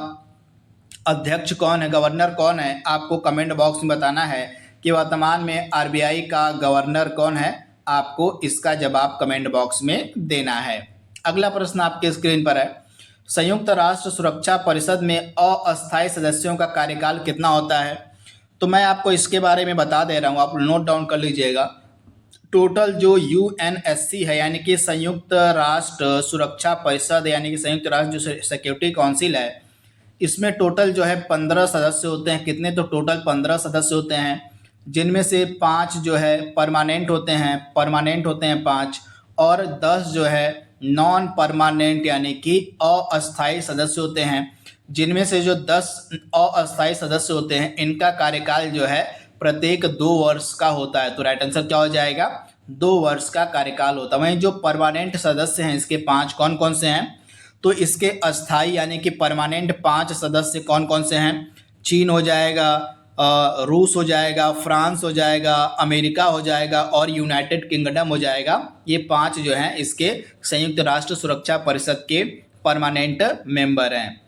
अध्यक्ष कौन है, गवर्नर कौन है? आपको कमेंट बॉक्स में बताना है कि वर्तमान में आरबीआई का गवर्नर कौन है। आपको इसका जवाब कमेंट बॉक्स में देना है। अगला प्रश्न आपके स्क्रीन पर है, संयुक्त राष्ट्र सुरक्षा परिषद में अस्थायी सदस्यों का कार्यकाल कितना होता है? तो मैं आपको इसके बारे में बता दे रहा हूँ, आप नोट डाउन कर लीजिएगा। टोटल जो यूएनएससी है यानी कि संयुक्त राष्ट्र सुरक्षा परिषद यानी कि संयुक्त राष्ट्र जो सिक्योरिटी काउंसिल है, इसमें टोटल जो है 15 सदस्य होते हैं। कितने? तो टोटल 15 सदस्य होते हैं, जिनमें से 5 जो है परमानेंट होते हैं, 5 और 10 जो है नॉन परमानेंट यानी कि अस्थायी सदस्य होते हैं। जिनमें से जो 10 अस्थायी सदस्य होते हैं इनका कार्यकाल जो है प्रत्येक 2 वर्ष का होता है। तो राइट आंसर क्या हो जाएगा? 2 वर्ष का कार्यकाल होता है। वहीं जो परमानेंट सदस्य हैं इसके 5 कौन कौन से हैं? तो इसके अस्थायी यानी कि परमानेंट 5 सदस्य कौन कौन से हैं? चीन हो जाएगा, रूस हो जाएगा, फ्रांस हो जाएगा, अमेरिका हो जाएगा और यूनाइटेड किंगडम हो जाएगा। ये 5 जो हैं इसके संयुक्त राष्ट्र सुरक्षा परिषद के परमानेंट मेंबर हैं।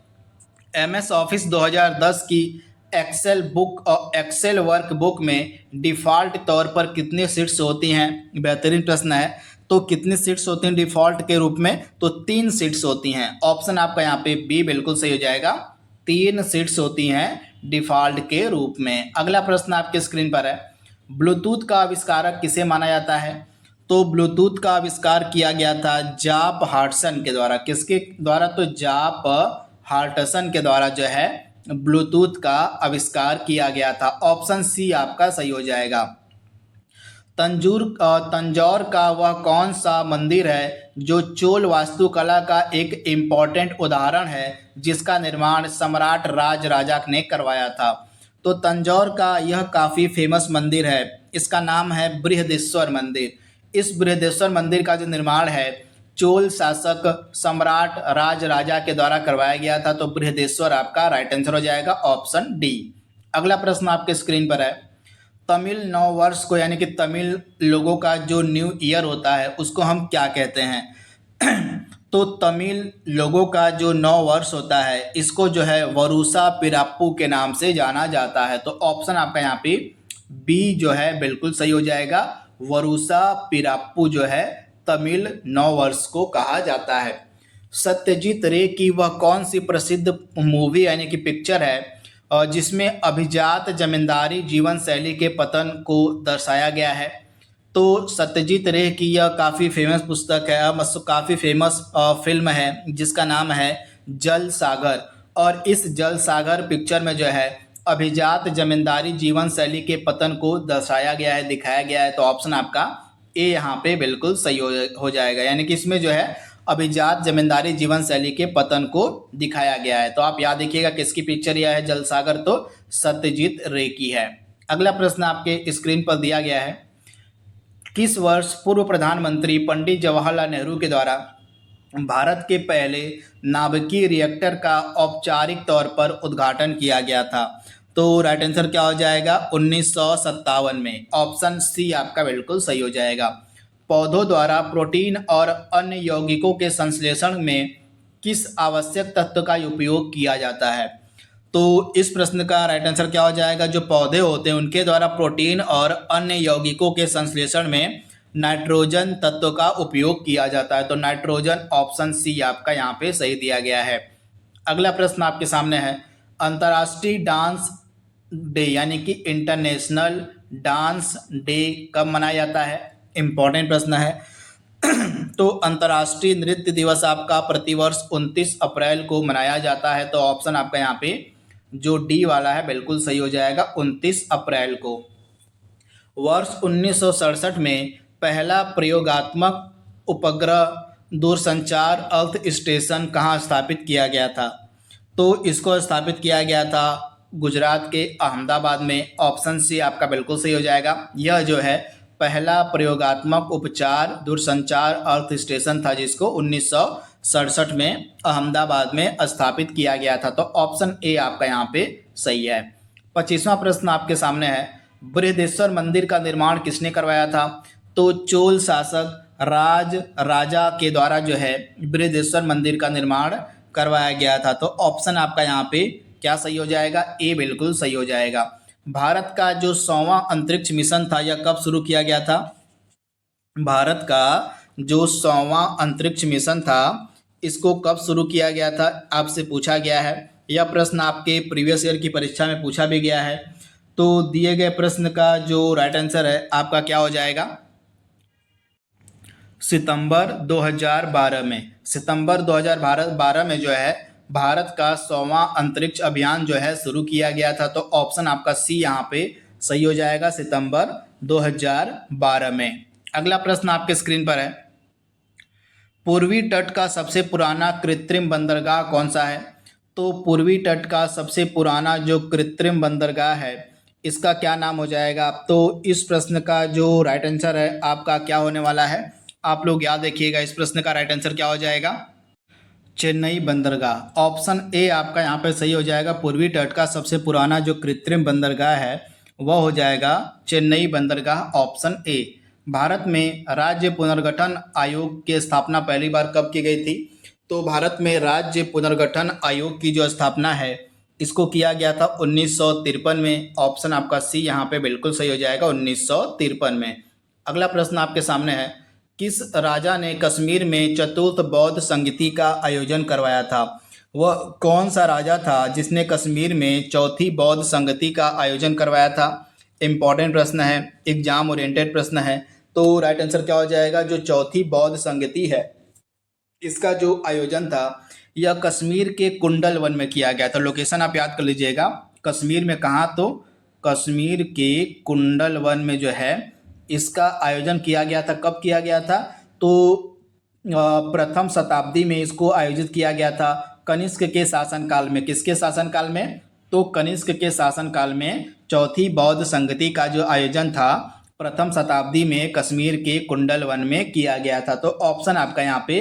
एमएस ऑफिस 2010 की एक्सेल बुक और एक्सेल वर्क बुक में डिफ़ॉल्ट तौर पर कितनी सीट्स होती हैं? बेहतरीन प्रश्न है। तो कितनी सीट्स होती हैं डिफ़ॉल्ट के रूप में? तो 3 सीट्स होती हैं। ऑप्शन आपका यहाँ पे बी बिल्कुल सही हो जाएगा, 3 सीट्स होती हैं डिफ़ॉल्ट के रूप में। अगला प्रश्न आपके स्क्रीन पर है, ब्लूटूथ का आविष्कारक किसे माना जाता है? तो ब्लूटूथ का आविष्कार किया गया था जाप हार्टसन के द्वारा। किसके द्वारा? तो जाप हार्टसन के द्वारा जो है ब्लूटूथ का आविष्कार किया गया था। ऑप्शन सी आपका सही हो जाएगा। तंजौर का वह कौन सा मंदिर है जो चोल वास्तुकला का एक इम्पॉर्टेंट उदाहरण है जिसका निर्माण सम्राट राजराजा ने करवाया था? तो तंजौर का यह काफ़ी फेमस मंदिर है, इसका नाम है बृहदेश्वर मंदिर। इस बृहदेश्वर मंदिर का जो निर्माण है चोल शासक सम्राट राजराजा के द्वारा करवाया गया था। तो बृहदेश्वर आपका राइट आंसर हो जाएगा, ऑप्शन डी। अगला प्रश्न आपके स्क्रीन पर है, तमिल नव वर्ष को यानी कि तमिल लोगों का जो न्यू ईयर होता है उसको हम क्या कहते हैं? तो तमिल लोगों का जो नव वर्ष होता है इसको जो है वरुसा पिराप्पू के नाम से जाना जाता है। तो ऑप्शन आपका यहाँ पे बी जो है बिल्कुल सही हो जाएगा, वरुसा पिराप्पू जो है तमिल नव वर्ष को कहा जाता है। सत्यजीत रे की वह कौन सी प्रसिद्ध मूवी यानी कि पिक्चर है जिसमें अभिजात जमींदारी जीवन शैली के पतन को दर्शाया गया है? तो सत्यजीत रे की यह काफ़ी फेमस पुस्तक है, काफ़ी फेमस फिल्म है जिसका नाम है जल सागर। और इस जल सागर पिक्चर में जो है अभिजात जमींदारी जीवन शैली के पतन को दर्शाया गया है, दिखाया गया है। तो ऑप्शन आपका ए यहाँ पे बिल्कुल सही हो जाएगा, यानी कि इसमें जो है अभिजात जमींदारी जीवन शैली के पतन को दिखाया गया है। तो आप याद रखिएगा किसकी पिक्चर यह है जल सागर? तो सत्यजीत रे की है। अगला प्रश्न आपके स्क्रीन पर दिया गया है, किस वर्ष पूर्व प्रधानमंत्री पंडित जवाहरलाल नेहरू के द्वारा भारत के पहले नाभिकीय रिएक्टर का औपचारिक तौर पर उद्घाटन किया गया था? तो राइट आंसर क्या हो जाएगा? 1957 में। ऑप्शन सी आपका बिल्कुल सही हो जाएगा। पौधों द्वारा प्रोटीन और अन्य यौगिकों के संश्लेषण में किस आवश्यक तत्व का उपयोग किया जाता है? तो इस प्रश्न का राइट आंसर क्या हो जाएगा? जो पौधे होते हैं उनके द्वारा प्रोटीन और अन्य यौगिकों के संश्लेषण में नाइट्रोजन तत्व का उपयोग किया जाता है। तो नाइट्रोजन, ऑप्शन सी आपका यहाँ पे सही दिया गया है। अगला प्रश्न आपके सामने है, अंतर्राष्ट्रीय डांस डे यानी कि इंटरनेशनल डांस डे कब मनाया जाता है? इंपॉर्टेंट प्रश्न है। तो अंतर्राष्ट्रीय नृत्य दिवस आपका प्रतिवर्ष 29 अप्रैल को मनाया जाता है। तो ऑप्शन आपका यहाँ पे जो डी वाला है बिल्कुल सही हो जाएगा, 29 अप्रैल को। वर्ष 1967 में पहला प्रयोगात्मक उपग्रह दूरसंचार अर्थ स्टेशन कहाँ स्थापित किया गया था? तो इसको स्थापित किया गया था गुजरात के अहमदाबाद में। ऑप्शन सी आपका बिल्कुल सही हो जाएगा। यह जो है पहला प्रयोगात्मक उपचार दूरसंचार अर्थ स्टेशन था जिसको 1967 में अहमदाबाद में स्थापित किया गया था। तो ऑप्शन ए आपका यहाँ पे सही है। 25वां प्रश्न आपके सामने है, बृहदेश्वर मंदिर का निर्माण किसने करवाया था? तो चोल शासक राजा के द्वारा जो है बृहदेश्वर मंदिर का निर्माण करवाया गया था। तो ऑप्शन आपका यहाँ पे क्या सही हो जाएगा? ए बिल्कुल सही हो जाएगा। भारत का जो 100वां अंतरिक्ष मिशन था यह कब शुरू किया गया था? भारत का जो 100वां अंतरिक्ष मिशन था इसको कब शुरू किया गया था आपसे पूछा गया है। यह प्रश्न आपके प्रीवियस ईयर की परीक्षा में पूछा भी गया है। तो दिए गए प्रश्न का जो राइट आंसर है आपका क्या हो जाएगा? सितंबर 2012 में। सितंबर 2012 में जो है भारत का 100वां अंतरिक्ष अभियान जो है शुरू किया गया था। तो ऑप्शन आपका सी यहाँ पे सही हो जाएगा, सितंबर 2012 में। अगला प्रश्न आपके स्क्रीन पर है, पूर्वी तट का सबसे पुराना कृत्रिम बंदरगाह कौन सा है? तो पूर्वी तट का सबसे पुराना जो कृत्रिम बंदरगाह है इसका क्या नाम हो जाएगा? तो इस प्रश्न का जो राइट आंसर है आपका क्या होने वाला है? आप लोग याद रखिएगा, इस प्रश्न का राइट आंसर क्या हो जाएगा? चेन्नई बंदरगाह। ऑप्शन ए आपका यहाँ पे सही हो जाएगा। पूर्वी तट का सबसे पुराना जो कृत्रिम बंदरगाह है वह हो जाएगा चेन्नई बंदरगाह, ऑप्शन ए। भारत में राज्य पुनर्गठन आयोग की स्थापना पहली बार कब की गई थी? तो भारत में राज्य पुनर्गठन आयोग की जो स्थापना है इसको किया गया था 1953 में। ऑप्शन आपका सी यहाँ पे बिल्कुल सही हो जाएगा, 1953 में। अगला प्रश्न आपके सामने है, किस राजा ने कश्मीर में चतुर्थ बौद्ध संगीति का आयोजन करवाया था? वह कौन सा राजा था जिसने कश्मीर में चौथी बौद्ध संगति का आयोजन करवाया था? इंपॉर्टेंट प्रश्न है, एग्जाम ओरिएंटेड प्रश्न है। तो राइट आंसर क्या हो जाएगा? जो चौथी बौद्ध संगति है इसका जो आयोजन था यह कश्मीर के कुंडल वन में किया गया था। लोकेशन आप याद कर लीजिएगा, कश्मीर में कहाँ? तो कश्मीर के कुंडल वन में जो है इसका आयोजन किया गया था। कब किया गया था? तो प्रथम शताब्दी में इसको आयोजित किया गया था, कनिष्क के शासनकाल में। किसके शासनकाल में? तो कनिष्क के शासनकाल में चौथी बौद्ध संगति का जो आयोजन था प्रथम शताब्दी में कश्मीर के कुंडल वन में किया गया था। तो ऑप्शन आपका यहाँ पे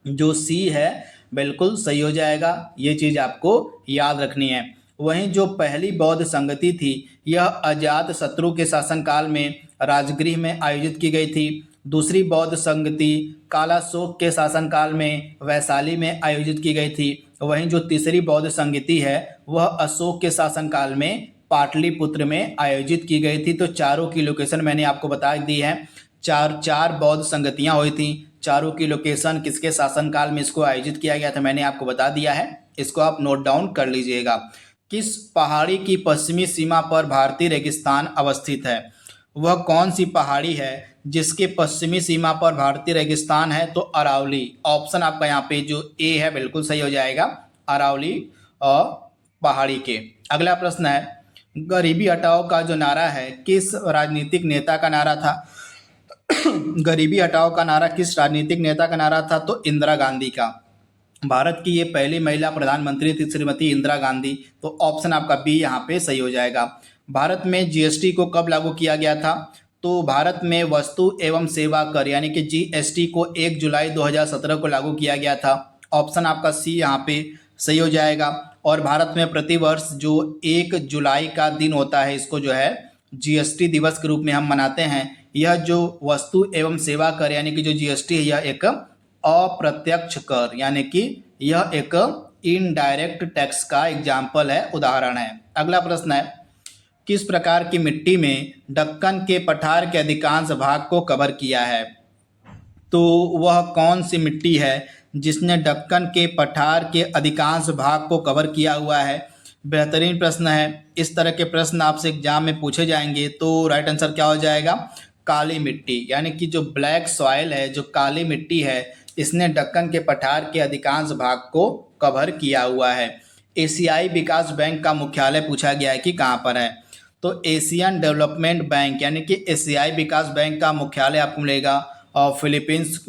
जो सी है बिल्कुल सही हो जाएगा। ये चीज़ आपको याद रखनी है। वहीं जो पहली बौद्ध संगति थी यह अजात शत्रु के शासनकाल में राजगृह में आयोजित की गई थी। दूसरी बौद्ध संगति कालाशोक के शासनकाल में वैशाली में आयोजित की गई थी। वहीं जो तीसरी बौद्ध संगति है वह अशोक के शासनकाल में पाटलिपुत्र में आयोजित की गई थी। तो चारों की लोकेशन मैंने आपको बता दी है। चार बौद्ध संगतियां हुई थी, चारों की लोकेशन किसके शासनकाल में इसको आयोजित किया गया था मैंने आपको बता दिया है। इसको आप नोट डाउन कर लीजिएगा। किस पहाड़ी की पश्चिमी सीमा पर भारतीय रेगिस्तान अवस्थित है? वह कौन सी पहाड़ी है जिसके पश्चिमी सीमा पर भारतीय रेगिस्तान है? तो अरावली। ऑप्शन आपका यहाँ पे जो ए है बिल्कुल सही हो जाएगा, अरावली और पहाड़ी के। अगला प्रश्न है, गरीबी हटाओ का जो नारा है किस राजनीतिक नेता का नारा था? गरीबी हटाओ का नारा किस राजनीतिक नेता का नारा था? तो इंदिरा गांधी का। भारत की ये पहली महिला प्रधानमंत्री थी श्रीमती इंदिरा गांधी। तो ऑप्शन आपका बी यहाँ पे सही हो जाएगा। भारत में जीएसटी को कब लागू किया गया था? तो भारत में वस्तु एवं सेवा कर यानी कि जीएसटी को 1 जुलाई 2017 को लागू किया गया था। ऑप्शन आपका सी यहाँ पे सही हो जाएगा। और भारत में प्रतिवर्ष जो 1 जुलाई का दिन होता है इसको जो है जीएसटी दिवस के रूप में हम मनाते हैं। यह जो वस्तु एवं सेवा कर यानी कि जो जीएसटी है यह एक अप्रत्यक्ष कर यानी कि यह एक इनडायरेक्ट टैक्स का एग्जाम्पल है, उदाहरण है। अगला प्रश्न है, किस प्रकार की मिट्टी में दक्कन के पठार के अधिकांश भाग को कवर किया है? तो वह कौन सी मिट्टी है जिसने दक्कन के पठार के अधिकांश भाग को कवर किया हुआ है? बेहतरीन प्रश्न है। इस तरह के प्रश्न आपसे एग्जाम में पूछे जाएंगे तो राइट आंसर क्या हो जाएगा? काली मिट्टी, यानी कि जो ब्लैक सॉइल है, जो काली मिट्टी है, इसने दक्कन के पठार के अधिकांश भाग को कवर किया हुआ है। एशियाई विकास बैंक का मुख्यालय पूछा गया है कि कहाँ पर है? तो एशियन डेवलपमेंट बैंक यानी कि एशियाई विकास बैंक का मुख्यालय आपको मिलेगा और फिलीपींस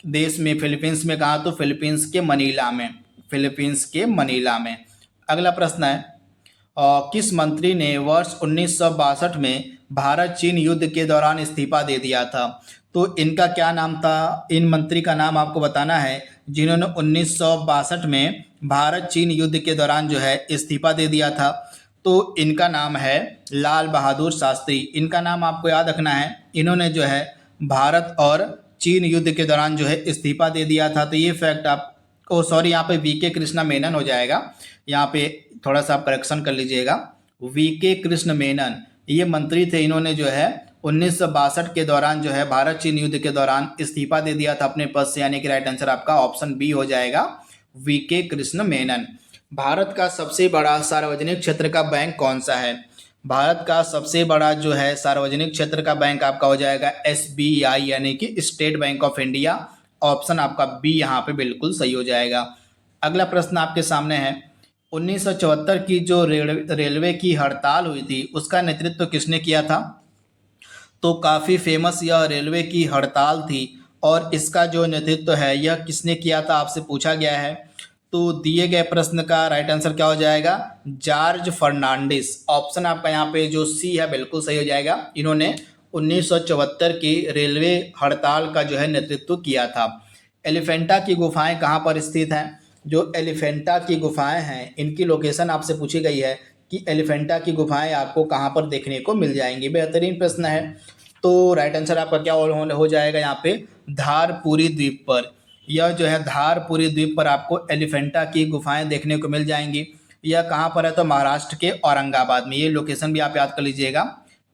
देश में। फिलीपींस में कहाँ? तो फिलीपींस के मनीला में। फिलीपींस के मनीला में। अगला प्रश्न है, किस मंत्री ने वर्ष 1962 में भारत चीन युद्ध के दौरान इस्तीफा दे दिया था? तो इनका क्या नाम था? इन मंत्री का नाम आपको बताना है जिन्होंने 1962 में भारत चीन युद्ध के दौरान जो है इस्तीफा दे दिया था। तो इनका नाम है लाल बहादुर शास्त्री। इनका नाम आपको याद रखना है। इन्होंने जो है भारत और चीन युद्ध के दौरान जो है इस्तीफा दे दिया था। तो ये फैक्ट आपको, सॉरी यहाँ पे वीके कृष्णा मेनन हो जाएगा, यहाँ पे थोड़ा सा आप करेक्शन कर लीजिएगा। वीके कृष्ण मेनन ये मंत्री थे, इन्होंने जो है 1962 के दौरान जो है भारत चीन युद्ध के दौरान इस्तीफा दे दिया था अपने पद से, यानी कि राइट आंसर आपका ऑप्शन बी हो जाएगा, वीके कृष्ण मेनन। भारत का सबसे बड़ा सार्वजनिक क्षेत्र का बैंक कौन सा है? भारत का सबसे बड़ा जो है सार्वजनिक क्षेत्र का बैंक आपका हो जाएगा SBI यानी कि state bank of India. Option आपका बी यहाँ पे बिल्कुल सही हो जाएगा। अगला प्रश्न आपके सामने है, 1974 की जो रेलवे की हड़ताल हुई थी उसका नेतृत्व किसने किया था? तो काफ़ी फेमस यह रेलवे की हड़ताल थी और इसका जो नेतृत्व है यह किसने किया था आपसे पूछा गया है। तो दिए गए प्रश्न का राइट आंसर क्या हो जाएगा? जॉर्ज फर्नांडिस। ऑप्शन आपका यहाँ पे जो सी है बिल्कुल सही हो जाएगा। इन्होंने 1974 की रेलवे हड़ताल का जो है नेतृत्व किया था। एलिफेंटा की गुफाएं कहाँ पर स्थित हैं? जो एलिफेंटा की गुफाएं हैं इनकी लोकेशन आपसे पूछी गई है कि एलिफेंटा की गुफाएं आपको कहाँ पर देखने को मिल जाएंगी। बेहतरीन प्रश्न है। तो राइट आंसर आपका क्या हो जाएगा यहाँ पे? धारपुरी द्वीप पर। यह जो है धारपुरी द्वीप पर आपको एलिफेंटा की गुफाएं देखने को मिल जाएंगी। यह कहाँ पर है? तो महाराष्ट्र के औरंगाबाद में। ये लोकेशन भी आप याद कर लीजिएगा।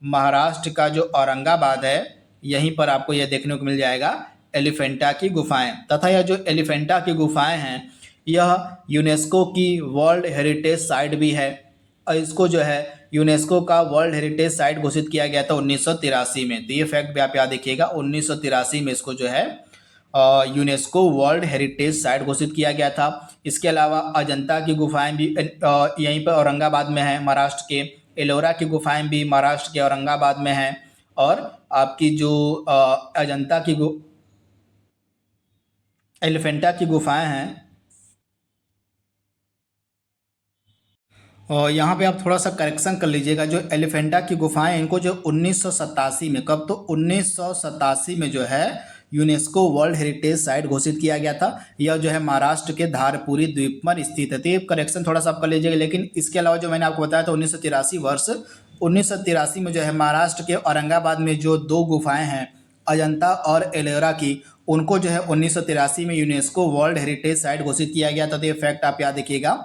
महाराष्ट्र का जो औरंगाबाद है यहीं पर आपको यह देखने को मिल जाएगा एलिफेंटा की गुफाएं। तथा यह जो एलिफेंटा की गुफाएं हैं यह यूनेस्को की वर्ल्ड हेरिटेज साइट भी है। और इसको जो है यूनेस्को का वर्ल्ड हेरिटेज साइट घोषित किया गया था 1983 में। तो ये फैक्ट भी आप याद रखिएगा, 1983 में इसको जो है यूनेस्को वर्ल्ड हेरिटेज साइट घोषित किया गया था। इसके अलावा अजंता की गुफाएं भी यहीं पर औरंगाबाद में है महाराष्ट्र के। एलोरा की गुफाएं भी महाराष्ट्र के औरंगाबाद में हैं। और आपकी जो अजंता की एलिफेंटा की गुफाएं हैं, और यहाँ पे आप थोड़ा सा करेक्शन कर लीजिएगा। जो एलिफेंटा की गुफाएं इनको जो 1987 में, कब? तो 1987 में जो है यूनेस्को वर्ल्ड हेरिटेज साइट घोषित किया गया था। यह जो है महाराष्ट्र के धारपुरी द्वीप पर स्थित है। तो ये करेक्शन थोड़ा सा आप कर लीजिएगा। लेकिन इसके अलावा जो मैंने आपको बताया था 1983 वर्ष 1983 में जो है महाराष्ट्र के औरंगाबाद में जो दो गुफाएं हैं अजंता और एलोरा की, उनको जो है 1983 में यूनेस्को वर्ल्ड हेरिटेज साइट घोषित किया गया था। तो ये फैक्ट आप याद रखिएगा।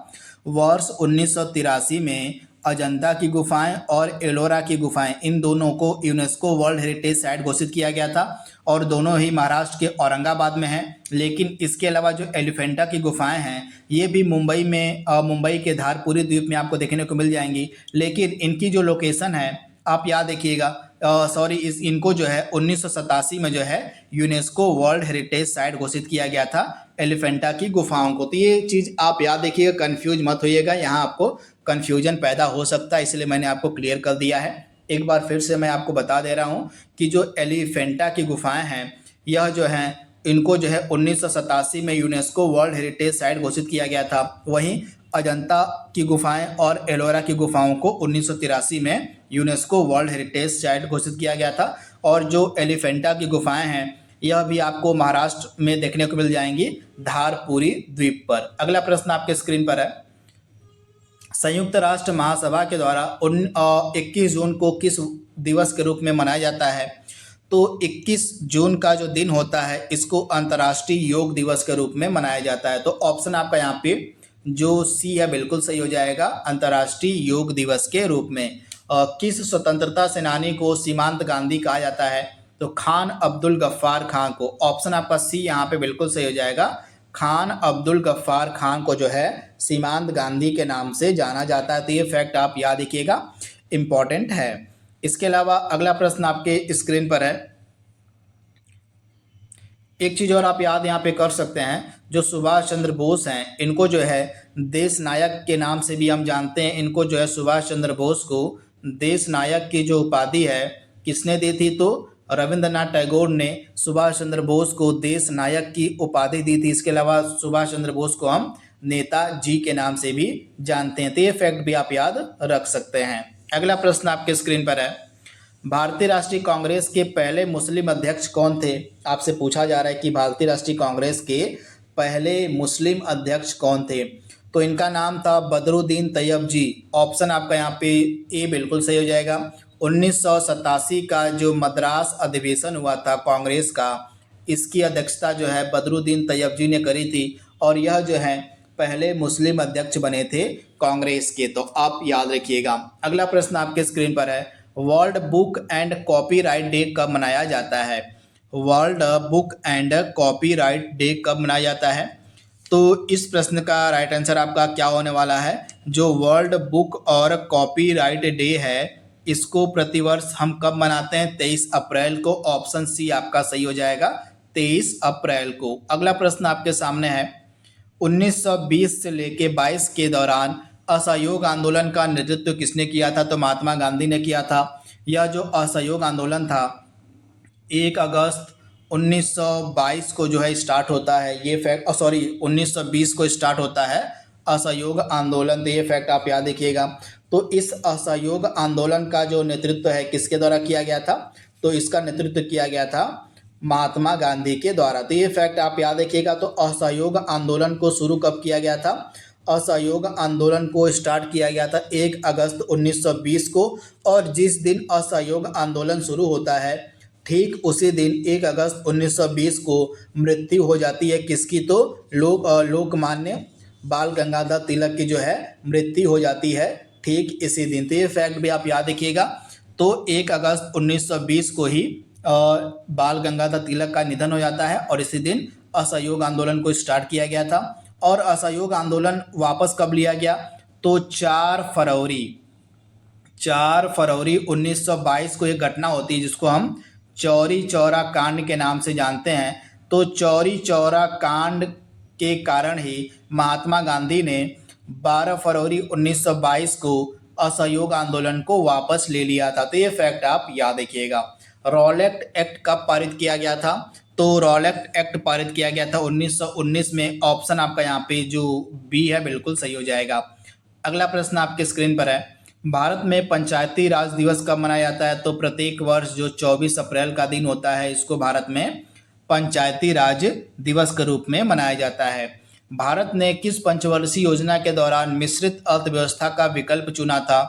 वर्ष 1983 में अजंता की गुफाएं और एलोरा की गुफाएं, इन दोनों को यूनेस्को वर्ल्ड हेरिटेज साइट घोषित किया गया था और दोनों ही महाराष्ट्र के औरंगाबाद में हैं। लेकिन इसके अलावा जो एलिफेंटा की गुफाएं हैं ये भी मुंबई के धारपुरी द्वीप में आपको देखने को मिल जाएंगी। लेकिन इनकी जो लोकेशन है आप याद रखिएगा, इनको जो है 1987 में जो है यूनेस्को वर्ल्ड हेरिटेज साइट घोषित किया गया था एलिफेंटा की गुफाओं को। तो ये चीज़ आप याद रखिएगा, कंफ्यूज मत होइएगा, यहाँ आपको कंफ्यूजन पैदा हो सकता है, इसलिए मैंने आपको क्लियर कर दिया है। एक बार फिर से मैं आपको बता दे रहा हूँ कि जो एलिफेंटा की गुफाएं हैं यह जो हैं इनको जो है 1987 में यूनेस्को वर्ल्ड हेरिटेज साइट घोषित किया गया था। वहीं अजंता की गुफाएं और एलोरा की गुफाओं को 1983 में यूनेस्को वर्ल्ड हेरिटेज साइट घोषित किया गया था। और जो एलिफेंटा की गुफाएं हैं यह भी आपको महाराष्ट्र में देखने को मिल जाएंगी धारपुरी द्वीप पर। अगला प्रश्न आपके स्क्रीन पर है, संयुक्त राष्ट्र महासभा के द्वारा 21 जून को किस दिवस के रूप में मनाया जाता है? तो 21 जून का जो दिन होता है इसको अंतर्राष्ट्रीय योग दिवस के रूप में मनाया जाता है। तो ऑप्शन आपका यहाँ पे जो सी है बिल्कुल सही हो जाएगा, अंतर्राष्ट्रीय योग दिवस के रूप में। किस स्वतंत्रता सेनानी को सीमांत गांधी कहा जाता है? तो खान अब्दुल गफ्फार खान को। ऑप्शन आपका सी यहाँ पे बिल्कुल सही हो जाएगा, खान अब्दुल गफ्फार खान को जो है सीमांत गांधी के नाम से जाना जाता है। तो ये फैक्ट आप याद रखिएगा, इम्पॉर्टेंट है। इसके अलावा अगला प्रश्न आपके स्क्रीन पर है। एक चीज़ और आप याद यहाँ पे कर सकते हैं, जो सुभाष चंद्र बोस हैं इनको जो है देश नायक के नाम से भी हम जानते हैं। इनको जो है सुभाष चंद्र बोस को देश नायक की जो उपाधि है किसने दी थी, तो रविंद्रनाथ टैगोर ने सुभाष चंद्र बोस को देश नायक की उपाधि दी थी। इसके अलावा सुभाष चंद्र बोस को हम नेताजी के नाम से भी जानते हैं। तो ये फैक्ट भी आप याद रख सकते हैं। अगला प्रश्न आपके स्क्रीन पर है, भारतीय राष्ट्रीय कांग्रेस के पहले मुस्लिम अध्यक्ष कौन थे। आपसे पूछा जा रहा है कि भारतीय राष्ट्रीय कांग्रेस के पहले मुस्लिम अध्यक्ष कौन थे। तो इनका नाम था बदरुद्दीन तैयब जी। ऑप्शन आपका यहाँ पे ए बिल्कुल सही हो जाएगा। 1987 का जो मद्रास अधिवेशन हुआ था कांग्रेस का, इसकी अध्यक्षता जो है बदरुद्दीन तैयब जी ने करी थी और यह जो है पहले मुस्लिम अध्यक्ष बने थे कांग्रेस के। तो आप याद रखिएगा। अगला प्रश्न आपके स्क्रीन पर है, world book and copyright day कब मनाया जाता है। World book and copyright day कब मनाया जाता है। तो इस प्रश्न का राइट आंसर आपका क्या होने वाला है, जो वर्ल्ड बुक और कॉपीराइट डे है इसको प्रतिवर्ष हम कब मनाते हैं, 23 अप्रैल को। ऑप्शन सी आपका सही हो जाएगा, 23 अप्रैल को। अगला प्रश्न आपके सामने है, 1920 से लेके 22 के दौरान असहयोग आंदोलन का नेतृत्व किसने किया था, तो महात्मा गांधी ने किया था। यह जो असहयोग आंदोलन था 1 अगस्त 1922 को जो है स्टार्ट होता है। ये फैक्ट 1920 को स्टार्ट होता है असहयोग आंदोलन। तो ये फैक्ट आप याद रखिएगा। तो इस असहयोग आंदोलन का जो नेतृत्व है किसके द्वारा किया गया था, तो इसका नेतृत्व किया गया था महात्मा गांधी के द्वारा। तो ये फैक्ट आप याद रखिएगा। तो असहयोग आंदोलन को शुरू कब किया गया था, असहयोग आंदोलन को स्टार्ट किया गया था 1 अगस्त 1920 को। और जिस दिन असहयोग आंदोलन शुरू होता है ठीक उसी दिन 1 अगस्त 1920 को मृत्यु हो जाती है किसकी, तो लोकमान्य बाल गंगाधर तिलक की जो है मृत्यु हो जाती है ठीक इसी दिन। तो ये फैक्ट भी आप याद रखिएगा। तो 1 अगस्त 1920 को ही बाल गंगाधर तिलक का निधन हो जाता है और इसी दिन असहयोग आंदोलन को स्टार्ट किया गया था। और असहयोग आंदोलन वापस कब लिया गया, तो 4 फरवरी 1922 को एक घटना होती है जिसको हम चौरी चौरा कांड के नाम से जानते हैं। तो चौरी चौरा कांड के कारण ही महात्मा गांधी ने 12 फरवरी 1922 को असहयोग आंदोलन को वापस ले लिया था। तो ये फैक्ट आप याद रखिएगा। रॉलेट एक्ट कब पारित किया गया था, तो रॉलेट एक्ट पारित किया गया था 1919 में। ऑप्शन आपका यहाँ पे जो बी है बिल्कुल सही हो जाएगा। अगला प्रश्न आपके स्क्रीन पर है, भारत में पंचायती राज दिवस कब मनाया जाता है, तो प्रत्येक वर्ष जो 24 अप्रैल का दिन होता है इसको भारत में पंचायती राज दिवस के रूप में मनाया जाता है। भारत ने किस पंचवर्षीय योजना के दौरान मिश्रित अर्थव्यवस्था का विकल्प चुना था,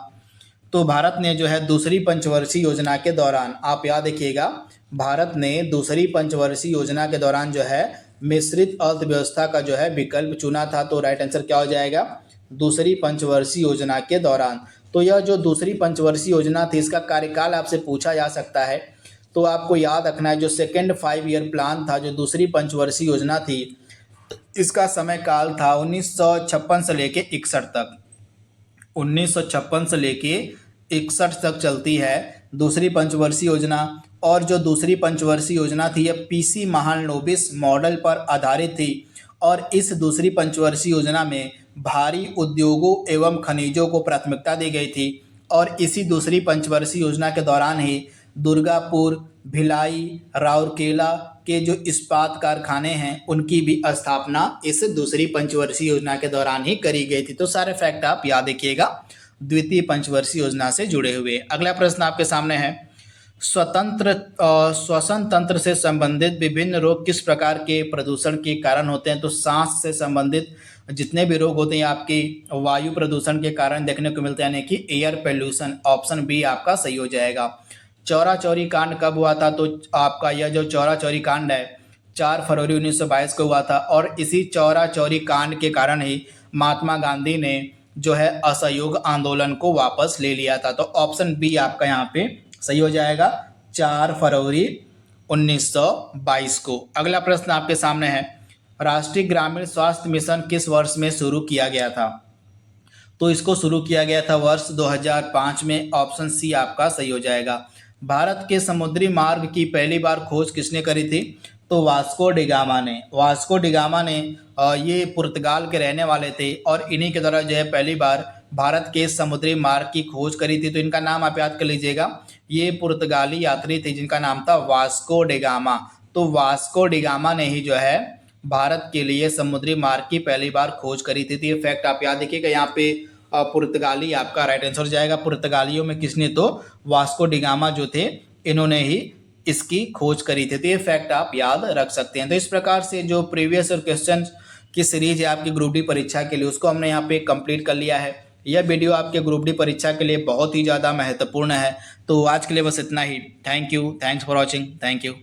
तो भारत ने जो है दूसरी पंचवर्षीय योजना के दौरान, आप याद रखिएगा, भारत ने दूसरी पंचवर्षीय योजना के दौरान जो है मिश्रित अर्थव्यवस्था का जो है विकल्प चुना था। तो राइट आंसर क्या हो जाएगा, दूसरी पंचवर्षीय योजना के दौरान। तो यह जो दूसरी पंचवर्षीय योजना थी इसका कार्यकाल आपसे पूछा जा सकता है। तो आपको याद रखना है जो सेकेंड 5 ईयर प्लान था, जो दूसरी पंचवर्षीय योजना थी, इसका समय काल था 1956 से लेके 61 तक। 1956 से लेके 61 तक चलती है दूसरी पंचवर्षीय योजना। और जो दूसरी पंचवर्षीय योजना थी यह पीसी महालनोबिस मॉडल पर आधारित थी। और इस दूसरी पंचवर्षीय योजना में भारी उद्योगों एवं खनिजों को प्राथमिकता दी गई थी। और इसी दूसरी पंचवर्षीय योजना के दौरान ही दुर्गापुर, भिलाई, राउरकेला के जो इस्पात कारखाने हैं उनकी भी स्थापना इस दूसरी पंचवर्षीय योजना के दौरान ही करी गई थी। तो सारे फैक्ट आप याद रखिएगा द्वितीय पंचवर्षीय योजना से जुड़े हुए। अगला प्रश्न आपके सामने है, श्वसन तंत्र से संबंधित विभिन्न रोग किस प्रकार के प्रदूषण के कारण होते हैं, तो सांस से संबंधित जितने भी रोग होते हैं आपके वायु प्रदूषण के कारण देखने को मिलते हैं, यानी कि एयर पोल्यूशन। ऑप्शन बी आपका सही हो जाएगा। चौरा चौरी कांड कब हुआ था, तो आपका यह जो चौरा चौरी कांड है 4 फरवरी 1922 को हुआ था। और इसी चौरा चौरी कांड के कारण ही महात्मा गांधी ने जो है असहयोग आंदोलन को वापस ले लिया था। तो ऑप्शन बी आपका यहाँ पे सही हो जाएगा, 4 फरवरी 1922 को। अगला प्रश्न आपके सामने है, राष्ट्रीय ग्रामीण स्वास्थ्य मिशन किस वर्ष में शुरू किया गया था? तो इसको शुरू किया गया था वर्ष 2005 में। ऑप्शन सी आपका सही हो जाएगा। भारत के समुद्री मार्ग की पहली बार खोज किसने करी थी? तो वास्को डिगामा ने। वास्को डिगामा ने ये पुर्तगाल के रहने वाले थे और इन्हीं के द्वारा जो है पहली बार भारत के समुद्री मार्ग की खोज करी थी। तो इनका नाम आप याद कर लीजिएगा। ये पुर्तगाली यात्री थे जिनका नाम था वास्को डिगामा। तो वास्को डिगामा ने ही जो है भारत के लिए समुद्री मार्ग की पहली बार खोज करी थी। तो ये फैक्ट आप याद रखिएगा। यहाँ पे पुर्तगाली आपका राइट आंसर हो जाएगा। पुर्तगालियों में किसने? तो वास्को डिगामा जो थे इन्होंने ही इसकी खोज करी थी। तो ये फैक्ट आप याद रख सकते हैं। तो इस प्रकार से जो प्रीवियस और क्वेश्चन की सीरीज है आपकी ग्रुप डी परीक्षा के लिए, उसको हमने यहाँ पे कंप्लीट कर लिया है। यह वीडियो आपके ग्रुप डी परीक्षा के लिए बहुत ही ज़्यादा महत्वपूर्ण है। तो आज के लिए बस इतना ही। Thank you, thanks for watching, thank you.